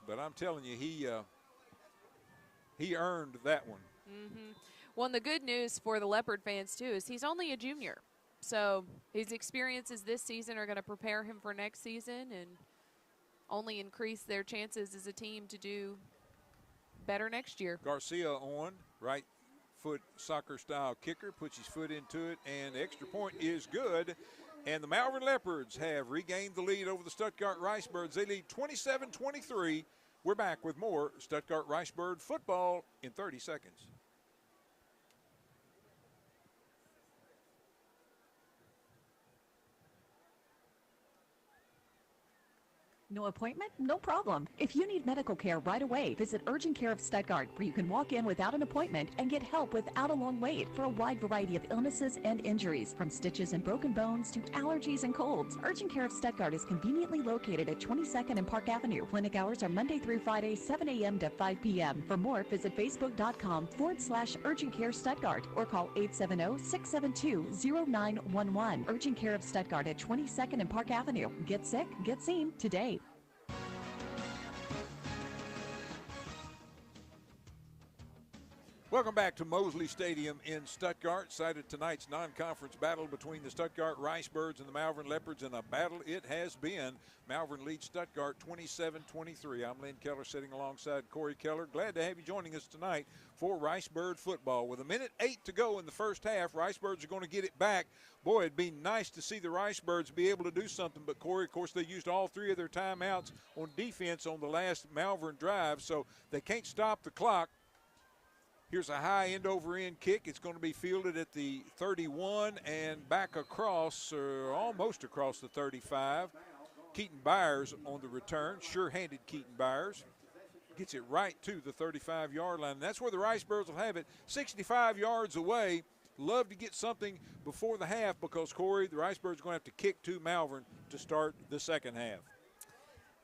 But I'm telling you, he earned that one. Mm-hmm. Well, and the good news for the Leopard fans, too, is he's only a junior. So his experiences this season are going to prepare him for next season and only increase their chances as a team to do better next year. Garcia on, right foot soccer-style kicker, puts his foot into it, and the extra point is good. And the Malvern Leopards have regained the lead over the Stuttgart Ricebirds. They lead 27-23. We're back with more Stuttgart Ricebird football in 30 seconds. No appointment? No problem. If you need medical care right away, visit Urgent Care of Stuttgart, where you can walk in without an appointment and get help without a long wait for a wide variety of illnesses and injuries, from stitches and broken bones to allergies and colds. Urgent Care of Stuttgart is conveniently located at 22nd and Park Avenue. Clinic hours are Monday through Friday, 7 a.m. to 5 p.m. For more, visit facebook.com/Urgent Care Stuttgart or call 870-672-0911. Urgent Care of Stuttgart at 22nd and Park Avenue. Get sick, get seen today. Welcome back to Mosley Stadium in Stuttgart. Site of tonight's non-conference battle between the Stuttgart Ricebirds and the Malvern Leopards, and a battle it has been. Malvern leads Stuttgart 27-23. I'm Lynn Keller sitting alongside Corey Keller. Glad to have you joining us tonight for Ricebird football. With 1:08 to go in the first half, Ricebirds are going to get it back. Boy, it'd be nice to see the Ricebirds be able to do something, but Corey, of course, they used all three of their timeouts on defense on the last Malvern drive, so they can't stop the clock. Here's a high end-over-end kick. It's going to be fielded at the 31 and back across, or almost across the 35. Keaton Byers on the return, sure-handed Keaton Byers. Gets it right to the 35-yard line. And that's where the Ricebirds will have it, 65 yards away. Love to get something before the half because, Corey, the Ricebirds are going to have to kick to Malvern to start the second half.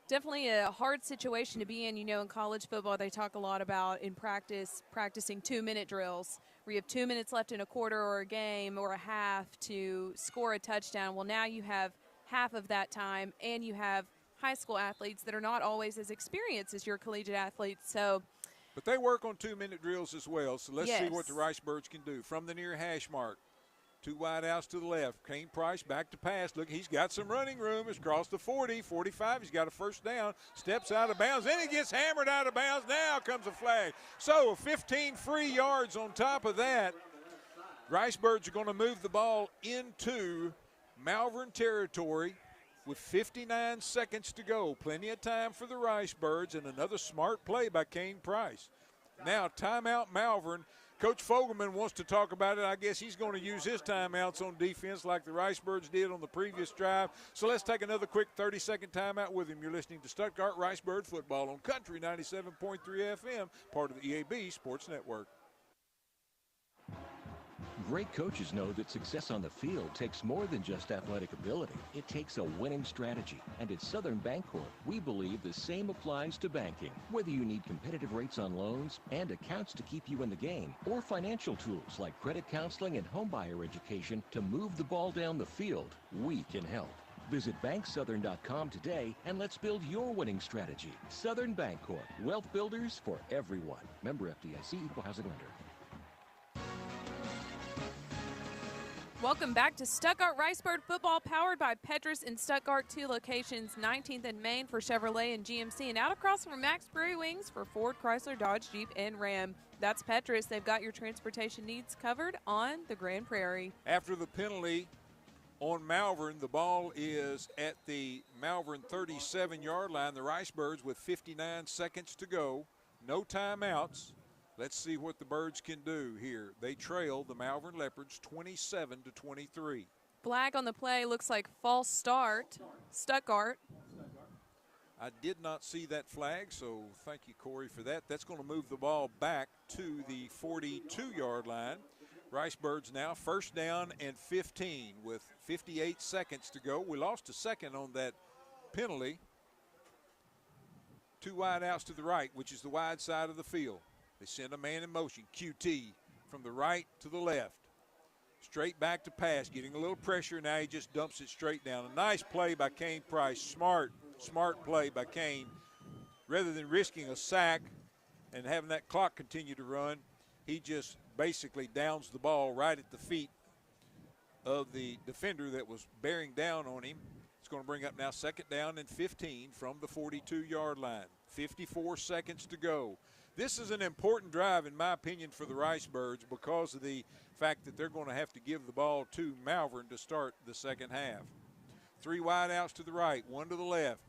Definitely a hard situation to be in. You know, in college football, they talk a lot about in practicing 2-minute drills where you have 2 minutes left in a quarter or a game or a half to score a touchdown. Well, now you have half of that time, and you have high school athletes that are not always as experienced as your collegiate athletes. So, but they work on 2-minute drills as well. So let's see what the Ricebirds can do. From the near hash mark, two wide outs to the left. Kane Price back to pass. Look, he's got some running room. He's crossed the 40, 45. He's got a first down. Steps out of bounds. Then he gets hammered out of bounds. Now comes a flag. So 15 free yards on top of that. Ricebirds are going to move the ball into Malvern territory with 59 seconds to go. Plenty of time for the Ricebirds, and another smart play by Kane Price. Now timeout Malvern. Coach Fogelman wants to talk about it. I guess he's going to use his timeouts on defense like the Ricebirds did on the previous drive. So let's take another quick 30-second timeout with him. You're listening to Stuttgart Ricebird football on Country 97.3 FM, part of the EAB Sports Network. Great coaches know that success on the field takes more than just athletic ability. It takes a winning strategy. And at Southern Bancorp, we believe the same applies to banking. Whether you need competitive rates on loans and accounts to keep you in the game, or financial tools like credit counseling and homebuyer education to move the ball down the field, we can help. Visit banksouthern.com today and let's build your winning strategy. Southern Bancorp, wealth builders for everyone. Member FDIC, equal housing lender. Welcome back to Stuttgart Ricebird football, powered by Petrus in Stuttgart, 2 locations, 19th and Main for Chevrolet and GMC, and out across from Max Brewery Wings for Ford, Chrysler, Dodge, Jeep, and Ram. That's Petrus. They've got your transportation needs covered on the Grand Prairie. After the penalty on Malvern, the ball is at the Malvern 37-yard line. The Ricebirds with 59 seconds to go. No timeouts. Let's see what the Birds can do here. They trail the Malvern Leopards 27-23. Flag on the play, looks like false start. Stuttgart. I did not see that flag, so thank you, Corey, for that. That's going to move the ball back to the 42-yard line. Ricebirds now first down and 15 with 58 seconds to go. We lost a second on that penalty. 2 wide outs to the right, which is the wide side of the field. They send a man in motion, QT, from the right to the left. Straight back to pass, getting a little pressure. Now he just dumps it straight down. A nice play by Kane Price. Smart play by Kane. Rather than risking a sack and having that clock continue to run, he just basically downs the ball right at the feet of the defender that was bearing down on him. It's going to bring up now second down and 15 from the 42-yard line. 54 seconds to go. This is an important drive, in my opinion, for the Ricebirds because of the fact that they're going to have to give the ball to Malvern to start the second half. 3 wide outs to the right, 1 to the left.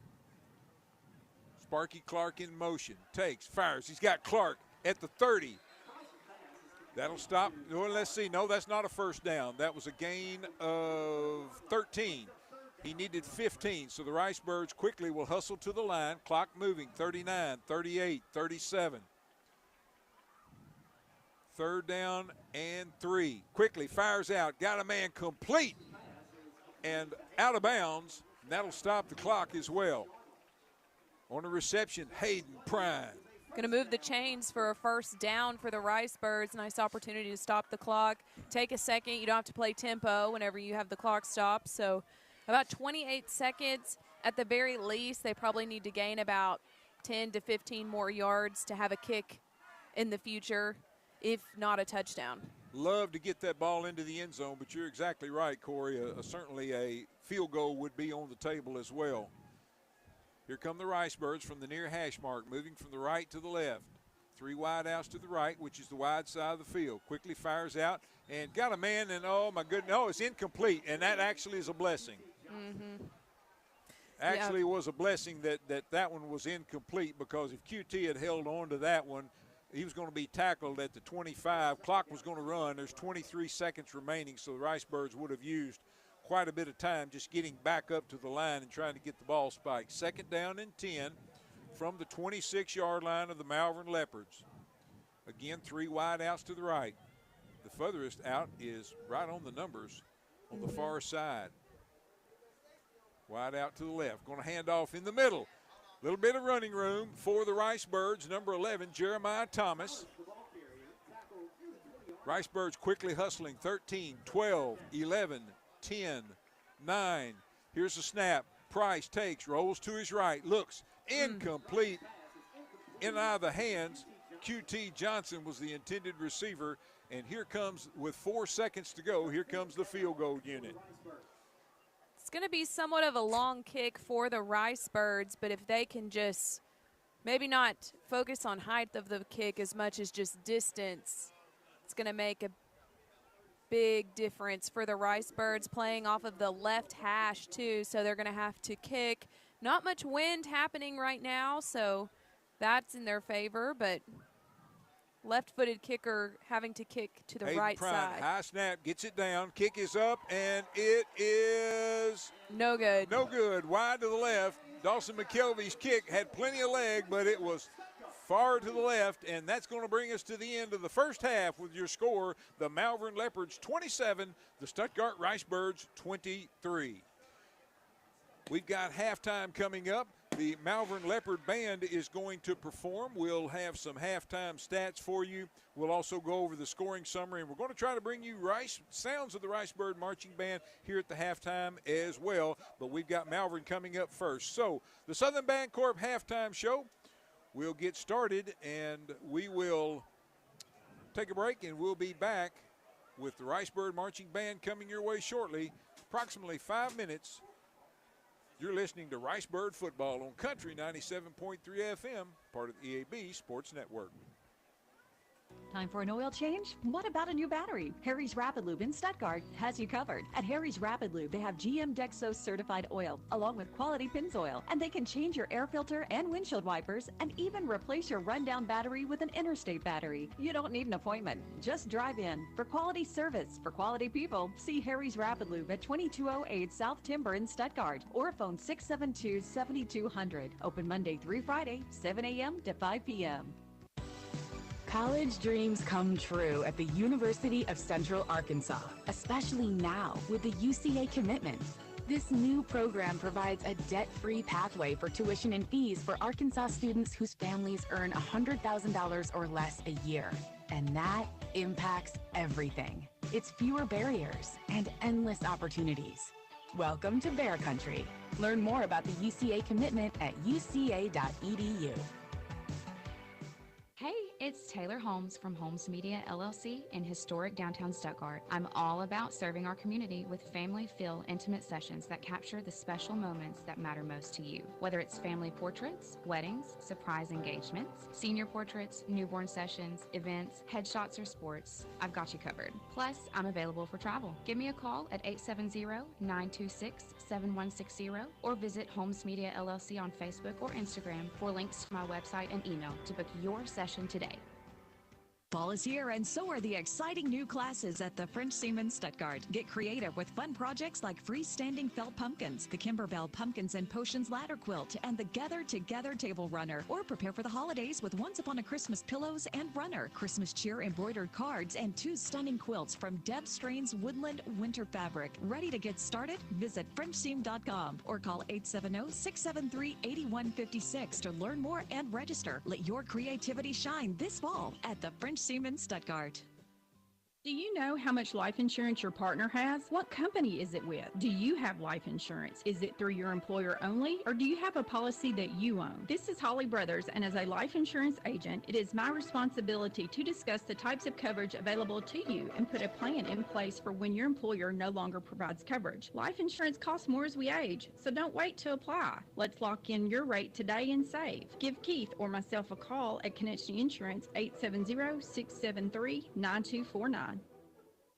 Sparky Clark in motion, takes, fires. He's got Clark at the 30. That'll stop. Well, let's see. No, that's not a first down. That was a gain of 13. He needed 15, so the Ricebirds quickly will hustle to the line. Clock moving, 39, 38, 37. Third down and 3. Quickly fires out, got a man complete and out of bounds. That'll stop the clock as well. On a reception, Hayden Prime. Going to move the chains for a first down for the Ricebirds. Nice opportunity to stop the clock. Take a second. You don't have to play tempo whenever you have the clock stopped. So about 28 seconds at the very least. They probably need to gain about 10 to 15 more yards to have a kick in the future, if not a touchdown. Love to get that ball into the end zone, but you're exactly right, Corey. Certainly a field goal would be on the table as well. Here come the Ricebirds from the near hash mark, moving from the right to the left. 3 wide outs to the right, which is the wide side of the field. Quickly fires out and got a man, and oh my goodness, oh, it's incomplete, and that actually is a blessing. Actually was a blessing that one was incomplete, because if QT had held on to that one, he was going to be tackled at the 25. Clock was going to run. There's 23 seconds remaining, so the Ricebirds would have used quite a bit of time just getting back up to the line and trying to get the ball spiked. Second down and 10 from the 26-yard line of the Malvern Leopards. Again, 3 wide outs to the right. The furthest out is right on the numbers on the far side. Wide out to the left. Going to hand off in the middle. Little bit of running room for the Ricebirds. Number 11, Jeremiah Thomas. Ricebirds quickly hustling. 13, 12, 11, 10, 9. Here's the snap. Price takes, rolls to his right, looks incomplete. In and out of the hands. QT Johnson was the intended receiver. And here comes, with 4 seconds to go, here comes the field goal unit. It's going to be somewhat of a long kick for the Ricebirds, but if they can just maybe not focus on height of the kick as much as just distance, it's going to make a big difference for the Ricebirds, playing off of the left hash too, so they're going to have to kick. Not much wind happening right now, so that's in their favor, but left-footed kicker having to kick to the right side. High snap, gets it down, kick is up, and it is no good. No good. Wide to the left. Dawson McKelvey's kick had plenty of leg, but it was far to the left, and that's going to bring us to the end of the first half with your score, the Malvern Leopards 27, the Stuttgart Ricebirds 23. We've got halftime coming up. The Malvern Leopard Band is going to perform. We'll have some halftime stats for you. We'll also go over the scoring summary, and we're going to try to bring you sounds of the Ricebird Marching Band here at the halftime as well. But we've got Malvern coming up first. So the Southern Bancorp halftime show will get started, and we will take a break, and we'll be back with the Ricebird Marching Band coming your way shortly. Approximately 5 minutes. You're listening to Ricebird Football on Country 97.3 FM, part of the EAB Sports Network. Time for an oil change? What about a new battery? Harry's Rapid Lube in Stuttgart has you covered. At Harry's Rapid Lube, they have GM Dexos certified oil, along with quality Pennzoil, and they can change your air filter and windshield wipers, and even replace your rundown battery with an interstate battery. You don't need an appointment. Just drive in. For quality service, for quality people, see Harry's Rapid Lube at 2208 South Timber in Stuttgart, or phone 672-7200. Open Monday through Friday, 7 a.m. to 5 p.m. College dreams come true at the University of Central Arkansas, especially now with the UCA commitment. This new program provides a debt-free pathway for tuition and fees for Arkansas students whose families earn $100,000 or less a year. And that impacts everything. It's fewer barriers and endless opportunities. Welcome to Bear Country. Learn more about the UCA commitment at uca.edu. Hey, it's Taylor Holmes from Holmes Media LLC in historic downtown Stuttgart. I'm all about serving our community with family-feel intimate sessions that capture the special moments that matter most to you. Whether it's family portraits, weddings, surprise engagements, senior portraits, newborn sessions, events, headshots, or sports, I've got you covered. Plus, I'm available for travel. Give me a call at 870-926-7160 or visit Holmes Media LLC on Facebook or Instagram for links to my website and email to book your session today. Fall is here, and so are the exciting new classes at the French Seaman Stuttgart. Get creative with fun projects like freestanding felt pumpkins, the Kimberbell Pumpkins and Potions ladder quilt, and the Gather Together table runner. Or prepare for the holidays with Once Upon a Christmas pillows and runner, Christmas cheer embroidered cards, and 2 stunning quilts from Deb Strain's Woodland Winter Fabric. Ready to get started? Visit FrenchSeam.com or call 870-673-8156 to learn more and register. Let your creativity shine this fall at the French Seaman Stuttgart. Do you know how much life insurance your partner has? What company is it with? Do you have life insurance? Is it through your employer only, or do you have a policy that you own? This is Holly Brothers, and as a life insurance agent, it is my responsibility to discuss the types of coverage available to you and put a plan in place for when your employer no longer provides coverage. Life insurance costs more as we age, so don't wait to apply. Let's lock in your rate today and save. Give Keith or myself a call at Connection Insurance 870-673-9249.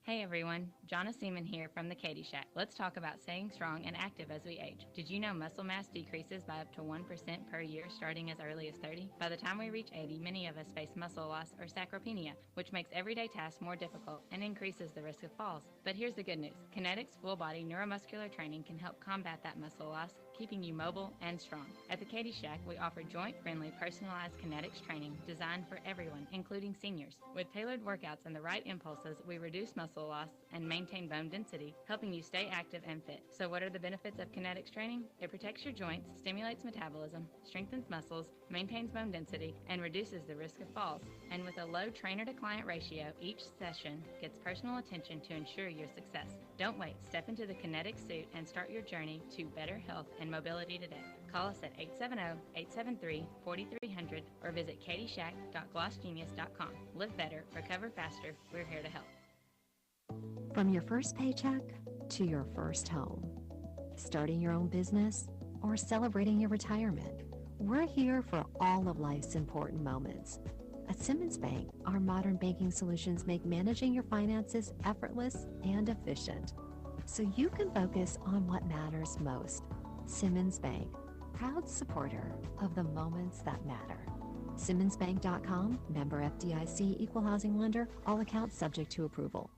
Hey everyone, Jonna Seaman here from the Katie Shack. Let's talk about staying strong and active as we age. Did you know muscle mass decreases by up to 1% per year starting as early as 30? By the time we reach 80, many of us face muscle loss or sarcopenia, which makes everyday tasks more difficult and increases the risk of falls. But here's the good news. Kinetics full body neuromuscular training can help combat that muscle loss, keeping you mobile and strong. At the Katie Shack, we offer joint-friendly personalized kinetics training designed for everyone, including seniors. With tailored workouts and the right impulses, we reduce muscle loss and maintain bone density, helping you stay active and fit. So what are the benefits of kinetics training? It protects your joints, stimulates metabolism, strengthens muscles, maintains bone density, and reduces the risk of falls. And with a low trainer-to-client ratio, each session gets personal attention to ensure your success. Don't wait. Step into the kinetics suit and start your journey to better health and mobility today. Call us at 870-873-4300 or visit katieshack.glossgenius.com. Live better, recover faster. We're here to help. From your first paycheck to your first home, starting your own business, or celebrating your retirement, we're here for all of life's important moments. At Simmons Bank, our modern banking solutions make managing your finances effortless and efficient, so you can focus on what matters most. Simmons Bank, proud supporter of the moments that matter. SimmonsBank.com, member FDIC, equal housing lender, all accounts subject to approval.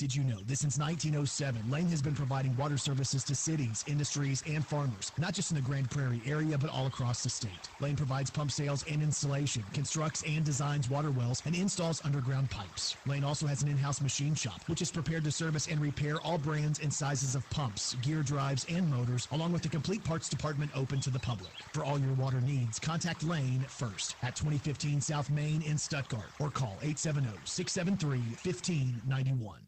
Did you know that since 1907, Lane has been providing water services to cities, industries, and farmers, not just in the Grand Prairie area, but all across the state. Lane provides pump sales and installation, constructs and designs water wells, and installs underground pipes. Lane also has an in-house machine shop, which is prepared to service and repair all brands and sizes of pumps, gear drives, and motors, along with the complete parts department open to the public. For all your water needs, contact Lane first at 2015 South Main in Stuttgart, or call 870-673-1591.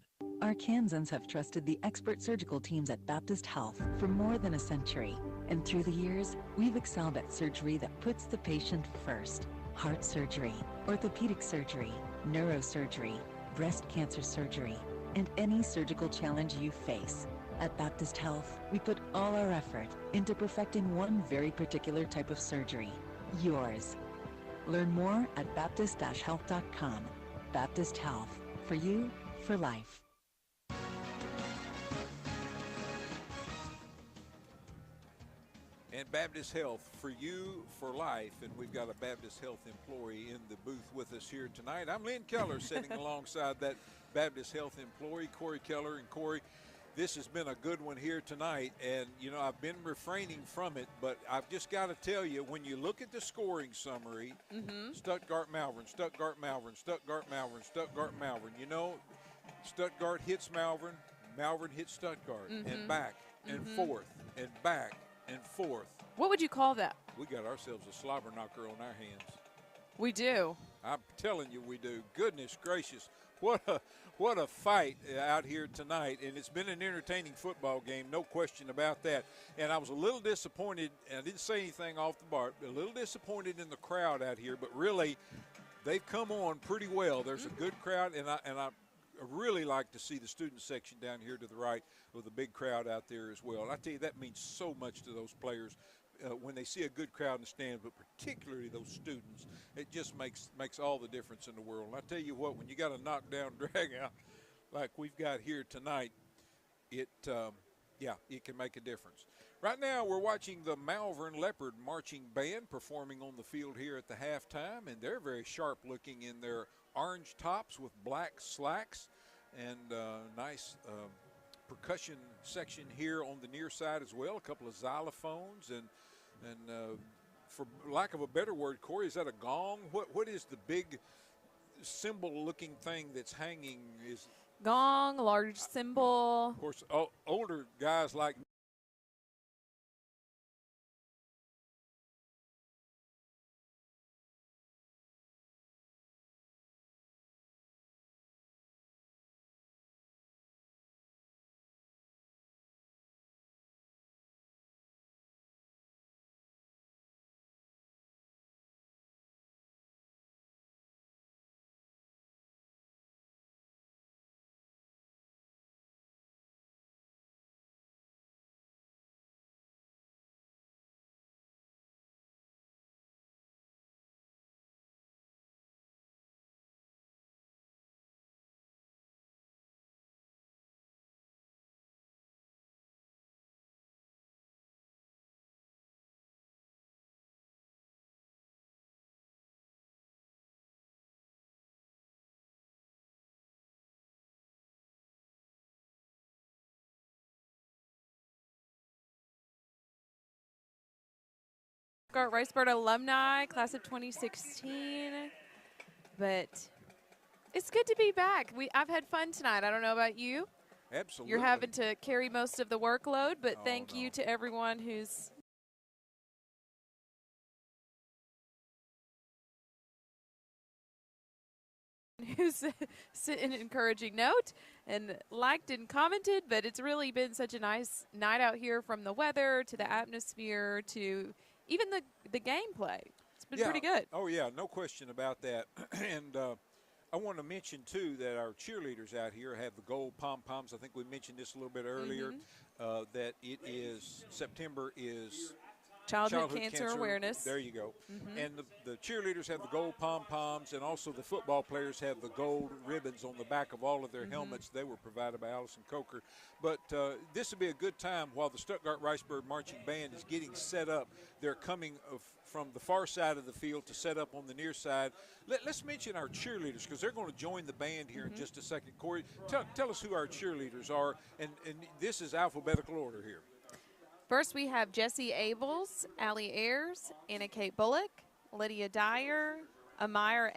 Arkansans have trusted the expert surgical teams at Baptist Health for more than a century. And through the years, we've excelled at surgery that puts the patient first. Heart surgery, orthopedic surgery, neurosurgery, breast cancer surgery, and any surgical challenge you face. At Baptist Health, we put all our effort into perfecting one very particular type of surgery, yours. Learn more at baptist-health.com. Baptist Health, for you, for life. And Baptist Health, for you, for life. And we've got a Baptist Health employee in the booth with us here tonight. I'm Lynn Keller, sitting alongside that Baptist Health employee, Corey Keller. And Corey, this has been a good one here tonight. And, you know, I've been refraining from it, but I've just got to tell you, when you look at the scoring summary, Stuttgart, Malvern, Stuttgart, Malvern, Stuttgart, Malvern, Stuttgart, Malvern, you know, Stuttgart hits Malvern, Malvern hits Stuttgart, and back and forth and back and forth. What would you call that? We got ourselves a slobber knocker on our hands. We do. I'm telling you, we do. Goodness gracious, what a fight out here tonight, and it's been an entertaining football game, no question about that. And I was a little disappointed, and I didn't say anything off the bar, a little disappointed in the crowd out here, but really, they've come on pretty well. There's a good crowd, and I really like to see the student section down here to the right with a big crowd out there as well. And I tell you, that means so much to those players when they see a good crowd in the stands, but particularly those students. It just makes all the difference in the world. And I tell you what, when you got a knockdown drag out like we've got here tonight, it can make a difference. Right now, we're watching the Malvern Leopard Marching Band performing on the field here at the halftime, and they're very sharp looking in their orange tops with black slacks, and nice percussion section here on the near side as well. A couple of xylophones, and for lack of a better word, Corey, is that a gong? What is the big cymbal-looking thing that's hanging? Is gong, large cymbal. Of course, older guys like Ricebird alumni, class of 2016. But it's good to be back. I've had fun tonight. I don't know about you. Absolutely. You're having to carry most of the workload, but thank you to everyone who's sent an encouraging note and liked and commented. But it's really been such a nice night out here, from the weather to the atmosphere to even the gameplay. It's been pretty good. Oh, yeah, no question about that. And I want to mention, too, that our cheerleaders out here have the gold pom-poms. I think we mentioned this a little bit earlier, that it is September is Childhood Cancer Awareness. There you go. And the cheerleaders have the gold pom-poms, and also the football players have the gold ribbons on the back of all of their helmets. They were provided by Allison Coker. But this would be a good time while the Stuttgart Ricebird Marching Band is getting set up. They're coming from the far side of the field to set up on the near side. Let's mention our cheerleaders, because they're going to join the band here in just a second. Corey, tell us who our cheerleaders are, and this is alphabetical order here. First, we have Jessie Abels, Allie Ayers, Anna Kate Bullock, Lydia Dyer, Amire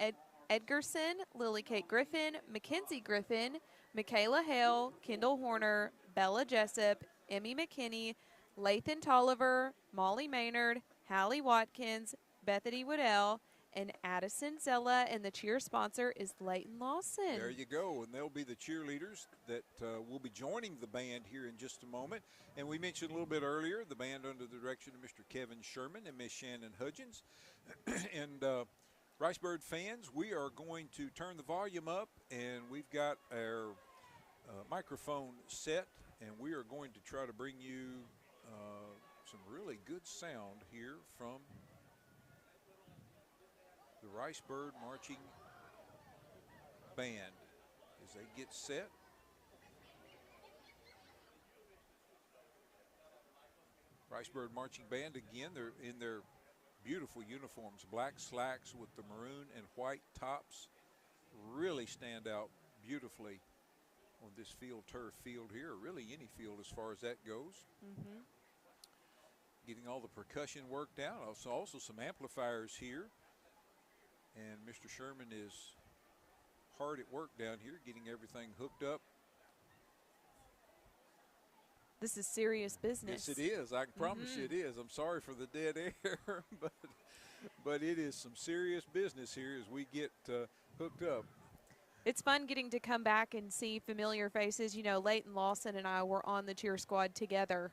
Edgerson, Lily Kate Griffin, Mackenzie Griffin, Michaela Hale, Kendall Horner, Bella Jessup, Emmy McKinney, Lathan Tolliver, Molly Maynard, Hallie Watkins, Bethany Woodell, and Addison Zella, and the cheer sponsor is Leighton Lawson. There you go, and they'll be the cheerleaders that will be joining the band here in just a moment. And we mentioned a little bit earlier, the band under the direction of Mr. Kevin Sherman and Miss Shannon Hudgens. And Ricebird fans, we are going to turn the volume up, and we've got our microphone set, and we are going to try to bring you some really good sound here from the Ricebird Marching Band as they get set. Ricebird Marching Band, again, they're in their beautiful uniforms, black slacks with the maroon and white tops. Really stand out beautifully on this turf field here, really any field as far as that goes. Mm-hmm. Getting all the percussion worked out, also some amplifiers here. And Mr. Sherman is hard at work down here, getting everything hooked up. This is serious business. Yes, it is. I can promise you it is. I'm sorry for the dead air, but it is some serious business here as we get hooked up. It's fun getting to come back and see familiar faces. You know, Leighton Lawson and I were on the cheer squad together,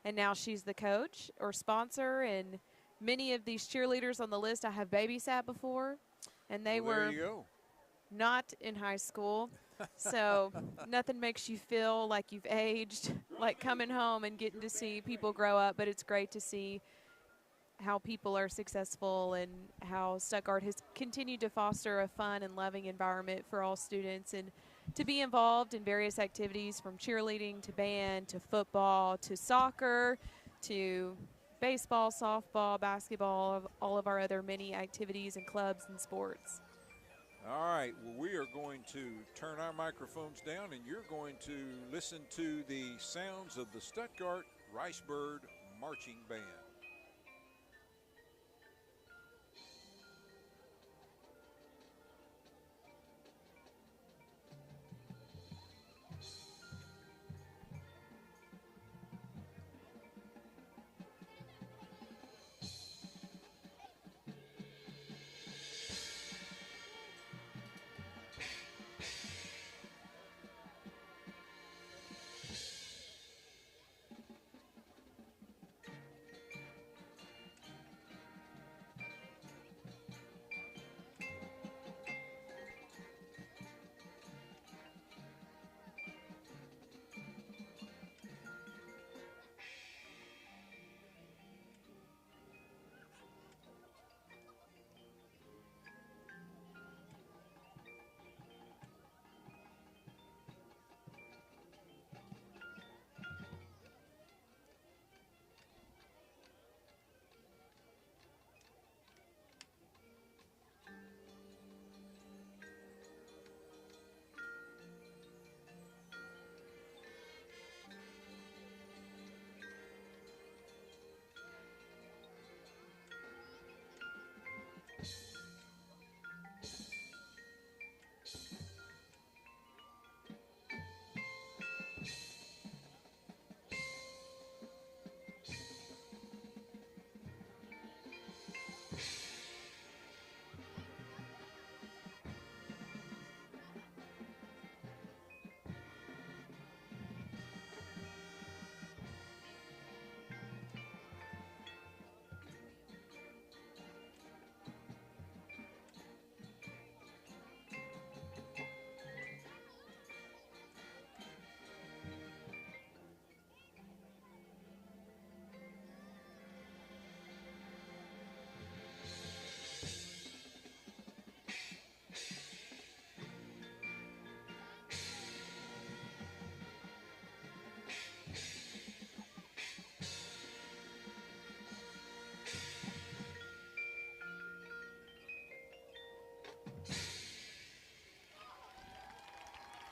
and now she's the coach or sponsor, and many of these cheerleaders on the list I have babysat before, and they were not in high school. So nothing makes you feel like you've aged, like coming home and getting to see people grow up, but it's great to see how people are successful and how Stuttgart has continued to foster a fun and loving environment for all students, and to be involved in various activities from cheerleading to band to football to soccer to baseball, softball, basketball, all of our other many activities and clubs and sports. All right, well, we are going to turn our microphones down, and you're going to listen to the sounds of the Stuttgart Ricebird Marching Band.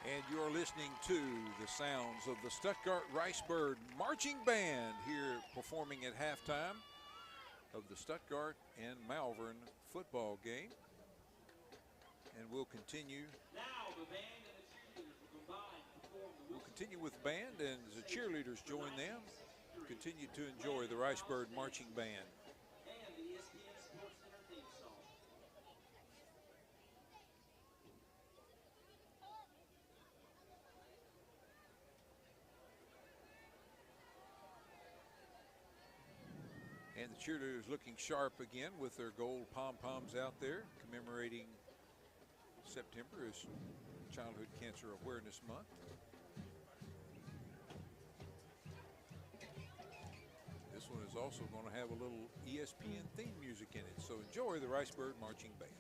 And you're listening to the sounds of the Stuttgart Ricebird Marching Band here performing at halftime of the Stuttgart and Malvern football game. And we'll continue. We'll continue with the band, and as the cheerleaders join them, continue to enjoy the Ricebird Marching Band. And the cheerleaders looking sharp again with their gold pom-poms out there, commemorating September as Childhood Cancer Awareness Month. also going to have a little ESPN theme music in it. So enjoy the Ricebird Marching Band.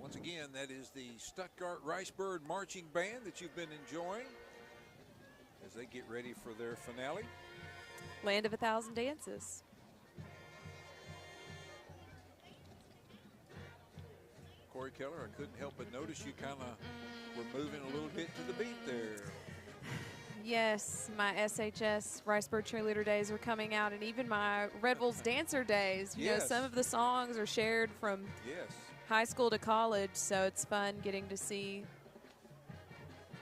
Once again, that is the Stuttgart Ricebird Marching Band that you've been enjoying as they get ready for their finale. Land of 1,000 Dances. Corey Keller, I couldn't help but notice you kind of were moving a little bit to the beat there. Yes, my SHS Ricebird cheerleader days are coming out, and even my Red Wolves dancer days. You know, some of the songs are shared from high school to college, so it's fun getting to see.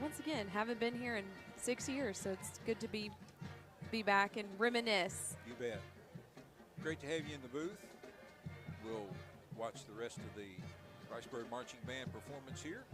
Once again, haven't been here in 6 years, so it's good to be back and reminisce. You bet. Great to have you in the booth. We'll watch the rest of the Ricebird Marching Band performance here.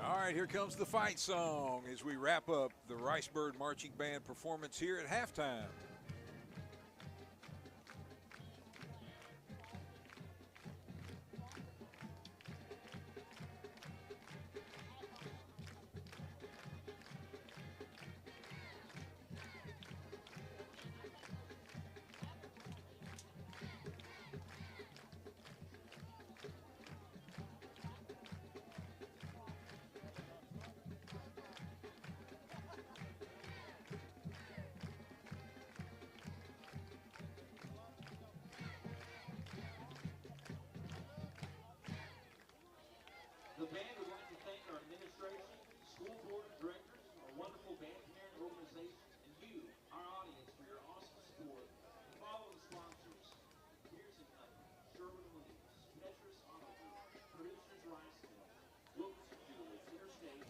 All right, here comes the fight song as we wrap up the Ricebird Marching Band performance here at halftime. The band would like to thank our administration, school board of directors, our wonderful band parent organization, and you, our audience, for your awesome support. The following sponsors: Pearson Company, Sherwin-Williams, Petrus Auto Group, Producers Rice Mills, Wilkinson Jewelers, Interstate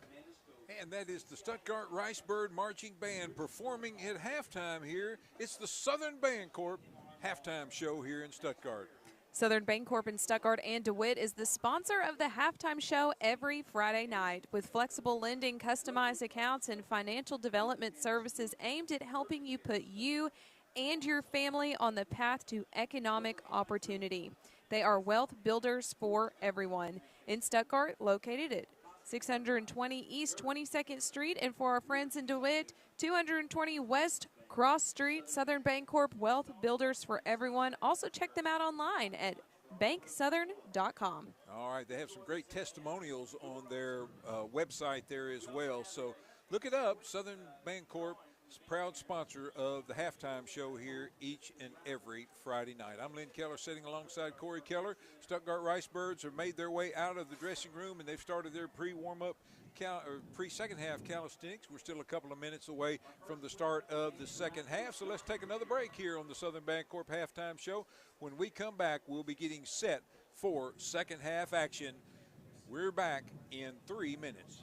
Dates, And that is the Stuttgart Ricebird Marching Band performing at halftime here. It's the Southern Bancorp halftime show here in Stuttgart. Southern Bancorp in Stuttgart and DeWitt is the sponsor of the halftime show every Friday night. With flexible lending, customized accounts, and financial development services aimed at helping you put you and your family on the path to economic opportunity. They are wealth builders for everyone. In Stuttgart, located at 620 East 22nd Street, and for our friends in DeWitt, 220 West Cross Street. Southern Bancorp, wealth builders for everyone. Also check them out online at banksouthern.com. All right, they have some great testimonials on their website there as well. So look it up. Southern Bancorp is a proud sponsor of the halftime show here each and every Friday night. I'm Lynn Keller sitting alongside Corey Keller. Stuttgart Ricebirds have made their way out of the dressing room, and they've started their pre-warm-up pre-second half calisthenics. We're still a couple of minutes away from the start of the second half, so let's take another break here on the Southern Bancorp halftime show. When we come back, we'll be getting set for second half action. We're back in 3 minutes.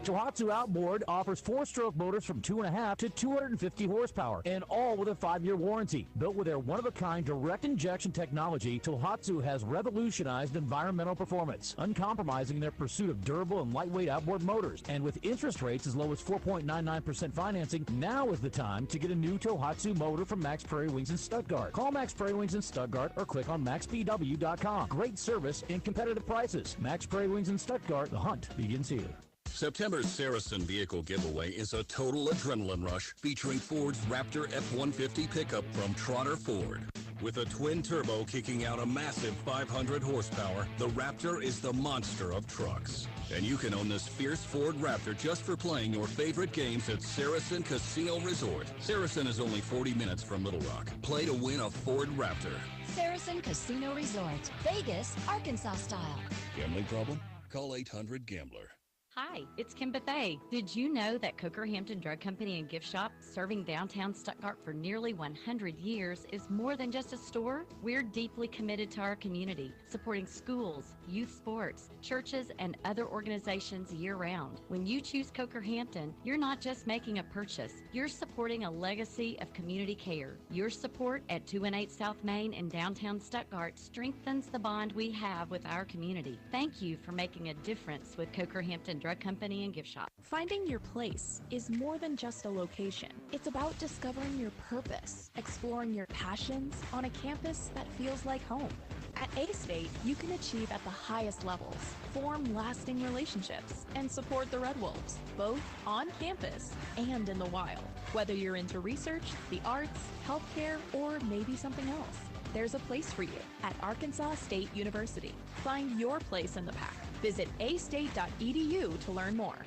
Tohatsu Outboard offers 4-stroke motors from 2.5 to 250 horsepower, and all with a 5-year warranty. Built with their one-of-a-kind direct injection technology, Tohatsu has revolutionized environmental performance, uncompromising their pursuit of durable and lightweight outboard motors. And with interest rates as low as 4.99% financing, now is the time to get a new Tohatsu motor from Max Prairie Wings in Stuttgart. Call Max Prairie Wings in Stuttgart or click on maxbw.com. Great service and competitive prices. Max Prairie Wings in Stuttgart. The hunt begins here. September's Saracen vehicle giveaway is a total adrenaline rush featuring Ford's Raptor F-150 pickup from Trotter Ford. With a twin turbo kicking out a massive 500 horsepower, the Raptor is the monster of trucks. And you can own this fierce Ford Raptor just for playing your favorite games at Saracen Casino Resort. Saracen is only 40 minutes from Little Rock. Play to win a Ford Raptor. Saracen Casino Resort, Vegas, Arkansas style. Gambling problem? Call 800-GAMBLER. Hi, it's Kim Buffet. Did you know that Coker Hampton Drug Company and Gift Shop, serving downtown Stuttgart for nearly 100 years, is more than just a store? We're deeply committed to our community, supporting schools, youth sports, churches, and other organizations year-round. When you choose Coker Hampton, you're not just making a purchase, you're supporting a legacy of community care. Your support at 218 South Main in downtown Stuttgart strengthens the bond we have with our community. Thank you for making a difference with Coker Hampton Drug Company and Gift Shop. Finding your place is more than just a location. It's about discovering your purpose, exploring your passions on a campus that feels like home. At A-State, you can achieve at the highest levels, form lasting relationships, and support the Red Wolves, both on campus and in the wild. Whether you're into research, the arts, healthcare, or maybe something else, there's a place for you at Arkansas State University. Find your place in the pack. Visit astate.edu to learn more.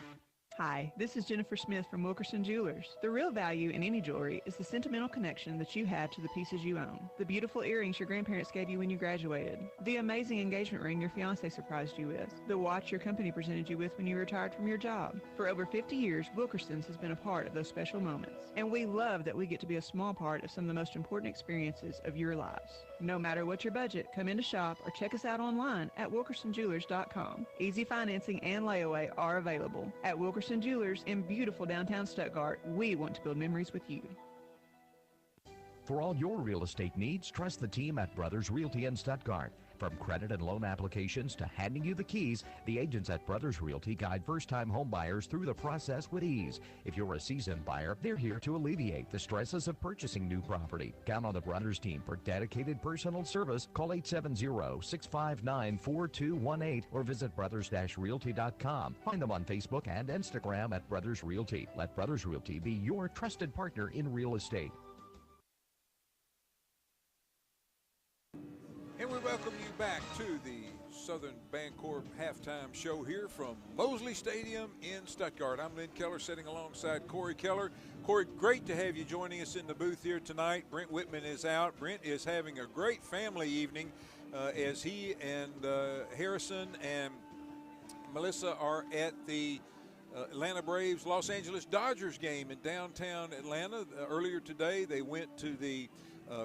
Hi, this is Jennifer Smith from Wilkerson Jewelers. The real value in any jewelry is the sentimental connection that you have to the pieces you own. The beautiful earrings your grandparents gave you when you graduated. The amazing engagement ring your fiancé surprised you with. The watch your company presented you with when you retired from your job. For over 50 years, Wilkerson's has been a part of those special moments. And we love that we get to be a small part of some of the most important experiences of your lives. No matter what your budget, come in to shop or check us out online at wilkersonjewelers.com. Easy financing and layaway are available. At Wilkerson Jewelers in beautiful downtown Stuttgart, we want to build memories with you. For all your real estate needs, trust the team at Brothers Realty in Stuttgart. From credit and loan applications to handing you the keys, the agents at Brothers Realty guide first-time home buyers through the process with ease. If you're a seasoned buyer, they're here to alleviate the stresses of purchasing new property. Count on the Brothers team for dedicated personal service. Call 870-659-4218 or visit brothers-realty.com. Find them on Facebook and Instagram at Brothers Realty. Let Brothers Realty be your trusted partner in real estate. And we welcome you back to the Southern Bancorp halftime show here from Mosley Stadium in Stuttgart. I'm Lynn Keller sitting alongside Corey Keller. Corey, great to have you joining us in the booth here tonight. Brent Whitman is out. Brent is having a great family evening as he and Harrison and Melissa are at the Atlanta Braves Los Angeles Dodgers game in downtown Atlanta. Earlier today they went to the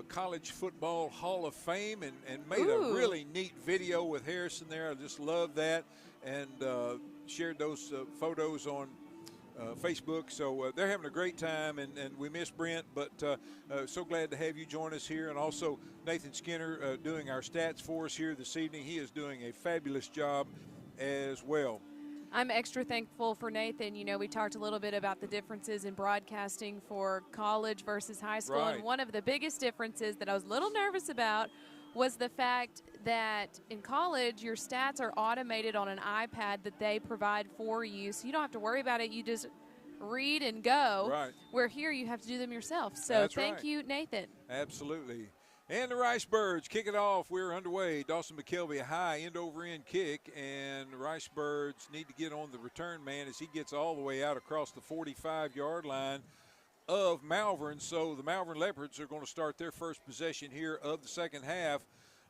College Football Hall of Fame and made a really neat video with Harrison there. I just love that, and shared those photos on Facebook. So they're having a great time, and we miss Brent, but so glad to have you join us here. And also Nathan Skinner doing our stats for us here this evening. He is doing a fabulous job as well. I'm extra thankful for Nathan. You know, we talked a little bit about the differences in broadcasting for college versus high school. Right. And one of the biggest differences that I was a little nervous about was the fact that in college, your stats are automated on an iPad that they provide for you. So you don't have to worry about it. You just read and go. Right. Where here you have to do them yourself. So thank you, Nathan. Absolutely. And the Rice Birds kick it off. We're underway. Dawson McKelvey, a high end-over-end kick, and the Rice Birds need to get on the return man as he gets all the way out across the 45-yard line of Malvern. So the Malvern Leopards are going to start their first possession here of the second half,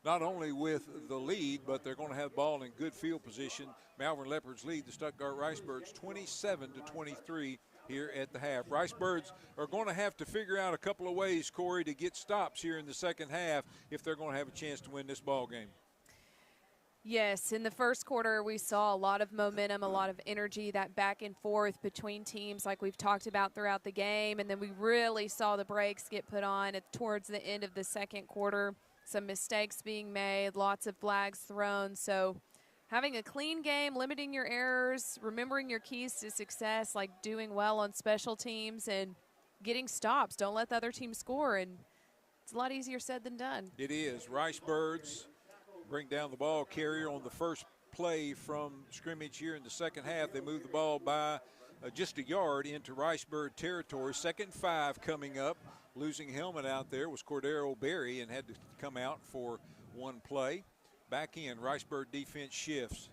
not only with the lead, but they're going to have the ball in good field position. Malvern Leopards lead the Stuttgart Rice Birds 27-23 here at the half. Rice Birds are going to have to figure out a couple of ways, Corey, to get stops here in the second half if they're going to have a chance to win this ball game. Yes, in the first quarter we saw a lot of momentum, a lot of energy, that back and forth between teams like we've talked about throughout the game, and then we really saw the brakes get put on towards the end of the second quarter. Some mistakes being made, lots of flags thrown. So having a clean game, limiting your errors, remembering your keys to success, like doing well on special teams and getting stops. Don't let the other team score, and it's a lot easier said than done. It is. Rice Birds bring down the ball carrier on the first play from scrimmage here in the second half. They move the ball by just a yard into Rice Bird territory. 2nd and 5 coming up. Losing helmet out there was Cordero Berry and had to come out for one play. Back in, Rice Bird defense shifts.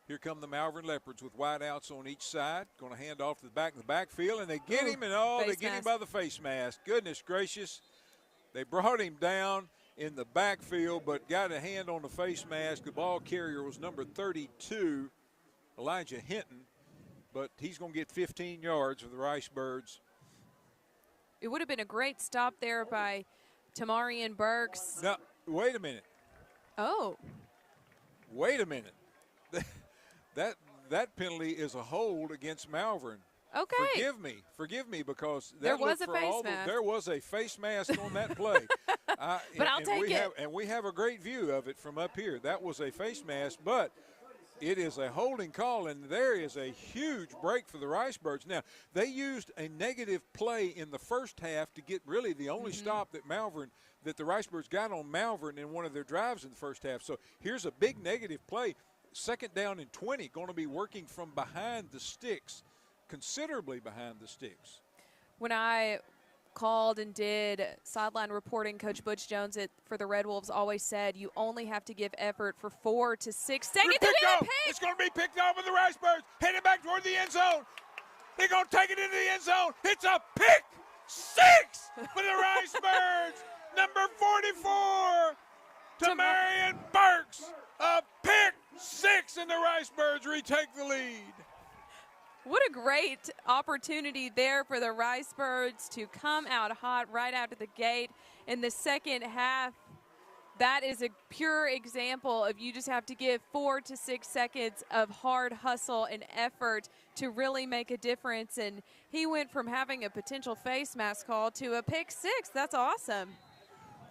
Here come the Malvern Leopards with wideouts on each side. Going to hand off to the back in the backfield, and they get him, and they get him by the face mask. Goodness gracious. They brought him down in the backfield, but got a hand on the face mask. The ball carrier was number 32, Elijah Hinton, but he's going to get 15 yards for the Rice Birds. It would have been a great stop there by Tamarian Burks. Now, wait a minute. Oh. Wait a minute. That penalty is a hold against Malvern. Okay. Forgive me, because there was a face mask. There was a face mask on that play. But I'll take it. And we have a great view of it from up here. That was a face mask, but it is a holding call, and there is a huge break for the Rice Birds. Now, they used a negative play in the first half to get really the only stop that the Rice Birds got on Malvern in one of their drives in the first half. So here's a big negative play. 2nd down and 20, going to be working from behind the sticks, considerably behind the sticks. When I called and did sideline reporting, Coach Butch Jones for the Red Wolves always said you only have to give effort for 4 to 6 seconds. It's going to be picked off with the Rice Birds, headed back toward the end zone. They're going to take it into the end zone. It's a pick 6 for the Rice Birds. Number 44, Tamarian Burks. A pick 6, and the Rice Birds retake the lead. What a great opportunity there for the Rice Birds to come out hot right out of the gate in the second half. That is a pure example of you just have to give 4 to 6 seconds of hard hustle and effort to really make a difference. And he went from having a potential face mask call to a pick 6. That's awesome.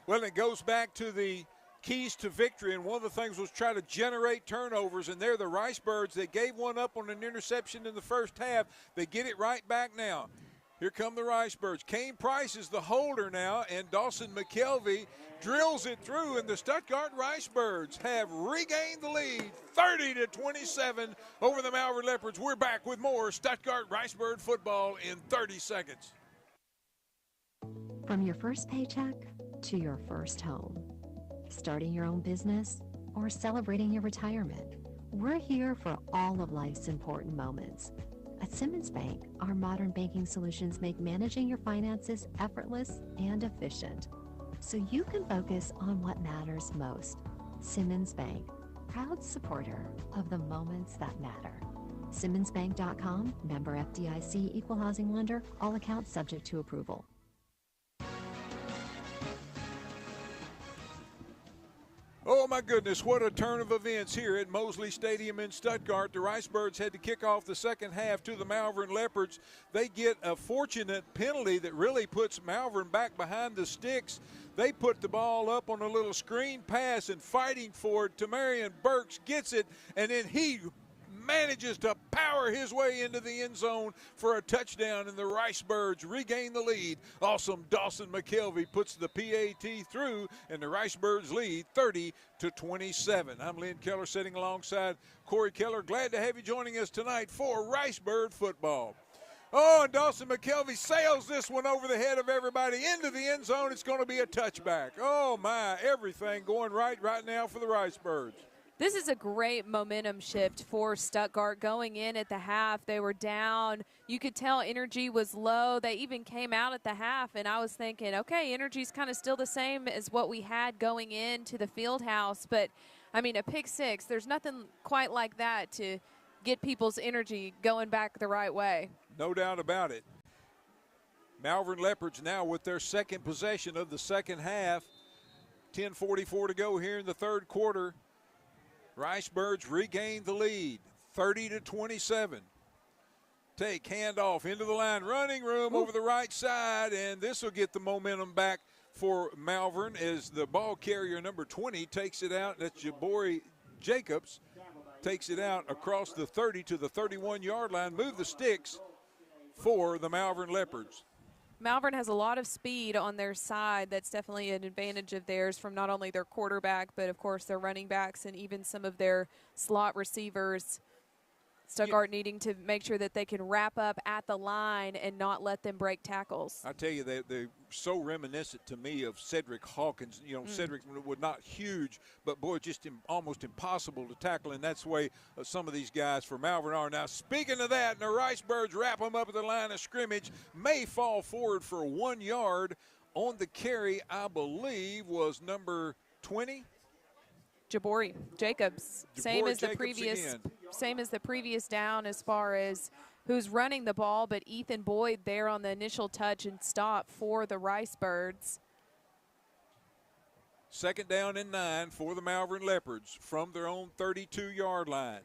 Well, it goes back to the keys to victory, and one of the things was try to generate turnovers, and they're the Rice Birds. They gave one up on an interception in the first half. They get it right back now. Here come the Rice Birds. Kane Price is the holder now, and Dawson McKelvey drills it through, and the Stuttgart Rice Birds have regained the lead 30-27 over the Malvern Leopards. We're back with more Stuttgart Rice Bird football in 30 seconds. From your first paycheck to your first home, starting your own business, or celebrating your retirement, we're here for all of life's important moments. At Simmons Bank, our modern banking solutions make managing your finances effortless and efficient, so you can focus on what matters most. Simmons Bank, proud supporter of the moments that matter. SimmonsBank.com, member FDIC, equal housing lender, all accounts subject to approval. Oh, my goodness, what a turn of events here at Mosley Stadium in Stuttgart. The Rice Birds had to kick off the second half to the Malvern Leopards. They get a fortunate penalty that really puts Malvern back behind the sticks. They put the ball up on a little screen pass, and fighting for it, Tamarian Burks gets it, and then he manages to power his way into the end zone for a touchdown, and the Rice Birds regain the lead. Awesome Dawson McKelvey puts the PAT through, and the Rice Birds lead 30-27. I'm Lynn Keller sitting alongside Corey Keller. Glad to have you joining us tonight for Rice Bird football. Oh, and Dawson McKelvey sails this one over the head of everybody into the end zone. It's going to be a touchback. Oh, my, everything going right now for the Ricebirds. This is a great momentum shift for Stuttgart. Going in at the half, they were down. You could tell energy was low. They even came out at the half, and I was thinking, okay, energy's kind of still the same as what we had going into the field house. But, I mean, a pick six, there's nothing quite like that to get people's energy going back the right way. No doubt about it. Malvern Leopards now with their second possession of the second half. 10:44 to go here in the third quarter. Ricebirds regain the lead, 30-27. Take handoff into the line, running room over the right side, and this will get the momentum back for Malvern as the ball carrier number 20 takes it out. That's Jabori Jacobs. Takes it out across the 30 to the 31-yard line. Move the sticks for the Malvern Leopards. Malvern has a lot of speed on their side. That's definitely an advantage of theirs from not only their quarterback, but, of course, their running backs and even some of their slot receivers. Stuttgart needing to make sure that they can wrap up at the line and not let them break tackles. I tell you, they're so reminiscent to me of Cedric Hawkins. You know, Cedric was not huge, but, boy, just almost impossible to tackle, and that's the way some of these guys for Malvern are. Now, speaking of that, the Ricebirds wrap them up at the line of scrimmage, may fall forward for 1 yard. On the carry, I believe, was number 20. Jabori Jacobs, same as the previous down as far as who's running the ball, but Ethan Boyd there on the initial touch and stop for the Ricebirds. Second down and 9 for the Malvern Leopards from their own 32-yard line.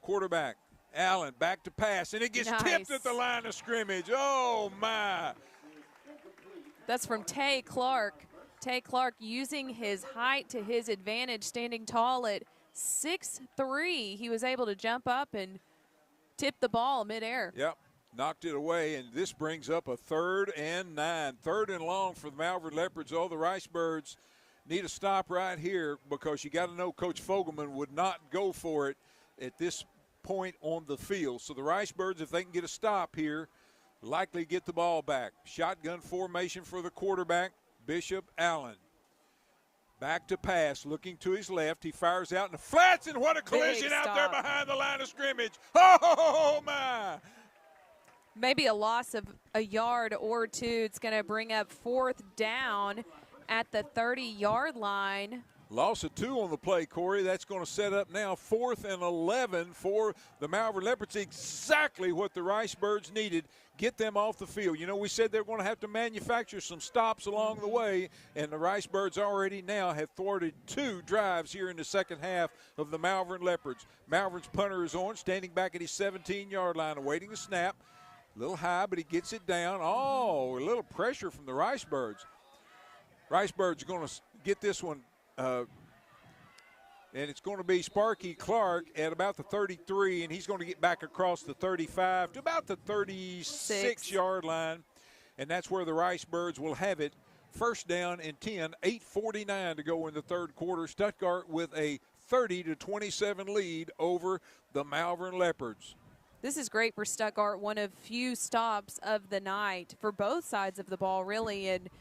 Quarterback Allen back to pass, and it gets tipped at the line of scrimmage. Oh, my. That's from Tay Clark. Tay Clark using his height to his advantage, standing tall at 6'3". He was able to jump up and tip the ball midair. Yep, knocked it away, and this brings up a 3rd and 9. 3rd and long for the Malvern Leopards. Oh, the Ricebirds need a stop right here because you got to know Coach Fogelman would not go for it at this point on the field. So the Ricebirds, if they can get a stop here, likely get the ball back. Shotgun formation for the quarterback, Bishop Allen. Back to pass, looking to his left. He fires out in the flats, and what a collision out there behind the line of scrimmage. Oh, my. Maybe a loss of a yard or two. It's going to bring up 4th down at the 30-yard line. Loss of 2 on the play, Corey. That's going to set up now 4th and 11 for the Malvern Leopards. Exactly what the Ricebirds needed. Get them off the field. You know, we said they're going to have to manufacture some stops along the way, and the Ricebirds already now have thwarted 2 drives here in the second half of the Malvern Leopards. Malvern's punter is on, standing back at his 17-yard line, awaiting the snap. A little high, but he gets it down. Oh, a little pressure from the Ricebirds. Ricebirds are going to get this one. And it's going to be Sparky Clark at about the 33, and he's going to get back across the 35 to about the 36-yard line. And that's where the Ricebirds will have it. First down and 10, 8:49 to go in the third quarter. Stuttgart with a 30-27 lead over the Malvern Leopards. This is great for Stuttgart, one of few stops of the night for both sides of the ball, really, and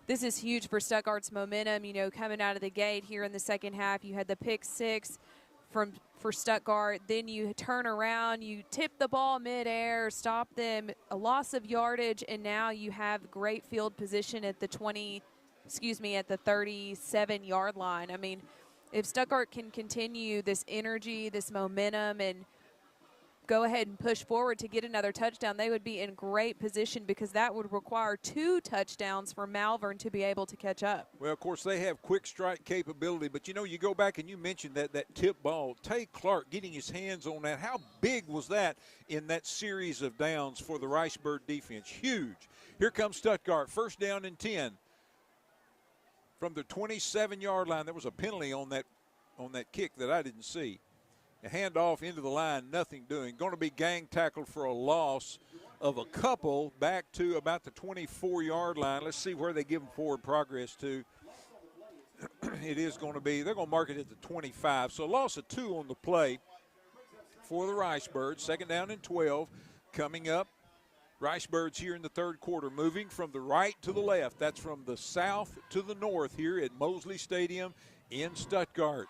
this is huge for Stuttgart's momentum. You know, coming out of the gate here in the second half, you had the pick 6 for Stuttgart. Then you turn around, you tip the ball midair, stop them, a loss of yardage, and now you have great field position at the 37-yard line. I mean, if Stuttgart can continue this energy, this momentum, and go ahead and push forward to get another touchdown, they would be in great position because that would require 2 touchdowns for Malvern to be able to catch up. Well, of course, they have quick strike capability, but, you know, you go back and you mentioned that tip ball. Tay Clark getting his hands on that. How big was that in that series of downs for the Ricebird defense? Huge. Here comes Stuttgart, first down and 10. From the 27-yard line, there was a penalty on that kick that I didn't see. A handoff into the line, nothing doing. Going to be gang tackled for a loss of a couple back to about the 24-yard line. Let's see where they give them forward progress to. It is going to be, they're going to mark it at the 25. So loss of 2 on the play for the Ricebirds. Second down and 12 coming up Ricebirds here in the third quarter, moving from the right to the left. That's from the south to the north here at Mosley Stadium in Stuttgart.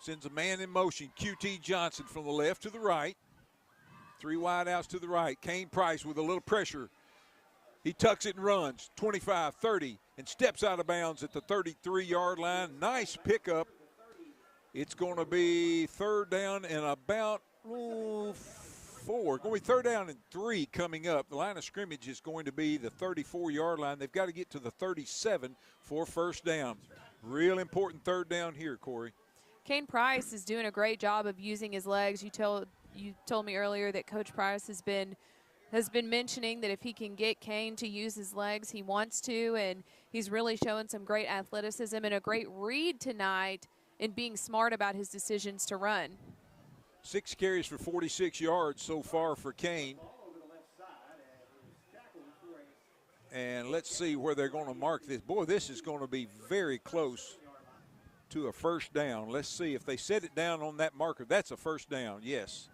Sends a man in motion. QT Johnson from the left to the right. 3 wide outs to the right. Kane Price with a little pressure. He tucks it and runs 25, 30, and steps out of bounds at the 33-yard line. Nice pickup. It's going to be third down and about 4. Going to be third down and 3 coming up. The line of scrimmage is going to be the 34-yard line. They've got to get to the 37 for first down. Real important third down here, Corey. Kane Price is doing a great job of using his legs. You told me earlier that Coach Price has been mentioning that if he can get Kane to use his legs, he wants to, and he's really showing some great athleticism and a great read tonight in being smart about his decisions to run. 6 carries for 46 yards so far for Kane. And let's see where they're going to mark this. Boy, this is going to be very close to a first down. Let's see if they set it down on that marker. That's a first down, yes.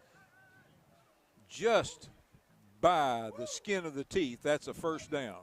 Just by the skin of the teeth, that's a first down.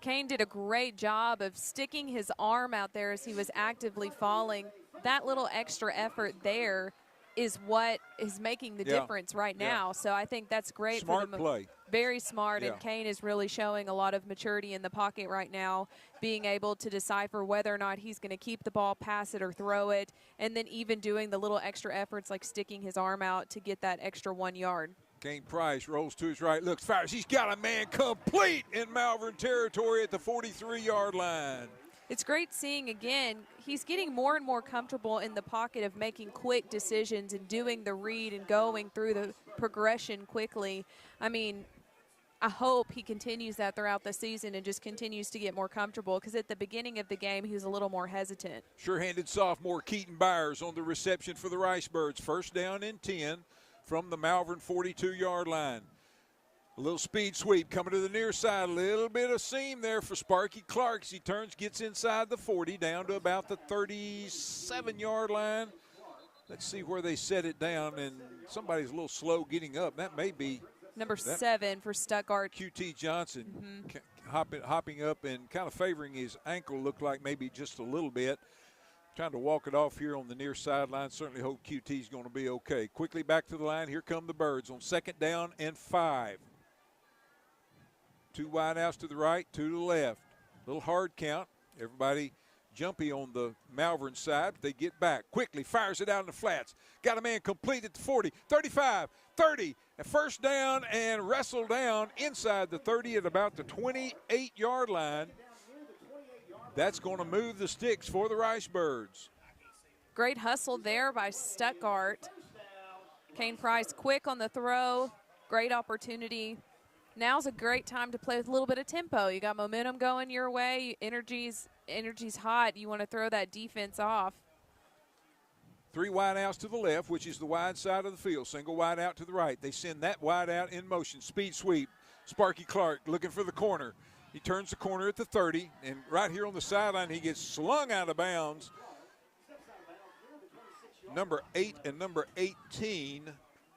Kane did a great job of sticking his arm out there as he was actively falling. That little extra effort there is what is making the difference right now. So I think that's great. Smart for them. Play. Very smart, and Kane is really showing a lot of maturity in the pocket right now, being able to decipher whether or not he's going to keep the ball, pass it, or throw it, and then even doing the little extra efforts like sticking his arm out to get that extra 1 yard. Kane Price rolls to his right, looks, fires. He's got a man complete in Malvern territory at the 43-yard line. It's great seeing, again, he's getting more and more comfortable in the pocket of making quick decisions and doing the read and going through the progression quickly. I mean, I hope he continues that throughout the season and just continues to get more comfortable, because at the beginning of the game, he was a little more hesitant. Sure-handed sophomore Keaton Byers on the reception for the Ricebirds. First down and 10 from the Malvern 42-yard line. A little speed sweep coming to the near side. A little bit of seam there for Sparky Clark as he turns, gets inside the 40, down to about the 37-yard line. Let's see where they set it down, and somebody's a little slow getting up. That may be number 7 for Stuttgart. QT Johnson hopping up and kind of favoring his ankle, looked like maybe just a little bit. Trying to walk it off here on the near sideline. Certainly hope QT's going to be okay. Quickly back to the line. Here come the Birds on second down and 5. 2 wide outs to the right, 2 to the left. Little hard count. Everybody jumpy on the Malvern side, but they get back. Quickly fires it out in the flats. Got a man complete at the 40, 35, 30. And first down and wrestled down inside the 30 at about the 28-yard line. That's going to move the sticks for the Ricebirds. Great hustle there by Stuttgart. Kane Price quick on the throw. Great opportunity. Now's a great time to play with a little bit of tempo. You got momentum going your way. Energy's hot. You want to throw that defense off. 3 wide outs to the left, which is the wide side of the field. Single wide out to the right. They send that wide out in motion. Speed sweep. Sparky Clark looking for the corner. He turns the corner at the 30, and right here on the sideline, he gets slung out of bounds. Number 8 and number 18,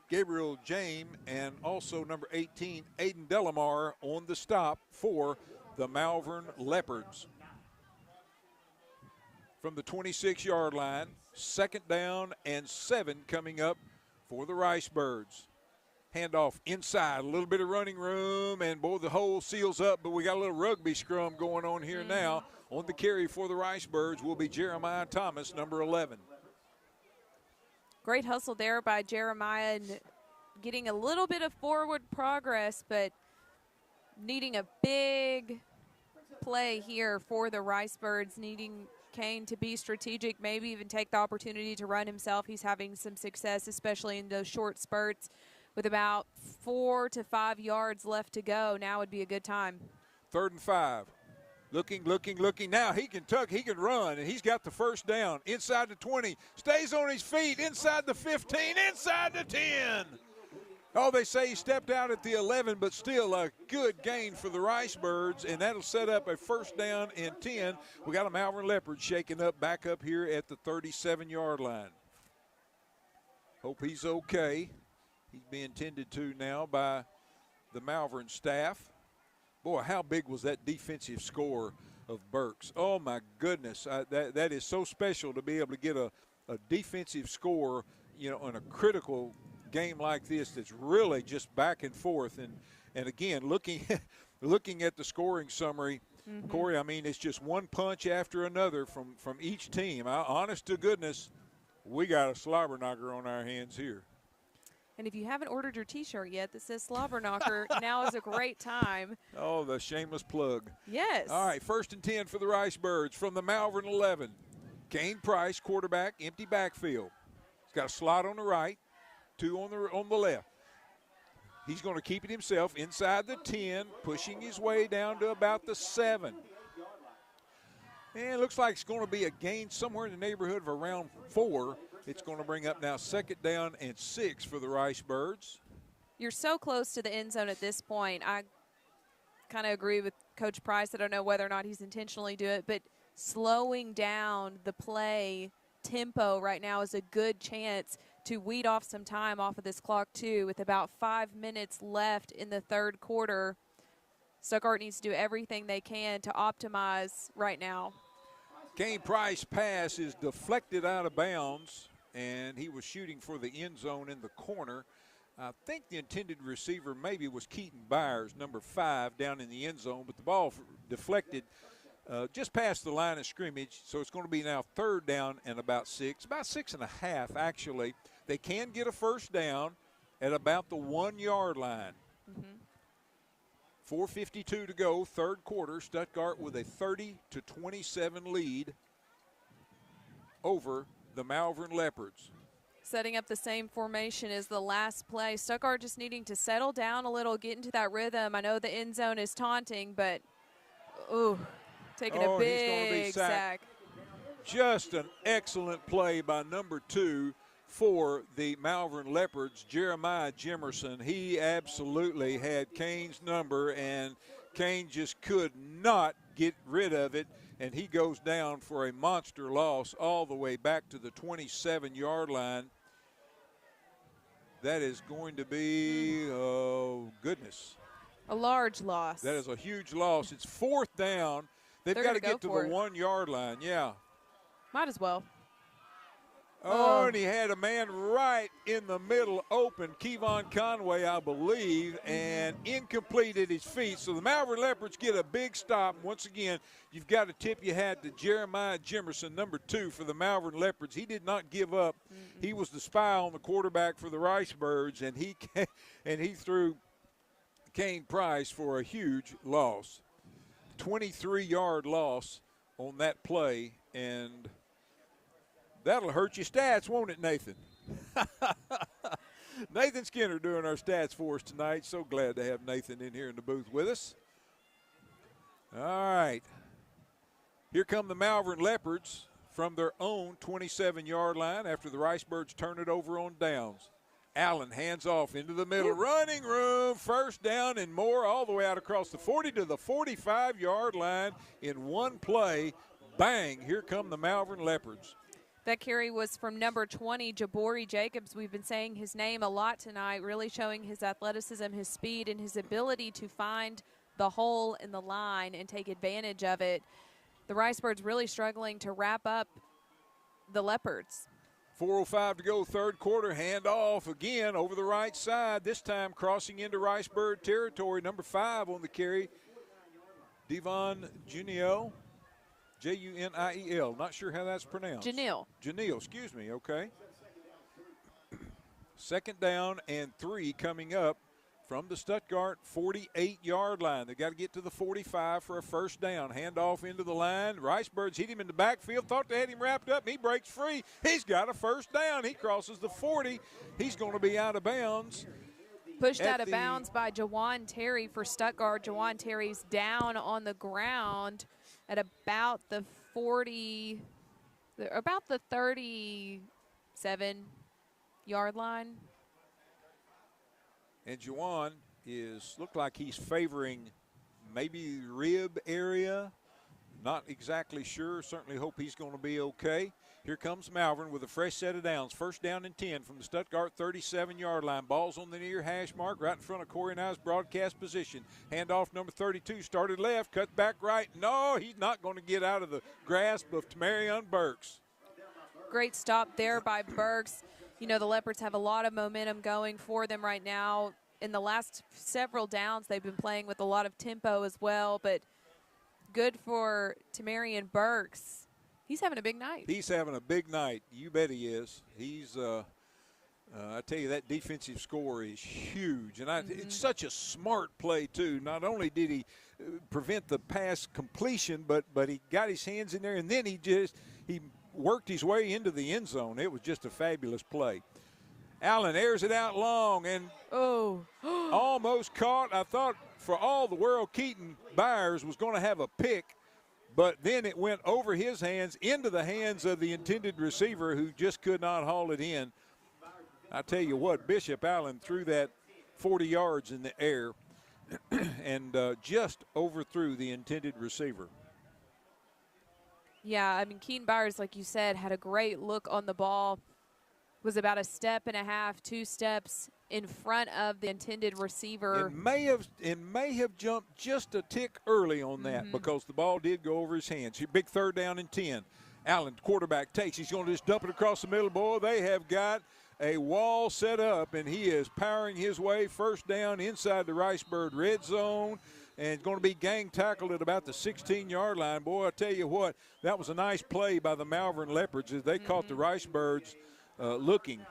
Gabriel James, and also number 18, Aiden Delamar on the stop for the Malvern Leopards. From the 26-yard line, second down and 7 coming up for the Ricebirds. Handoff inside, a little bit of running room, and boy, the hole seals up, but we got a little rugby scrum going on here now. On the carry for the Ricebirds will be Jeremiah Thomas, number 11. Great hustle there by Jeremiah, and getting a little bit of forward progress, but needing a big play here for the Ricebirds, needing Kane to be strategic, maybe even take the opportunity to run himself. He's having some success, especially in those short spurts. With about 4 to 5 yards left to go, now would be a good time. 3rd and 5. Looking. Now he can tuck, he can run, and he's got the first down. Inside the 20, stays on his feet, inside the 15, inside the 10. Oh, they say he stepped out at the 11, but still a good gain for the Ricebirds, and that'll set up a first down and 10. We got a Malvern Leopard shaking up back up here at the 37-yard line. Hope he's okay. He's being tended to now by the Malvern staff. Boy, how big was that defensive score of Burks? Oh, my goodness. That is so special to be able to get a defensive score, you know, on a critical game like this that's really just back and forth. And again, looking at the scoring summary, Corey, I mean, it's just one punch after another from each team. Honest to goodness, we got a slobber knocker on our hands here. And if you haven't ordered your T-shirt yet that says Slobber Knocker, now is a great time. Oh, the shameless plug. Yes. All right, 1st and 10 for the Rice Birds from the Malvern 11. Kane Price, quarterback, empty backfield. He's got a slot on the right, 2 on the left. He's going to keep it himself inside the 10, pushing his way down to about the 7. And it looks like it's going to be a gain somewhere in the neighborhood of around 4. It's going to bring up now 2nd down and 6 for the Rice Birds. You're so close to the end zone at this point. I kind of agree with Coach Price. I don't know whether or not he's intentionally doing it, but slowing down the play tempo right now is a good chance to weed off some time off of this clock too. With about 5 minutes left in the 3rd quarter, Stuttgart needs to do everything they can to optimize right now. Kane Price pass is deflected out of bounds, and he was shooting for the end zone in the corner. I think the intended receiver maybe was Keaton Byers, number 5, down in the end zone, but the ball deflected just past the line of scrimmage, so it's going to be now 3rd down and about 6, about 6.5 actually. They can get a 1st down at about the 1-yard line. 4:52 to go, 3rd quarter. Stuttgart with a 30-27 lead over the Malvern Leopards. Setting up the same formation as the last play. Stuttgart just needing to settle down a little, get into that rhythm. I know the end zone is taunting, but, ooh, taking a big sack. Just an excellent play by number 2 for the Malvern Leopards, Jeremiah Jimerson. He absolutely had Kane's number, and Kane just could not get rid of it, and he goes down for a monster loss all the way back to the 27-yard line. That is going to be, oh, goodness. A large loss. That is a huge loss. It's 4th down. They've got to get to the 1-yard line, yeah. Might as well. Oh, and he had a man right in the middle open, Kevon Conway, I believe, and incomplete at his feet. So the Malvern Leopards get a big stop. Once again, you've got to tip your hat to Jeremiah Jimerson, number 2 for the Malvern Leopards. He did not give up. He was the spy on the quarterback for the Rice Birds, and he threw Kane Price for a huge loss. 23-yard loss on that play, and that'll hurt your stats, won't it, Nathan? Nathan Skinner doing our stats for us tonight. So glad to have Nathan in here in the booth with us. All right. Here come the Malvern Leopards from their own 27-yard line after the Rice Birds turn it over on downs. Allen hands off into the middle. Running room, 1st down and more, all the way out across the 40 to the 45-yard line in one play. Bang, here come the Malvern Leopards. That carry was from number 20, Jabori Jacobs. We've been saying his name a lot tonight, really showing his athleticism, his speed, and his ability to find the hole in the line and take advantage of it. The Rice Birds really struggling to wrap up the Leopards. 4:05 to go, 3rd quarter. Handoff again over the right side, this time crossing into Rice Bird territory. Number 5 on the carry, Devon Juniel. Juniel, not sure how that's pronounced. Janelle, excuse me, okay. 2nd down and 3 coming up from the Stuttgart 48-yard line. They've got to get to the 45 for a 1st down. Handoff into the line. Rice Birds hit him in the backfield, thought they had him wrapped up. He breaks free. He's got a 1st down. He crosses the 40. He's going to be out of bounds. Pushed out of bounds by Jawan Terry for Stuttgart. Jawan Terry's down on the ground at about the 37-yard line. And Jawan looked like he's favoring maybe rib area. Not exactly sure. Certainly hope he's going to be okay. Here comes Malvern with a fresh set of downs. First down and 10 from the Stuttgart 37-yard line. Ball's on the near hash mark right in front of Corey and I's broadcast position. Handoff number 32. Started left, cut back right. No, he's not going to get out of the grasp of Tamarion Burks. Great stop there by Burks. You know, the Leopards have a lot of momentum going for them right now. In the last several downs, they've been playing with a lot of tempo as well, but good for Tamarion Burks. He's having a big night. He's having a big night. You bet he is. He's, I tell you, that defensive score is huge. And it's such a smart play, too. Not only did he prevent the pass completion, but he got his hands in there, and then he worked his way into the end zone. It was just a fabulous play. Allen airs it out long and almost caught. I thought for all the world Keaton Byers was going to have a pick, but then it went over his hands into the hands of the intended receiver who just could not haul it in. I tell you what, Bishop Allen threw that 40 yards in the air and just overthrew the intended receiver. Yeah, I mean, Keaton Byers, like you said, had a great look on the ball. Was about a step and a half, 2 steps in front of the intended receiver. It may have jumped just a tick early on that because the ball did go over his hands. Big third down and 10. Allen, quarterback, takes. He's going to just dump it across the middle. Boy, they have got a wall set up, and he is powering his way first down inside the Ricebird red zone. And going to be gang tackled at about the 16-yard line. Boy, I tell you what, that was a nice play by the Malvern Leopards as they caught the Ricebirds looking.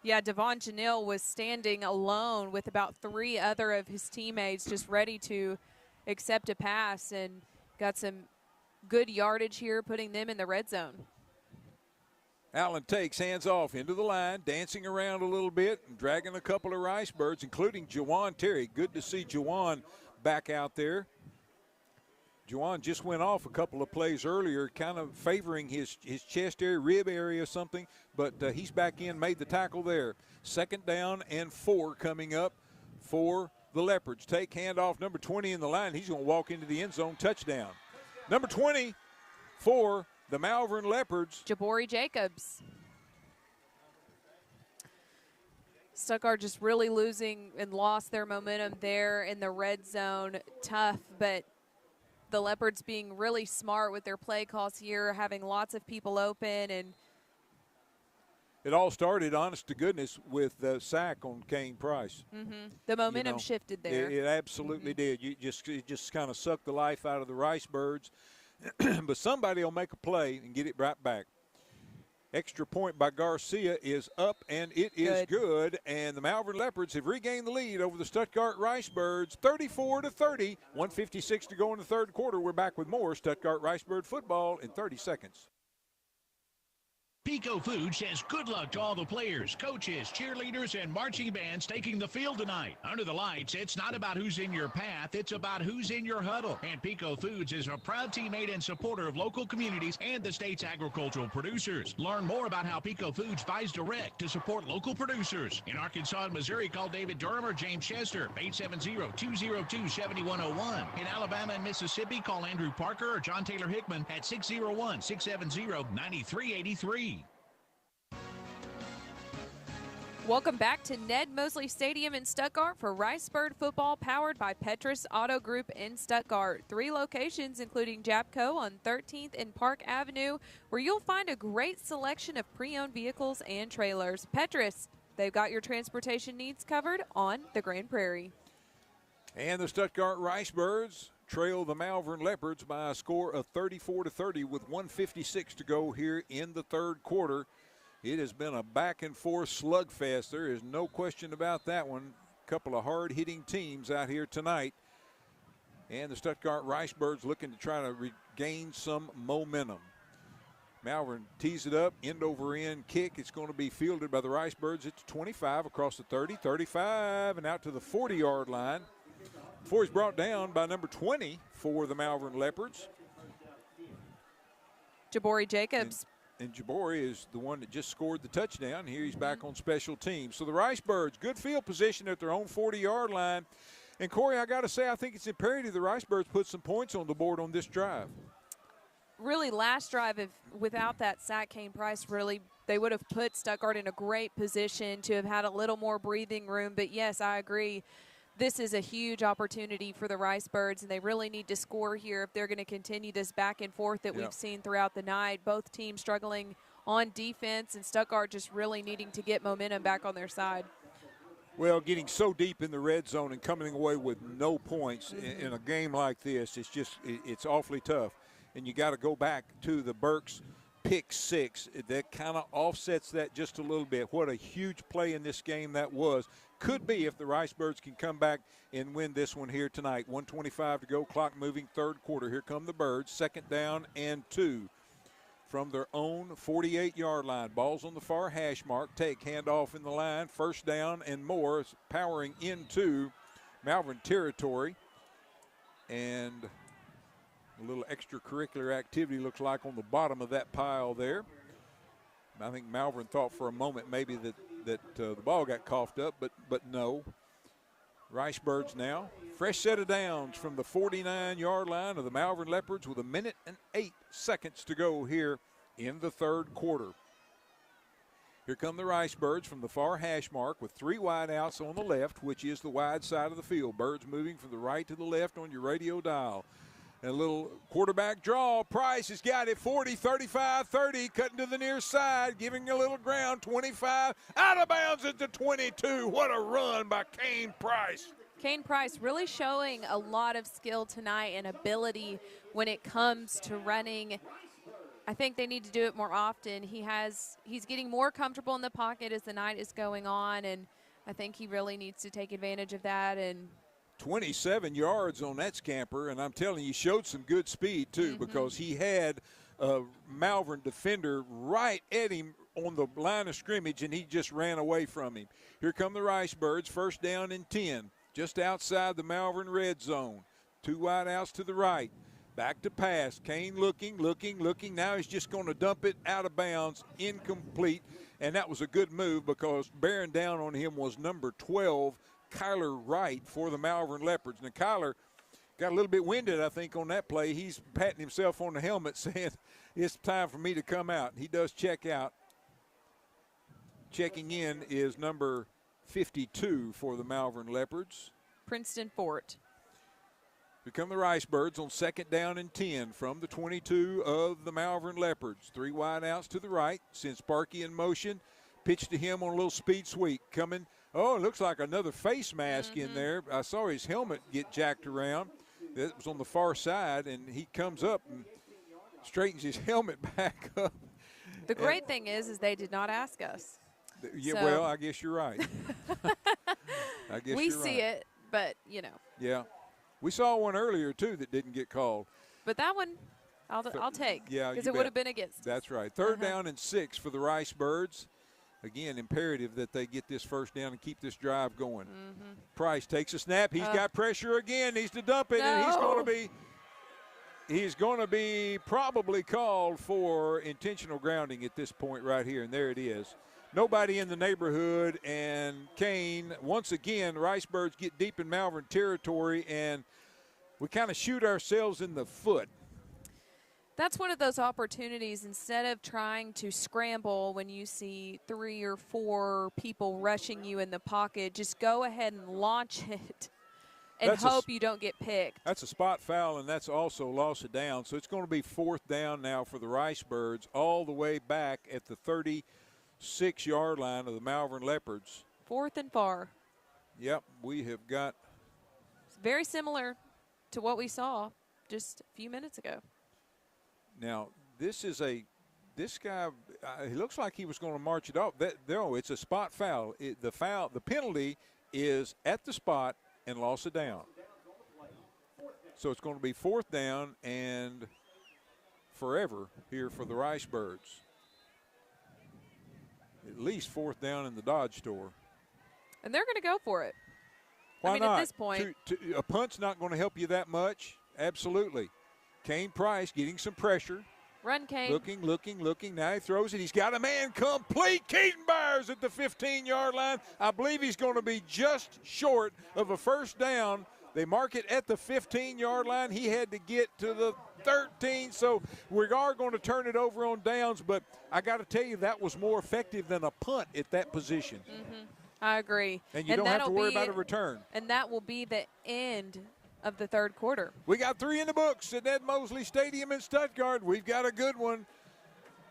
Yeah, Devon Janelle was standing alone with about 3 other of his teammates just ready to accept a pass and got some good yardage here, putting them in the red zone. Allen takes, hands off into the line, dancing around a little bit and dragging a couple of Ricebirds, including Jawan Terry. Good to see Jawan back out there. Juwan just went off a couple of plays earlier, kind of favoring his chest area, rib area, something, but he's back in, made the tackle there. Second down and 4 coming up for the Leopards. Take handoff number 20 in the line. He's going to walk into the end zone, touchdown. Number 20 for the Malvern Leopards. Jabori Jacobs. Stuttgart just really losing and lost their momentum there in the red zone. Tough, but the Leopards being really smart with their play calls here, having lots of people open. And it all started, honest to goodness, with the sack on Kane Price. The momentum shifted there. It absolutely did. It just kind of sucked the life out of the Ricebirds. But somebody will make a play and get it right back. Extra point by Garcia is up, and it is good. And the Malvern Leopards have regained the lead over the Stuttgart Ricebirds, 34-30. 1:56 to go in the third quarter. We're back with more Stuttgart Ricebird football in 30 seconds. Pico Foods says good luck to all the players, coaches, cheerleaders, and marching bands taking the field tonight. Under the lights, it's not about who's in your path, it's about who's in your huddle. And Pico Foods is a proud teammate and supporter of local communities and the state's agricultural producers. Learn more about how Pico Foods buys direct to support local producers. In Arkansas and Missouri, call David Durham or James Chester, 870-202-7101. In Alabama and Mississippi, call Andrew Parker or John Taylor Hickman at 601-670-9383. Welcome back to Ned Mosley Stadium in Stuttgart for Ricebird football, powered by Petrus Auto Group in Stuttgart. 3 locations, including Japco on 13th and Park Avenue, where you'll find a great selection of pre-owned vehicles and trailers. Petrus, they've got your transportation needs covered on the Grand Prairie. And the Stuttgart Ricebirds trail the Malvern Leopards by a score of 34-30 with 1:56 to go here in the third quarter. It has been a back-and-forth slugfest. There is no question about that one. A couple of hard-hitting teams out here tonight. And the Stuttgart Ricebirds looking to try to regain some momentum. Malvern tees it up, end-over-end kick. It's going to be fielded by the Ricebirds. It's 25 across the 30, 35, and out to the 40-yard line. Before he's brought down by number 20 for the Malvern Leopards. Jabori Jacobs. And Jabori is the one that just scored the touchdown. Here he's back on special teams. So the Ricebirds, good field position at their own 40-yard line. And, Corey, I got to say, I think it's imperative the Ricebirds put some points on the board on this drive. really last drive, without that sack, Kane Price they would have put Stuttgart in a great position to have had a little more breathing room. But, yes, I agree. This is a huge opportunity for the Rice Birds, and they really need to score here if they're going to continue this back and forth that we've seen throughout the night. Both teams struggling on defense, and Stuttgart just really needing to get momentum back on their side. Well, getting so deep in the red zone and coming away with no points in a game like this, it's awfully tough. And you got to go back to the Burks pick 6. That kind of offsets that just a little bit. What a huge play in this game that was. Could be if the Rice Birds can come back and win this one here tonight. 1:25 to go, clock moving, third quarter. Here come the Birds, 2nd down and 2 from their own 48-yard line. Ball's on the far hash mark. Take handoff in the line, 1st down and more, powering into Malvern territory. And a little extracurricular activity looks like on the bottom of that pile there. I think Malvern thought for a moment maybe that the ball got coughed up, but no. Rice Birds now. Fresh set of downs from the 49-yard line of the Malvern Leopards with 1 minute and 8 seconds to go here in the third quarter. Here come the Rice Birds from the far hash mark with 3 wide outs on the left, which is the wide side of the field. Birds moving from the right to the left on your radio dial. And a little quarterback draw. Price has got it, 40, 35, 30, cutting to the near side, giving a little ground, 25, out of bounds at the 22. What a run by Kane Price. Kane Price really showing a lot of skill tonight and ability when it comes to running. I think they need to do it more often. He's getting more comfortable in the pocket as the night is going on, and I think he really needs to take advantage of that. And 27 yards on that scamper, and I'm telling you, he showed some good speed too, because he had a Malvern defender right at him on the line of scrimmage, and he just ran away from him. Here come the Rice Birds, 1st down and 10, just outside the Malvern red zone. 2 wide outs to the right. Back to pass. Kane looking. Now he's just going to dump it out of bounds, incomplete, and that was a good move because bearing down on him was number 12, Kyler Wright, for the Malvern Leopards. Now, Kyler got a little bit winded, I think, on that play. He's patting himself on the helmet saying, it's time for me to come out. He does check out. Checking in is number 52 for the Malvern Leopards. Princeton Fort. Here come the Rice Birds on 2nd down and 10 from the 22 of the Malvern Leopards. 3 wide outs to the right. Sends Sparky in motion. Pitch to him on a little speed sweep. Coming. Oh, it looks like another face mask in there. I saw his helmet get jacked around. That was on the far side, and he comes up and straightens his helmet back up. The great thing is they did not ask us. Yeah, so. Well, I guess you're right. I guess we see it, but, you know. Yeah. We saw one earlier, too, that didn't get called. But that one, I'll take. Yeah, because it would have been against us. That's right. 3rd down and 6 for the Rice Birds. Again, imperative that they get this 1st down and keep this drive going. Price takes a snap. He's got pressure again. Needs to dump it, and he's going to be probably called for intentional grounding at this point right here, and there it is. Nobody in the neighborhood, and Kane, once again, Rice Birds get deep in Malvern territory, and we kind of shoot ourselves in the foot. That's one of those opportunities. Instead of trying to scramble when you see 3 or 4 people rushing you in the pocket, just go ahead and launch it and hope you don't get picked. That's a spot foul, and that's also loss of down. So it's going to be 4th down now for the Rice Birds, all the way back at the 36-yard line of the Malvern Leopards. 4th and far. Yep, we have got. It's very similar to what we saw just a few minutes ago. Now, this guy, he looks like he was going to march it off. No, it's a spot foul. The penalty is at the spot and loss of down. So it's going to be 4th down and forever here for the Rice Birds. At least 4th down in the Dodge store. And they're going to go for it. Why not? At this point. A punt's not going to help you that much. Absolutely. Kane Price getting some pressure. Run, Kane. Looking. Now he throws it. He's got a man complete. Keaton Byers at the 15-yard line. I believe he's going to be just short of a 1st down. They mark it at the 15-yard line. He had to get to 13. So we are going to turn it over on downs, but I got to tell you, that was more effective than a punt at that position. I agree. And you don't have to worry about a return. And that will be the end of the third quarter. We got 3 in the books at Ed Mosley Stadium in Stuttgart. We've got a good one.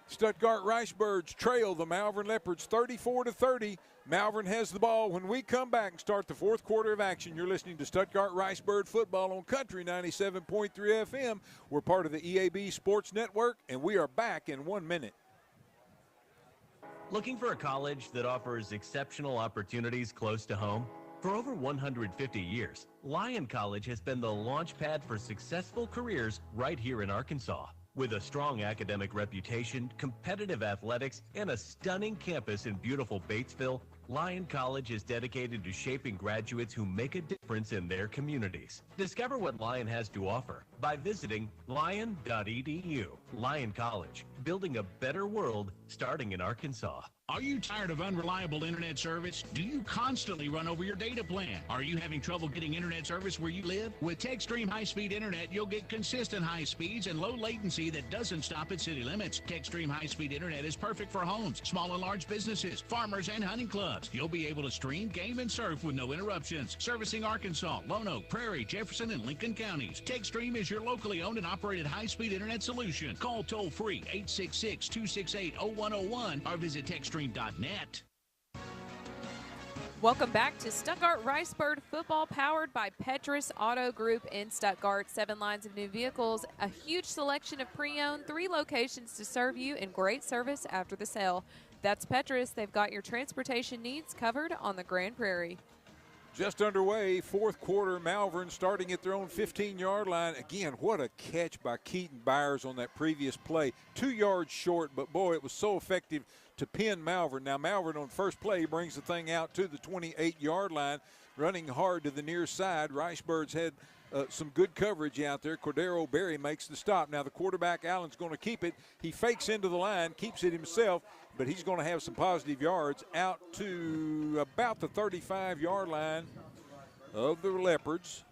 Stuttgart Ricebirds trail the Malvern Leopards 34-30. Malvern has the ball when we come back and start the fourth quarter of action. You're listening to Stuttgart Ricebird football on Country 97.3 FM. We're part of the EAB Sports Network, and we are back in 1 minute. Looking for a college that offers exceptional opportunities close to home? For over 150 years, Lyon College has been the launch pad for successful careers right here in Arkansas. With a strong academic reputation, competitive athletics, and a stunning campus in beautiful Batesville, Lyon College is dedicated to shaping graduates who make a difference in their communities. Discover what Lyon has to offer by visiting lyon.edu. Lyon College, building a better world starting in Arkansas. Are you tired of unreliable internet service? Do you constantly run over your data plan? Are you having trouble getting internet service where you live? With TechStream high-speed internet, you'll get consistent high speeds and low latency that doesn't stop at city limits. TechStream high-speed internet is perfect for homes, small and large businesses, farmers, and hunting clubs. You'll be able to stream, game, and surf with no interruptions. Servicing Arkansas, Lone Oak, Prairie, Jefferson, and Lincoln counties. TechStream is your locally owned and operated high-speed internet solution. Call toll-free 866-268-0101 or visit TechStream.net. Welcome back to Stuttgart Ricebird football, powered by Petrus Auto Group in Stuttgart. 7 lines of new vehicles, a huge selection of pre-owned, 3 locations to serve you, and great service after the sale. That's Petrus. They've got your transportation needs covered on the Grand Prairie. Just underway, fourth quarter, Malvern starting at their own 15-yard line. Again, what a catch by Keaton Byers on that previous play. 2 yards short, but boy, it was so effective to pin Malvern. Now Malvern on first play brings the thing out to the 28-yard line, running hard to the near side. Ricebirds had some good coverage out there. Cordero Berry makes the stop. Now the quarterback, Allen's going to keep it. He fakes into the line, keeps it himself, but he's going to have some positive yards out to about the 35-yard line of the Leopards.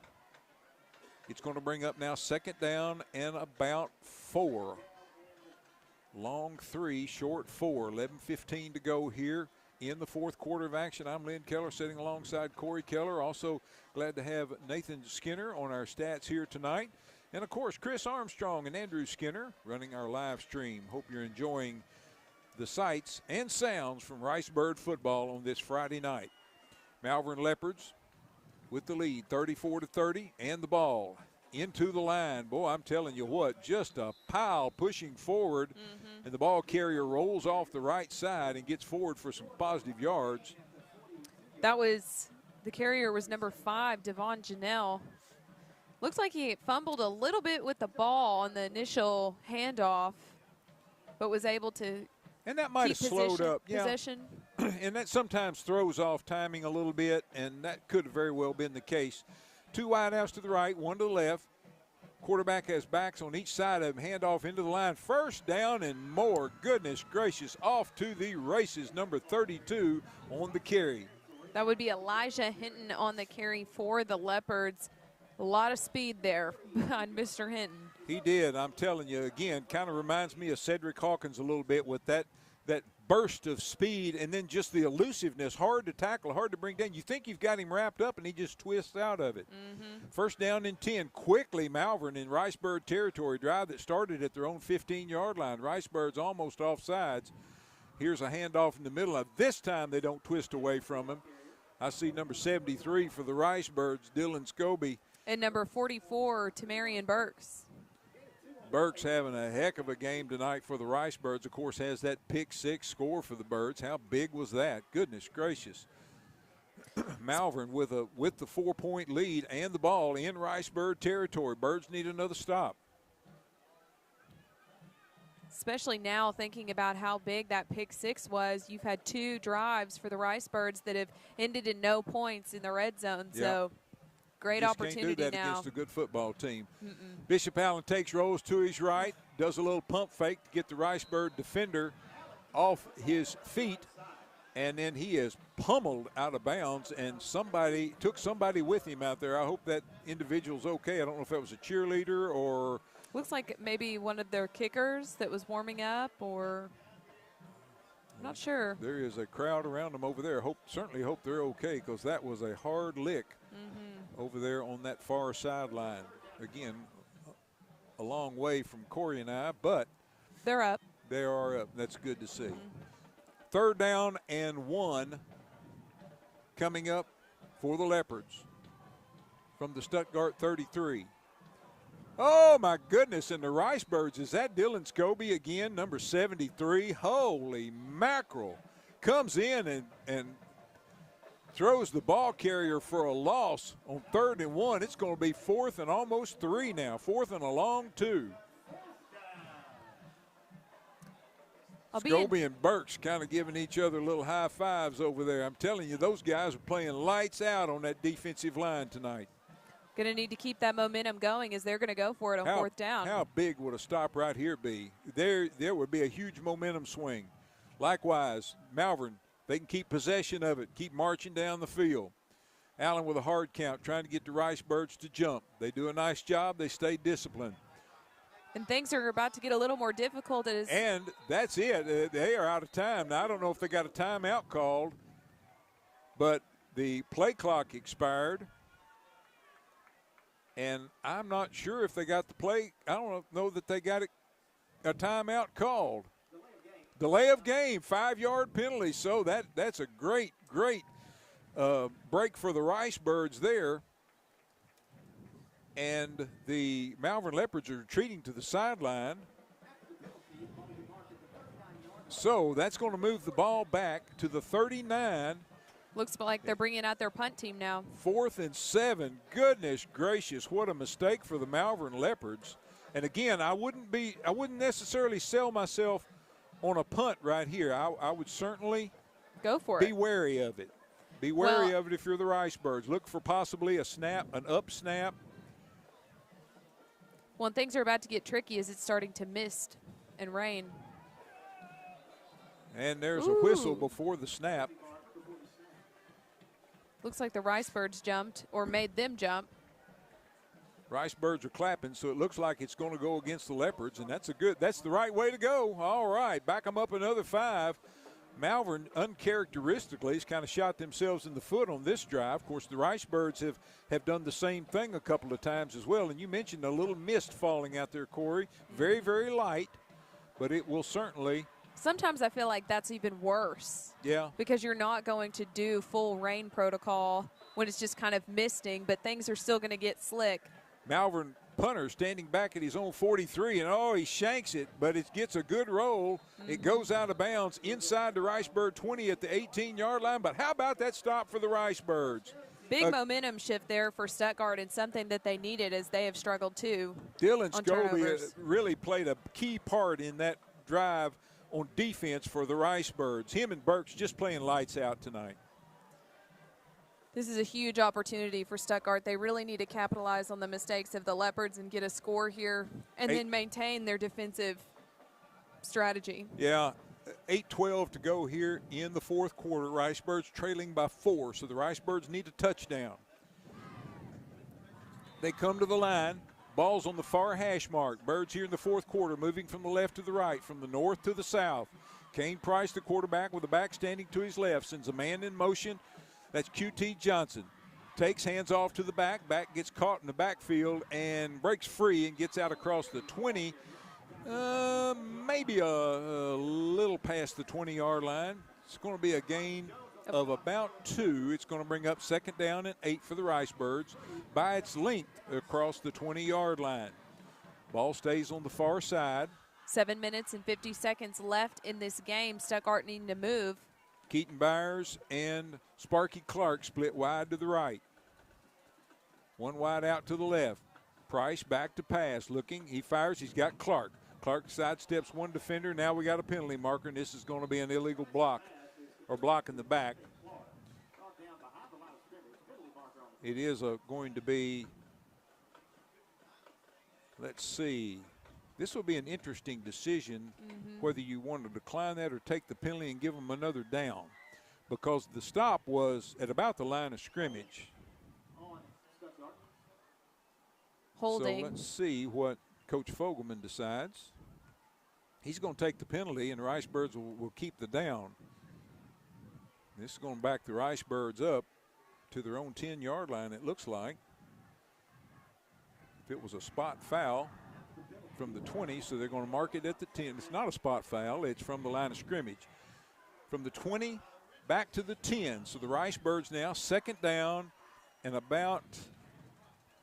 It's going to bring up now second down and about 4. Long 3, short 4, 11:15 to go here in the fourth quarter of action. I'm Lynn Keller sitting alongside Corey Keller. Also glad to have Nathan Skinner on our stats here tonight. And, of course, Chris Armstrong and Andrew Skinner running our live stream. Hope you're enjoying the sights and sounds from Ricebird football on this Friday night. Malvern Leopards with the lead, 34-30, and the ball into the line. Boy, I'm telling you what, just a pile pushing forward, and the ball carrier rolls off the right side and gets forward for some positive yards. That was, the carrier was number 5, Devon Janelle. Looks like he fumbled a little bit with the ball on the initial handoff, but was able to and that might have slowed up. Possession. And that sometimes throws off timing a little bit, and that could have very well been the case. 2 wideouts to the right, 1 to the left. Quarterback has backs on each side of him. Handoff into the line. First down and more. Goodness gracious. Off to the races. Number 32 on the carry. That would be Elijah Hinton on the carry for the Leopards. A lot of speed there behind Mr. Hinton. He did. I'm telling you, again, kind of reminds me of Cedric Hawkins a little bit with that burst of speed and then just the elusiveness. Hard to tackle, hard to bring down. You think you've got him wrapped up, and he just twists out of it. First down and 10. Quickly, Malvern in Ricebird territory. Drive that started at their own 15-yard line. Ricebird's almost offsides. Here's a handoff in the middle. This time they don't twist away from him. I see number 73 for the Ricebirds, Dylan Scobie. And number 44, Tamarian Burks. Burks having a heck of a game tonight for the Ricebirds. Of course, has that pick-6 score for the Birds. How big was that? Goodness gracious. Malvern with the 4-point lead and the ball in Ricebird territory. Birds need another stop. Especially now thinking about how big that pick-6 was. You've had 2 drives for the Ricebirds that have ended in no points in the red zone. Yep. So great Just opportunity can't do that now against a good football team. Bishop Allen takes rolls to his right, does a little pump fake to get the Ricebird defender off his feet, and then he is pummeled out of bounds, and somebody took somebody with him out there. I hope that individual's okay. I don't know if that was a cheerleader or Looks like maybe one of their kickers that was warming up, or I'm not sure. There is a crowd around them over there. Certainly hope they're okay, because that was a hard lick over there on that far sideline. Again, a long way from Corey and I, but they're up. They are up. That's good to see. 3rd down and 1 coming up for the Leopards from the Stuttgart 33. Oh, my goodness, and the Ricebirds, is that Dylan Scobie again, number 73? Holy mackerel. Comes in and throws the ball carrier for a loss on 3rd and 1. It's going to be 4th and almost 3 now, 4th and a long 2. Scobie and Burks kind of giving each other little high fives over there. I'm telling you, those guys are playing lights out on that defensive line tonight. Going to need to keep that momentum going as they're going to go for it on 4th down. How big would a stop right here be? There would be a huge momentum swing. Likewise, Malvern, they can keep possession of it, keep marching down the field. Allen with a hard count, trying to get the Ricebirds to jump. They do a nice job. They stay disciplined. And things are about to get a little more difficult. And that's it. They are out of time. Now, I don't know if they got a timeout called, but the play clock expired. And I'm not sure if they got the play. I don't know that they got a timeout called. Delay of game, 5-yard penalty. So that's a great break for the Ricebirds there. And the Malvern Leopards are retreating to the sideline. So that's going to move the ball back to the 39. Looks like they're bringing out their punt team now. 4th and 7. Goodness gracious, what a mistake for the Malvern Leopards. And again, I wouldn't necessarily sell myself on a punt right here. I would certainly go for it. Be wary of it. Be wary of it if you're the Ricebirds. Look for possibly a snap, an up snap. When things are about to get tricky as it's starting to mist and rain. And there's a whistle before the snap. Looks like the Ricebirds jumped or made them jump. Ricebirds are clapping, so it looks like it's going to go against the Leopards, and that's the right way to go. All right, back them up another 5. Malvern, uncharacteristically, has kind of shot themselves in the foot on this drive. Of course, the Ricebirds have done the same thing a couple of times as well. And you mentioned a little mist falling out there, Corey. Very, very light, but it will certainly. Sometimes I feel like that's even worse. Yeah. Because you're not going to do full rain protocol when it's just kind of misting, but things are still going to get slick. Malvern punter standing back at his own 43, and he shanks it, but it gets a good roll. It goes out of bounds inside the Ricebird 20 at the 18-yard line. But how about that stop for the Ricebirds? Big momentum shift there for Stuttgart, and something that they needed as they have struggled too. Dylan Scobie really played a key part in that drive on defense for the Ricebirds. Him and Burks just playing lights out tonight. This is a huge opportunity for Stuttgart. They really need to capitalize on the mistakes of the Leopards and get a score here and then maintain their defensive strategy. Yeah, 8:12 to go here in the 4th quarter. Ricebirds trailing by 4, so the Ricebirds need a touchdown. They come to the line. Ball's on the far hash mark. Birds here in the 4th quarter, moving from the left to the right, from the north to the south. Kane Price, the quarterback, with the back standing to his left, sends a man in motion. That's QT Johnson. Takes hands off to the back. Back gets caught in the backfield and breaks free and gets out across the 20. Maybe a little past the 20-yard line. It's going to be a gain of about 2. It's going to bring up 2nd down and 8 for the Ricebirds by its length across the 20-yard line. Ball stays on the far side. 7 minutes and 50 seconds left in this game. Stuttgart needing to move. Keaton Byers and Sparky Clark split wide to the right. One wide out to the left. Price back to pass. Looking, he fires, he's got Clark. Clark sidesteps one defender. Now we got a penalty marker, and this is going to be an illegal block, or block in the back. It is going to be, let's see. This will be an interesting decision whether you want to decline that or take the penalty and give them another down, because the stop was at about the line of scrimmage. Holding. So let's see what Coach Fogelman decides. He's going to take the penalty, and the Ricebirds will keep the down. This is going to back the Ricebirds up to their own 10-yard line, it looks like. If it was a spot foul from the 20, so they're going to mark it at the 10. It's not a spot foul. It's from the line of scrimmage. From the 20 back to the 10. So the Ricebirds now second down and about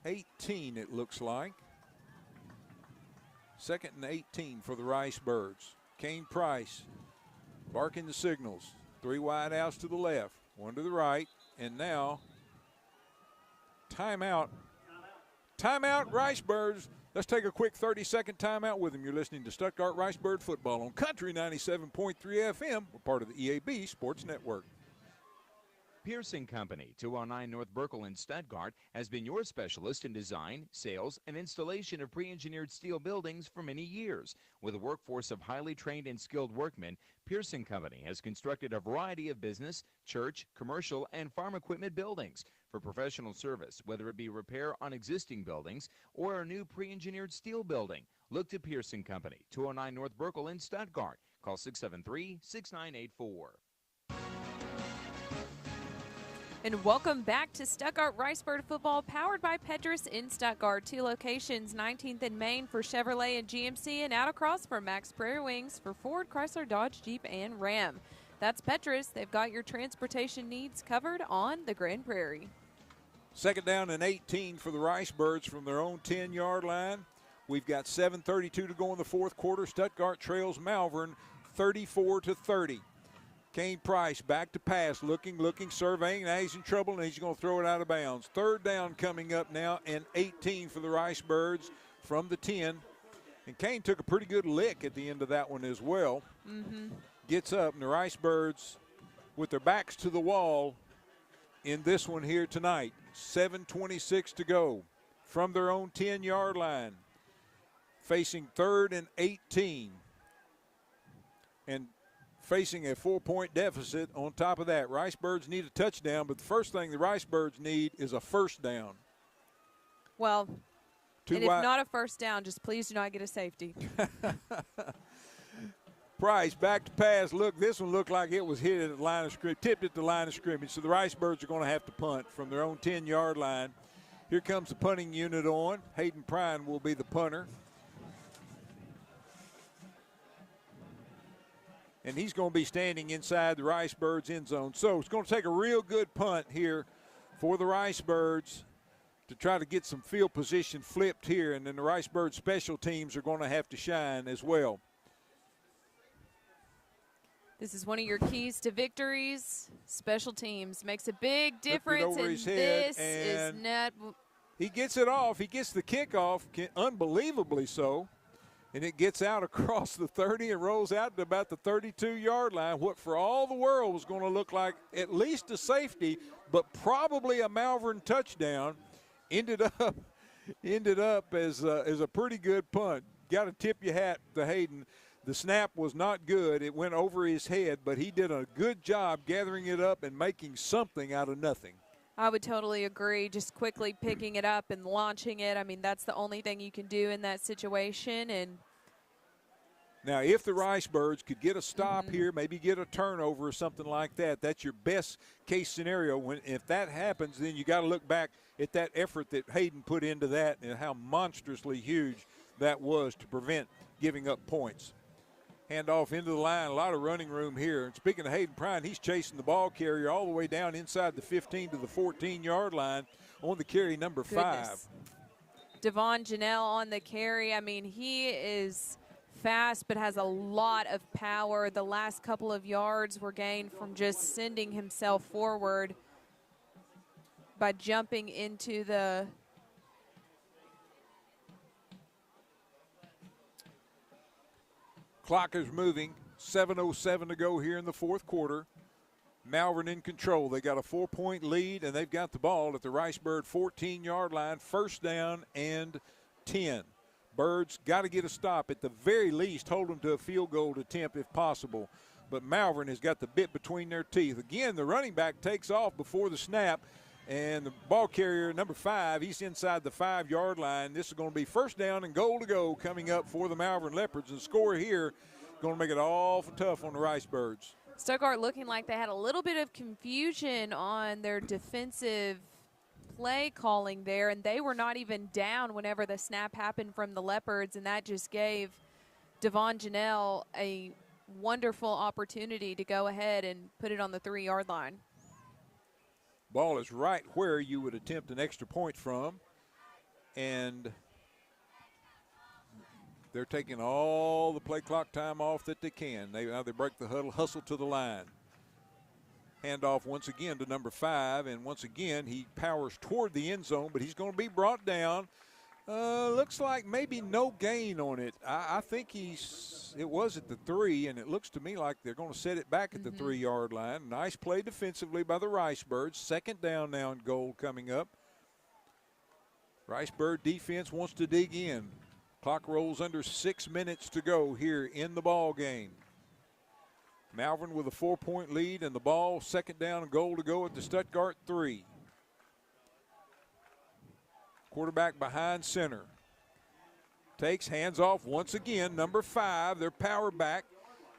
18, it looks like. Second and 18 for the Ricebirds. Kane Price barking the signals. 3 wide outs to the left, 1 to the right, and now timeout. Timeout, Ricebirds. Let's take a quick 30-second timeout with them. You're listening to Stuttgart Ricebird Football on Country 97.3 FM. We're part of the EAB Sports Network. Pearson Company, 209 North Burkle in Stuttgart, has been your specialist in design, sales, and installation of pre-engineered steel buildings for many years. With a workforce of highly trained and skilled workmen, Pearson Company has constructed a variety of business, church, commercial, and farm equipment buildings. For professional service, whether it be repair on existing buildings or a new pre-engineered steel building, look to Pearson Company, 209 North Burkle in Stuttgart. Call 673-6984. And welcome back to Stuttgart Ricebird Football, powered by Petrus in Stuttgart. 2 locations, 19th and Main for Chevrolet and GMC, and out across for Max Prairie Wings for Ford, Chrysler, Dodge, Jeep, and Ram. That's Petrus. They've got your transportation needs covered on the Grand Prairie. Second down and 18 for the Ricebirds from their own 10-yard line. We've got 7:32 to go in the fourth quarter. Stuttgart trails Malvern 34-30. Kane Price back to pass, looking, surveying. Now he's in trouble, and he's going to throw it out of bounds. Third down coming up now, and 18 for the Ricebirds from the 10. And Kane took a pretty good lick at the end of that one as well. Gets up, and the Ricebirds, with their backs to the wall in this one here tonight. 7:26 to go from their own 10-yard line. Facing 3rd and 18. And facing a 4-point deficit on top of that. Ricebirds need a touchdown, but the first thing the Ricebirds need is a first down. Well, and if not a first down, just please do not get a safety. Price back to pass. Look, this one looked like it was hit at the line of scrimmage, tipped at the line of scrimmage. So the Ricebirds are going to have to punt from their own 10-yard line. Here comes the punting unit on. Hayden Prine will be the punter. And he's going to be standing inside the Ricebirds end zone. So it's going to take a real good punt here for the Ricebirds to try to get some field position flipped here. And then the Ricebird special teams are going to have to shine as well. This is one of your keys to victories. Special teams makes a big difference, over and his head, this is not. He gets it off. He gets the kickoff, unbelievably so. And it gets out across the 30 and rolls out to about the 32-yard line. What for all the world was going to look like at least a safety, but probably a Malvern touchdown, ended up as a pretty good punt. Got to tip your hat to Hayden. The snap was not good. It went over his head, but he did a good job gathering it up and making something out of nothing. I would totally agree. Just quickly picking it up and launching it. I mean, that's the only thing you can do in that situation. And now, if the Ricebirds could get a stop here, maybe get a turnover or something like that, that's your best case scenario. If that happens, then you got to look back at that effort that Hayden put into that and how monstrously huge that was to prevent giving up points. Hand off into the line, a lot of running room here. And speaking of Hayden Prine, he's chasing the ball carrier all the way down inside the 15 to the 14-yard line on the carry number 5. Devon Janelle on the carry. I mean, he is fast but has a lot of power. The last couple of yards were gained from just sending himself forward by jumping into the clock is moving. 7:07 to go here in the fourth quarter. Malvern in control. They got a 4-point lead, and they've got the ball at the Ricebird 14-yard line. First down and 10. Birds got to get a stop. At the very least, hold them to a field goal attempt if possible. But Malvern has got the bit between their teeth. Again, the running back takes off before the snap, And the ball carrier, number 5, he's inside the 5-yard line. This is going to be first down and goal to go coming up for the Malvern Leopards. And the score here going to make it awful tough on the Rice Birds. Stuttgart looking like they had a little bit of confusion on their defensive play calling there, and they were not even down whenever the snap happened from the Leopards, and that just gave Devon Janelle a wonderful opportunity to go ahead and put it on the 3-yard line. Ball is right where you would attempt an extra point from, and they're taking all the play clock time off that they can. Now they break the huddle, hustle to the line. Handoff once again to number 5, and once again he powers toward the end zone, but he's going to be brought down. Looks like maybe no gain on it. I think it was at the 3, and it looks to me like they're going to set it back at the 3-yard line. Nice play defensively by the Rice Birds. Second down now and goal coming up. Rice Bird defense wants to dig in. Clock rolls under 6 minutes to go here in the ball game. Malvern with a 4-point lead, and the ball second down and goal to go at the Stuttgart 3. Quarterback behind center. Takes, hands off once again. Number 5, their power back,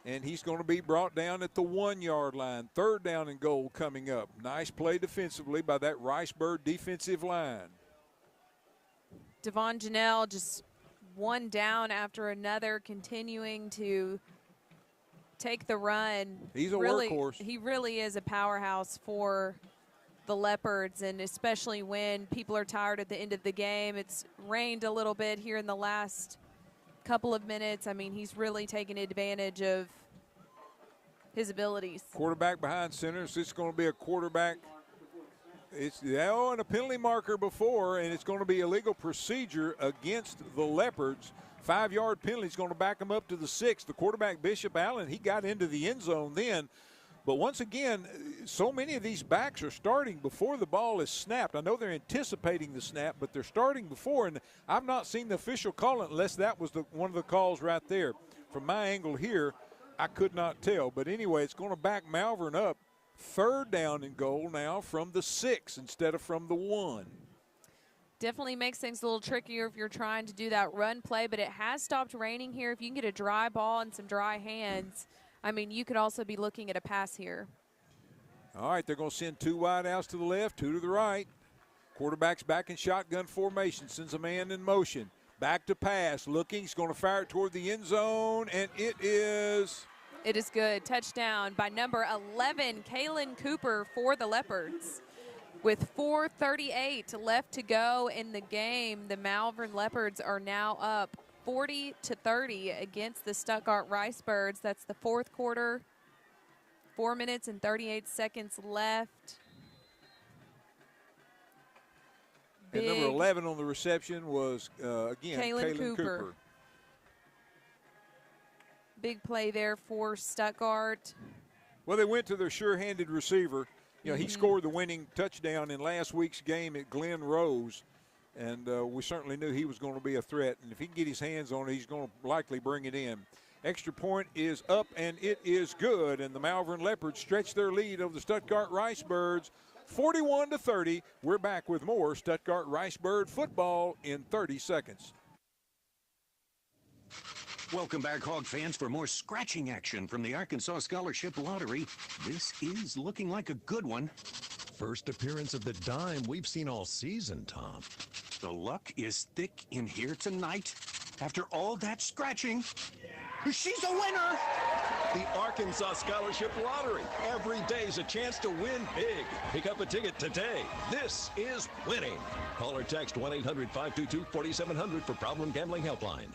and he's going to be brought down at the 1-yard line. Third down and goal coming up. Nice play defensively by that Rice Bird defensive line. Devon Janelle just one down after another, continuing to take the run. He's a workhorse. He really is a powerhouse for the Leopards, and especially when people are tired at the end of the game. It's rained a little bit here in the last couple of minutes. I mean, he's really taken advantage of his abilities. Quarterback behind center, so it's going to be a quarterback. It's and a penalty marker before, and it's going to be illegal procedure against the Leopards. 5-yard penalty is going to back them up to the 6. The quarterback, Bishop Allen, he got into the end zone then. But once again, so many of these backs are starting before the ball is snapped. I know they're anticipating the snap, but they're starting before, and I've not seen the official call it unless that was one of the calls right there. From my angle here, I could not tell. But anyway, it's going to back Malvern up. Third down and goal now from the 6 instead of from the 1. Definitely makes things a little trickier if you're trying to do that run play, but it has stopped raining here. If you can get a dry ball and some dry hands, I mean, you could also be looking at a pass here. All right, they're going to send 2 wide outs to the left, 2 to the right. Quarterback's back in shotgun formation, sends a man in motion. Back to pass, looking, he's going to fire it toward the end zone, and it is good. Touchdown by number 11, Kaylin Cooper for the Leopards. With 4:38 left to go in the game, the Malvern Leopards are now up 40-30 against the Stuttgart Rice Birds. That's the fourth quarter. 4 minutes and 38 seconds left. And number 11 on the reception was, again, Kaylin Cooper. Big play there for Stuttgart. Well, they went to their sure-handed receiver. You know, he scored the winning touchdown in last week's game at Glen Rose, and we certainly knew he was going to be a threat. And if he can get his hands on it, he's going to likely bring it in. Extra point is up, and it is good. And the Malvern Leopards stretch their lead over the Stuttgart Rice Birds, 41-30. We're back with more Stuttgart Rice Bird football in 30 seconds. Welcome back, Hog fans, for more scratching action from the Arkansas Scholarship Lottery. This is looking like a good one. First appearance of the dime we've seen all season, Tom. The luck is thick in here tonight. After all that scratching, she's a winner! The Arkansas Scholarship Lottery. Every day's a chance to win big. Pick up a ticket today. This is winning. Call or text 1-800-522-4700 for Problem Gambling Helpline.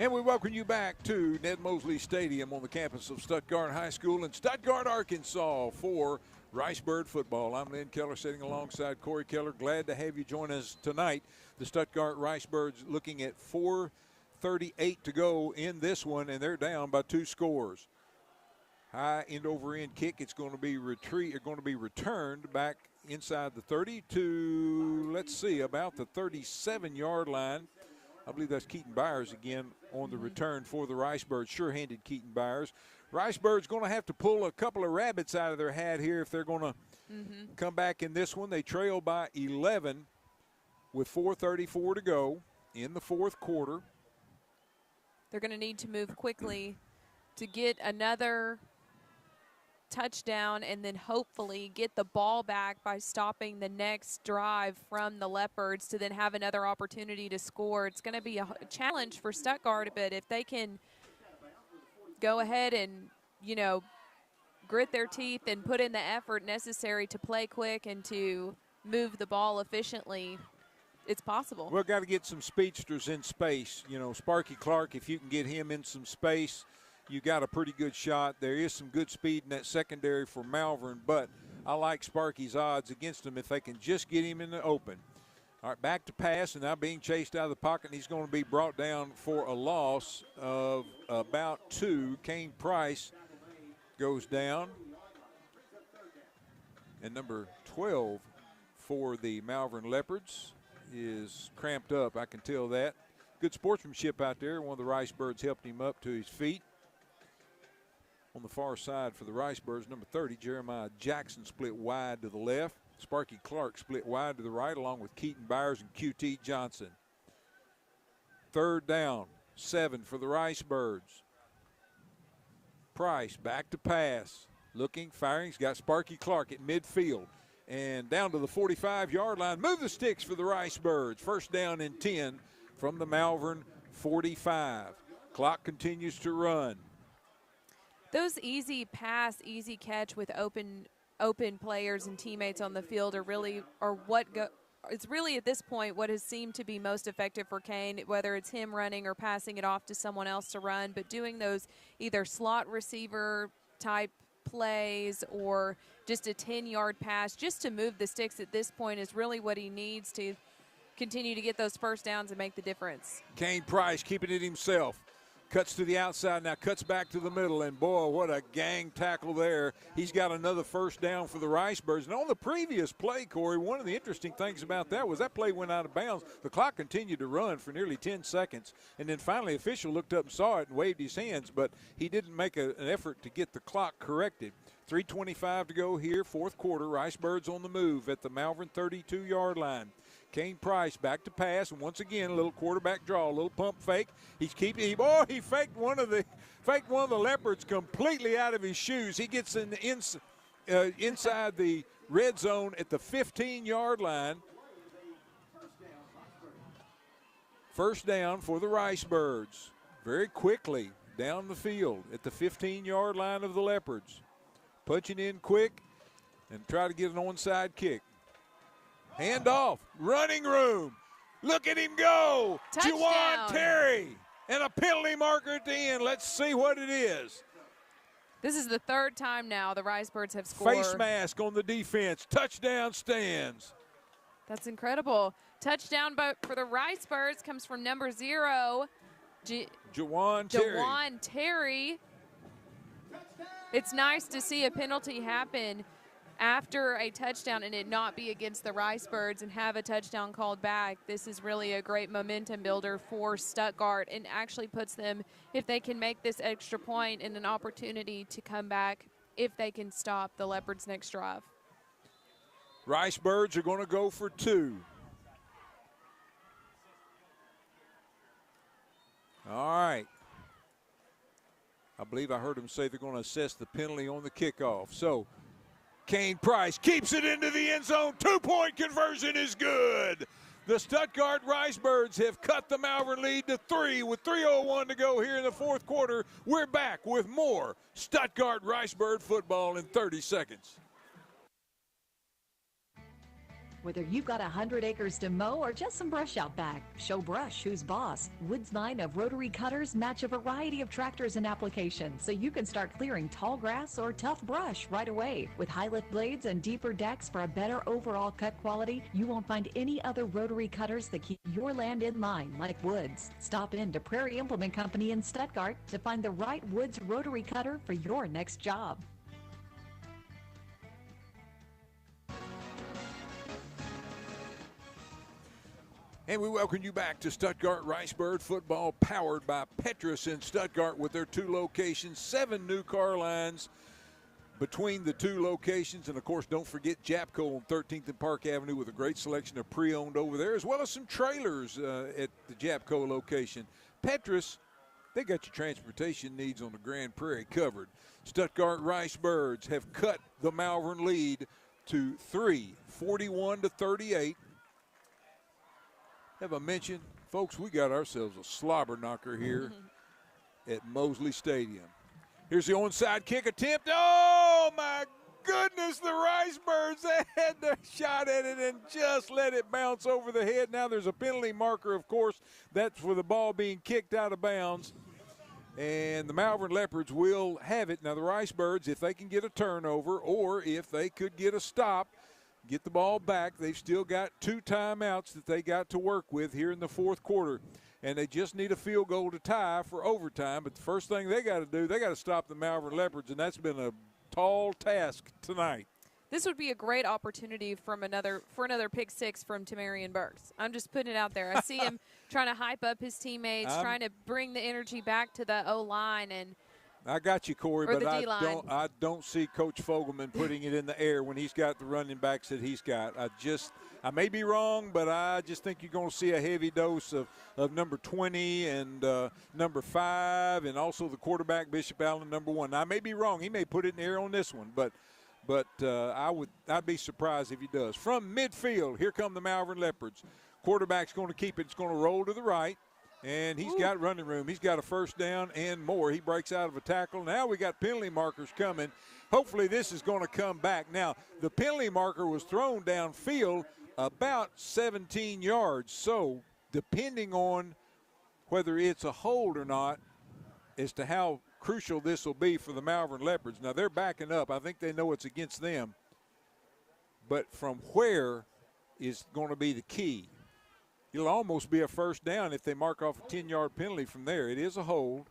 And we welcome you back to Ned Mosley Stadium on the campus of Stuttgart High School in Stuttgart, Arkansas for Rice Bird football. I'm Lynn Keller sitting alongside Corey Keller. Glad to have you join us tonight. The Stuttgart Rice Birds looking at 4:38 to go in this one, and they're down by 2 scores. High end over end kick. It's going to be returned back inside the 30 to, let's see, about the 37-yard line. I believe that's Keaton Byers again on the return for the Rice Birds. Sure-handed Keaton Byers. Ricebird's going to have to pull a couple of rabbits out of their hat here if they're going to come back in this one. They trail by 11 with 4:34 to go in the fourth quarter. They're going to need to move quickly to get another touchdown and then hopefully get the ball back by stopping the next drive from the Leopards to then have another opportunity to score. It's going to be a challenge for Stuttgart, but if they can go ahead and, you know, grit their teeth and put in the effort necessary to play quick and to move the ball efficiently, it's possible. We've got to get some speedsters in space. You know, Sparky Clark, if you can get him in some space, you got a pretty good shot. There is some good speed in that secondary for Malvern, but I like Sparky's odds against him if they can just get him in the open. All right, back to pass, and now being chased out of the pocket, and he's going to be brought down for a loss of about 2. Kane Price goes down. And number 12 for the Malvern Leopards is cramped up. I can tell that. Good sportsmanship out there. One of the Ricebirds helped him up to his feet. On the far side for the Ricebirds, number 30, Jeremiah Jackson split wide to the left. Sparky Clark split wide to the right, along with Keaton Byers and QT Johnson. Third down, 7 for the Ricebirds. Price back to pass. Looking, firing. He's got Sparky Clark at midfield. And down to the 45-yard line. Move the sticks for the Ricebirds. First down and 10 from the Malvern 45. Clock continues to run. Those easy pass, easy catch with open players and teammates on the field it's really at this point what has seemed to be most effective for Kane, whether it's him running or passing it off to someone else to run, but doing those either slot receiver type plays or just a 10-yard pass just to move the sticks at this point is really what he needs to continue to get those first downs and make the difference. Kane Price keeping it himself. Cuts to the outside, now cuts back to the middle, and boy, what a gang tackle there. He's got another first down for the Ricebirds. And on the previous play, Corey, one of the interesting things about that was that play went out of bounds. The clock continued to run for nearly 10 seconds, and then finally the official looked up and saw it and waved his hands, but he didn't make an effort to get the clock corrected. 3:25 to go here, fourth quarter. Ricebirds on the move at the Malvern 32-yard line. Kane Price back to pass, and once again a little quarterback draw, a little pump fake. He faked one of the Leopards completely out of his shoes. He gets inside the red zone at the 15-yard line. First down for the Ricebirds. Very quickly down the field at the 15-yard line of the Leopards. Punching in quick and try to get an onside kick. Hand off, running room. Look at him go. Juwan Terry, and a penalty marker at the end. Let's see what it is. This is the third time now the Ricebirds have scored. Face mask on the defense. Touchdown stands. That's incredible. Touchdown for the Ricebirds comes from number 0, Juwan Terry. It's nice to see a penalty happen after a touchdown and it not be against the Ricebirds and have a touchdown called back. This is really a great momentum builder for Stuttgart and actually puts them, if they can make this extra point, in an opportunity to come back if they can stop the Leopards' next drive. Ricebirds are going to go for 2. All right. I believe I heard them say they're going to assess the penalty on the kickoff. So Kane Price keeps it into the end zone. 2-point conversion is good. The Stuttgart Ricebirds have cut the Malvern lead to 3 with 3:01 to go here in the fourth quarter. We're back with more Stuttgart Ricebird football in 30 seconds. Whether you've got 100 acres to mow or just some brush out back, show Brush who's boss. Wood's line of rotary cutters match a variety of tractors and applications, so you can start clearing tall grass or tough brush right away. With high lift blades and deeper decks for a better overall cut quality, you won't find any other rotary cutters that keep your land in line like Wood's. Stop in to Prairie Implement Company in Stuttgart to find the right Wood's rotary cutter for your next job. And we welcome you back to Stuttgart Ricebird football, powered by Petrus in Stuttgart with their 2 locations, 7 new car lines between the 2 locations. And, of course, don't forget Japco on 13th and Park Avenue with a great selection of pre-owned over there, as well as some trailers at the Japco location. Petrus, they got your transportation needs on the Grand Prairie covered. Stuttgart Ricebirds have cut the Malvern lead to 3, 41-38. Have I mentioned, folks, we got ourselves a slobber knocker here at Mosley Stadium. Here's the onside kick attempt. Oh, my goodness, the Ricebirds had their shot at it and just let it bounce over the head. Now there's a penalty marker, of course. That's for the ball being kicked out of bounds. And the Malvern Leopards will have it. Now the Ricebirds, if they can get a turnover or if they could get a stop, get the ball back, they've still got 2 timeouts that they got to work with here in the 4th quarter. And they just need a field goal to tie for overtime. But the first thing they got to do, they got to stop the Malvern Leopards, and that's been a tall task tonight. This would be a great opportunity for another pick 6 from Tamarian Burks. I'm just putting it out there. I see him trying to hype up his teammates, trying to bring the energy back to the O-line. And I got you, Corey, but I don't see Coach Fogelman putting it in the air when he's got the running backs that he's got. I may be wrong, but I just think you're going to see a heavy dose of number 20 and number 5, and also the quarterback, Bishop Allen, number 1. Now, I may be wrong. He may put it in the air on this one, but I'd be surprised if he does. From midfield, here come the Malvern Leopards. Quarterback's going to keep it. It's going to roll to the right. And he's got running room. He's got a first down and more. He breaks out of a tackle. Now we got penalty markers coming. Hopefully this is going to come back. Now, the penalty marker was thrown downfield about 17 yards. So, depending on whether it's a hold or not as to how crucial this will be for the Malvern Leopards. Now, they're backing up. I think they know it's against them. But from where is going to be the key. It'll almost be a first down if they mark off a 10-yard penalty from there. It is a hold.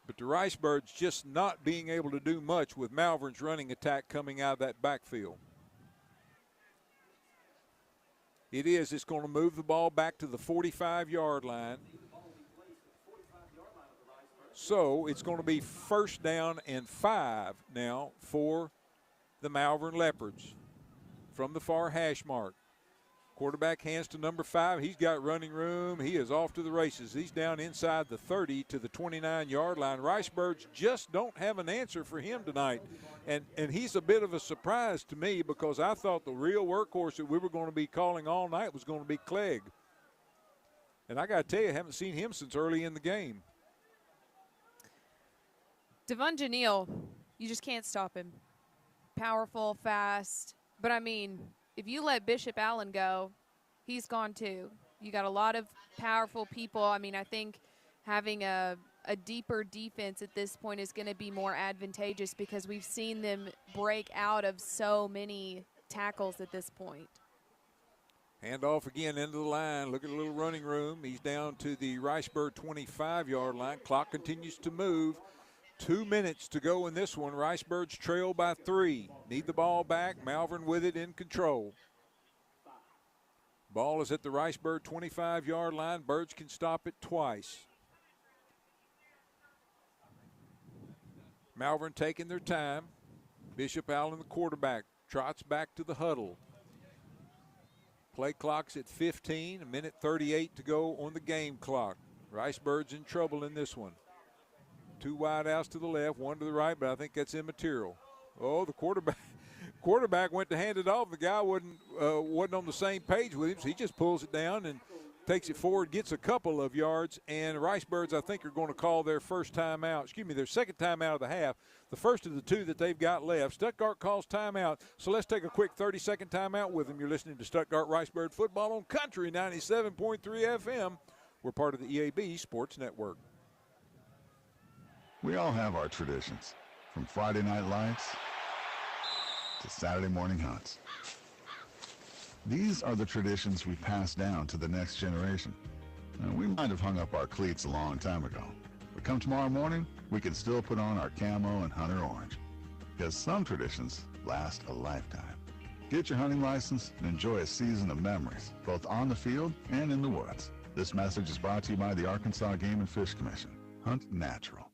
But the Ricebirds just not being able to do much with Malvern's running attack coming out of that backfield. It's going to move the ball back to the 45-yard line. So it's going to be first down and 5 now for the Malvern Leopards from the far hash mark. Quarterback hands to number 5. He's got running room. He is off to the races. He's down inside the 30 to the 29-yard line. Ricebirds just don't have an answer for him tonight. And he's a bit of a surprise to me because I thought the real workhorse that we were going to be calling all night was going to be Clegg. And I got to tell you, I haven't seen him since early in the game. Devon Janelle, you just can't stop him. Powerful, fast. But, I mean, if you let Bishop Allen go, he's gone too. You got a lot of powerful people. I mean, I think having a deeper defense at this point is going to be more advantageous because we've seen them break out of so many tackles at this point. Handoff again into the line. Look at a little running room. He's down to the Ricebird 25-yard line. Clock continues to move. 2 minutes to go in this one. Ricebirds trail by 3. Need the ball back. Malvern with it in control. Ball is at the Ricebird 25-yard line. Birds can stop it twice. Malvern taking their time. Bishop Allen, the quarterback, trots back to the huddle. Play clock's at 15. 1:38 to go on the game clock. Ricebirds in trouble in this one. 2 wide outs to the left, 1 to the right, but I think that's immaterial. Oh, the quarterback went to hand it off. The guy wasn't on the same page with him, so he just pulls it down and takes it forward, gets a couple of yards, and the Ricebirds, I think, are going to call their their second timeout of the half, the first of the 2 that they've got left. Stuttgart calls timeout, so let's take a quick 30-second timeout with them. You're listening to Stuttgart Ricebird Football on Country 97.3 FM. We're part of the EAB Sports Network. We all have our traditions, from Friday night lights to Saturday morning hunts. These are the traditions we pass down to the next generation. Now, we might have hung up our cleats a long time ago, but come tomorrow morning, we can still put on our camo and hunter orange, because some traditions last a lifetime. Get your hunting license and enjoy a season of memories, both on the field and in the woods. This message is brought to you by the Arkansas Game and Fish Commission. Hunt natural.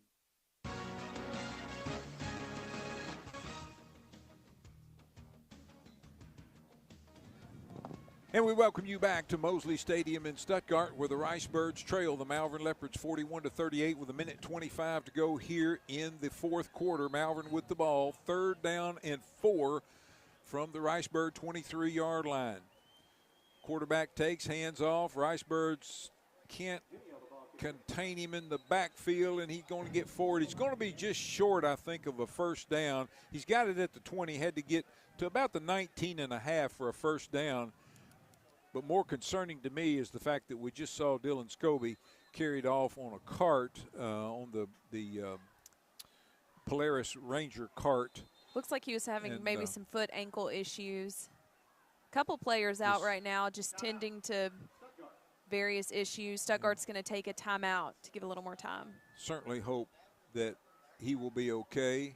And we welcome you back to Mosley Stadium in Stuttgart, where the Ricebirds trail the Malvern Leopards 41-38 with 1:25 to go here in the fourth quarter. Malvern with the ball, 3rd down and 4 from the Ricebird 23-yard line. Quarterback takes, hands off. Ricebirds can't contain him in the backfield, and he's going to get forward. He's going to be just short, I think, of a first down. He's got it at the 20, had to get to about the 19.5 for a first down. But more concerning to me is the fact that we just saw Dylan Scobie carried off on a cart, on the Polaris Ranger cart. Looks like he was having maybe some foot ankle issues. Couple players out right now just tending to various issues. Stuttgart's going to take a timeout to give a little more time. Certainly hope that he will be okay.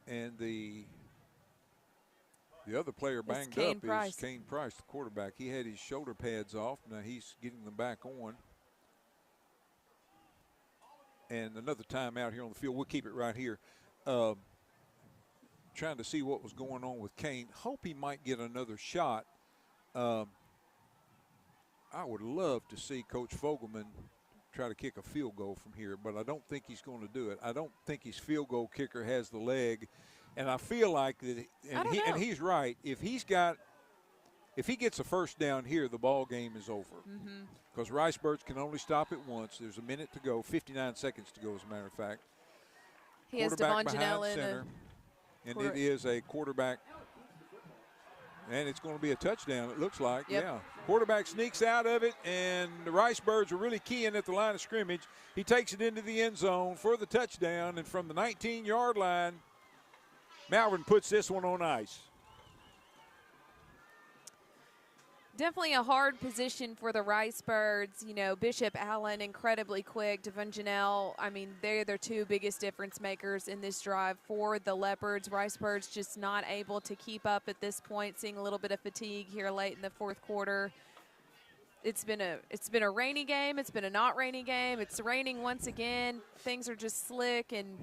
And the other player banged up is Kane Price, the quarterback. He had his shoulder pads off. Now he's getting them back on. And another timeout here on the field. We'll keep it right here. Trying to see what was going on with Kane. Hope he might get another shot. I would love to see Coach Fogelman try to kick a field goal from here, but I don't think he's going to do it. I don't think his field goal kicker has the leg. And I feel like that, and he's right. If he gets a first down here, the ball game is over. Because Ricebirds can only stop it once. There's a minute to go, 59 seconds to go, as a matter of fact. He has Devon Janelle in center, and it is a quarterback. And it's going to be a touchdown, it looks like. Yep. Yeah. Quarterback sneaks out of it, and the Ricebirds are really keying at the line of scrimmage. He takes it into the end zone for the touchdown, and from the 19-yard line, Malvern puts this one on ice. Definitely a hard position for the Ricebirds. You know, Bishop Allen incredibly quick. Devon Janelle, I mean, they're their two biggest difference makers in this drive for the Leopards. Ricebirds just not able to keep up at this point, seeing a little bit of fatigue here late in the fourth quarter. It's been a rainy game. It's been a not rainy game. It's raining once again. Things are just slick and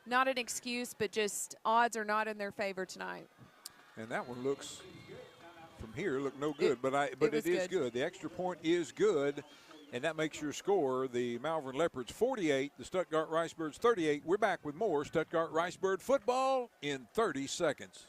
not an excuse, but just odds are not in their favor tonight. And that one looks, from here, look no good, but it is good. The extra point is good, and that makes your score the Malvern Leopards 48, the Stuttgart Ricebirds 38. We're back with more Stuttgart Ricebird football in 30 seconds.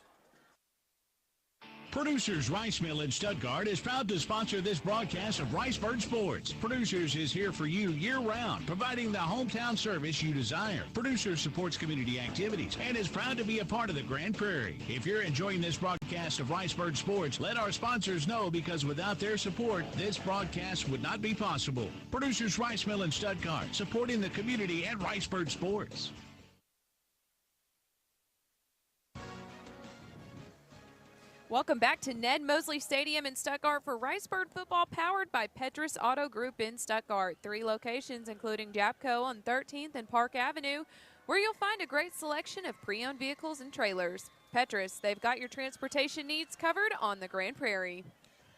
Producers Rice Mill in Stuttgart is proud to sponsor this broadcast of Ricebird Sports. Producers is here for you year-round, providing the hometown service you desire. Producers supports community activities and is proud to be a part of the Grand Prairie. If you're enjoying this broadcast of Ricebird Sports, let our sponsors know, because without their support, this broadcast would not be possible. Producers Rice Mill in Stuttgart, supporting the community and Ricebird Sports. Welcome back to Ned Mosley Stadium in Stuttgart for Ricebird football, powered by Petrus Auto Group in Stuttgart. 3 locations, including Japco on 13th and Park Avenue, where you'll find a great selection of pre-owned vehicles and trailers. Petrus, they've got your transportation needs covered on the Grand Prairie.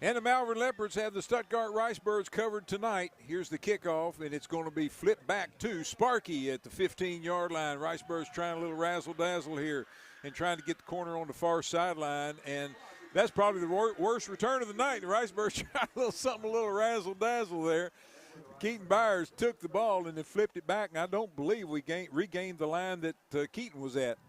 And the Malvern Leopards have the Stuttgart Ricebirds covered tonight. Here's the kickoff, and it's going to be flipped back to Sparky at the 15-yard line. Ricebirds trying a little razzle-dazzle here and trying to get the corner on the far sideline, and that's probably the worst return of the night. The Ricebirds tried a little razzle-dazzle there. Keaton Byers took the ball and then flipped it back, and I don't believe we regained the line that Keaton was at.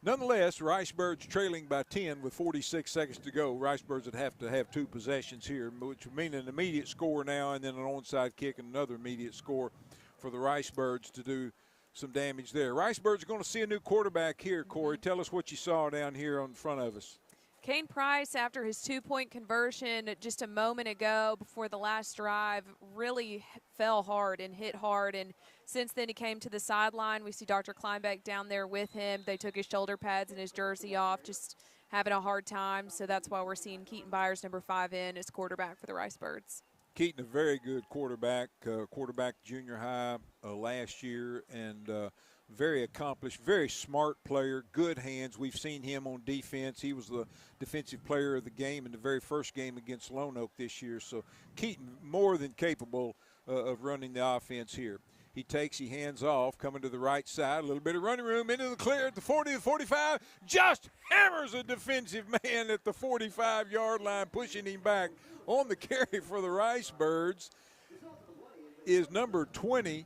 Nonetheless, Ricebirds trailing by 10 with 46 seconds to go. Ricebirds would have to have 2 possessions here, which would mean an immediate score now and then an onside kick and another immediate score for the Ricebirds to do some damage there. Ricebirds are going to see a new quarterback here, Corey. Tell us what you saw down here on front of us. Kane Price, after his 2-point conversion just a moment ago before the last drive, really fell hard and hit hard. And since then he came to the sideline. We see Dr. Kleinbeck down there with him. They took his shoulder pads and his jersey off, just having a hard time. So that's why we're seeing Keaton Byers, number 5, in as quarterback for the Ricebirds. Keaton, a very good quarterback, junior high last year, and very accomplished, very smart player, good hands. We've seen him on defense. He was the defensive player of the game in the very first game against Lone Oak this year. So Keaton more than capable of running the offense here. He hands off, coming to the right side, a little bit of running room, into the clear at the 40, the 45, just hammers a defensive man at the 45-yard line, pushing him back. On the carry for the Ricebirds is number 20,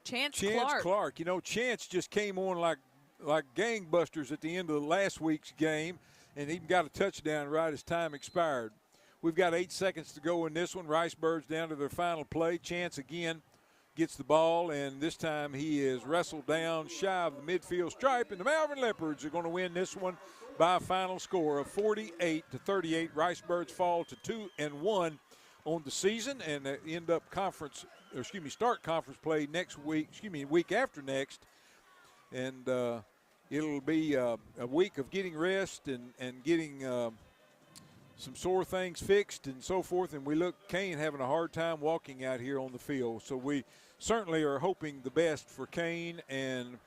Chance Clark. You know, Chance just came on like gangbusters at the end of the last week's game, and even got a touchdown right as time expired. We've got 8 seconds to go in this one. Ricebirds down to their final play. Chance again gets the ball, and this time he is wrestled down shy of the midfield stripe, and the Malvern Leopards are going to win this one by a final score of 48-38. Ricebirds fall to 2-1 on the season, and end up start conference play week after next, and it'll be a week of getting rest and getting some sore things fixed and so forth, and we look Kane having a hard time walking out here on the field. So we certainly are hoping the best for Kane, and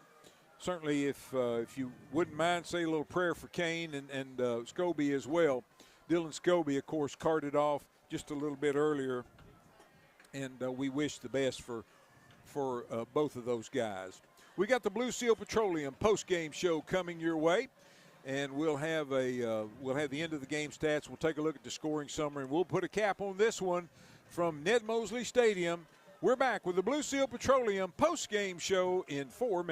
certainly if you wouldn't mind, say a little prayer for Kane and Scobie as well. Dylan Scobie, of course, carted off just a little bit earlier, and we wish the best for both of those guys. We got the Blue Seal Petroleum post-game show coming your way. And we'll have the end of the game stats. We'll take a look at the scoring summary, and we'll put a cap on this one from Ned Mosley Stadium. We're back with the Blue Seal Petroleum post-game show in 4 minutes.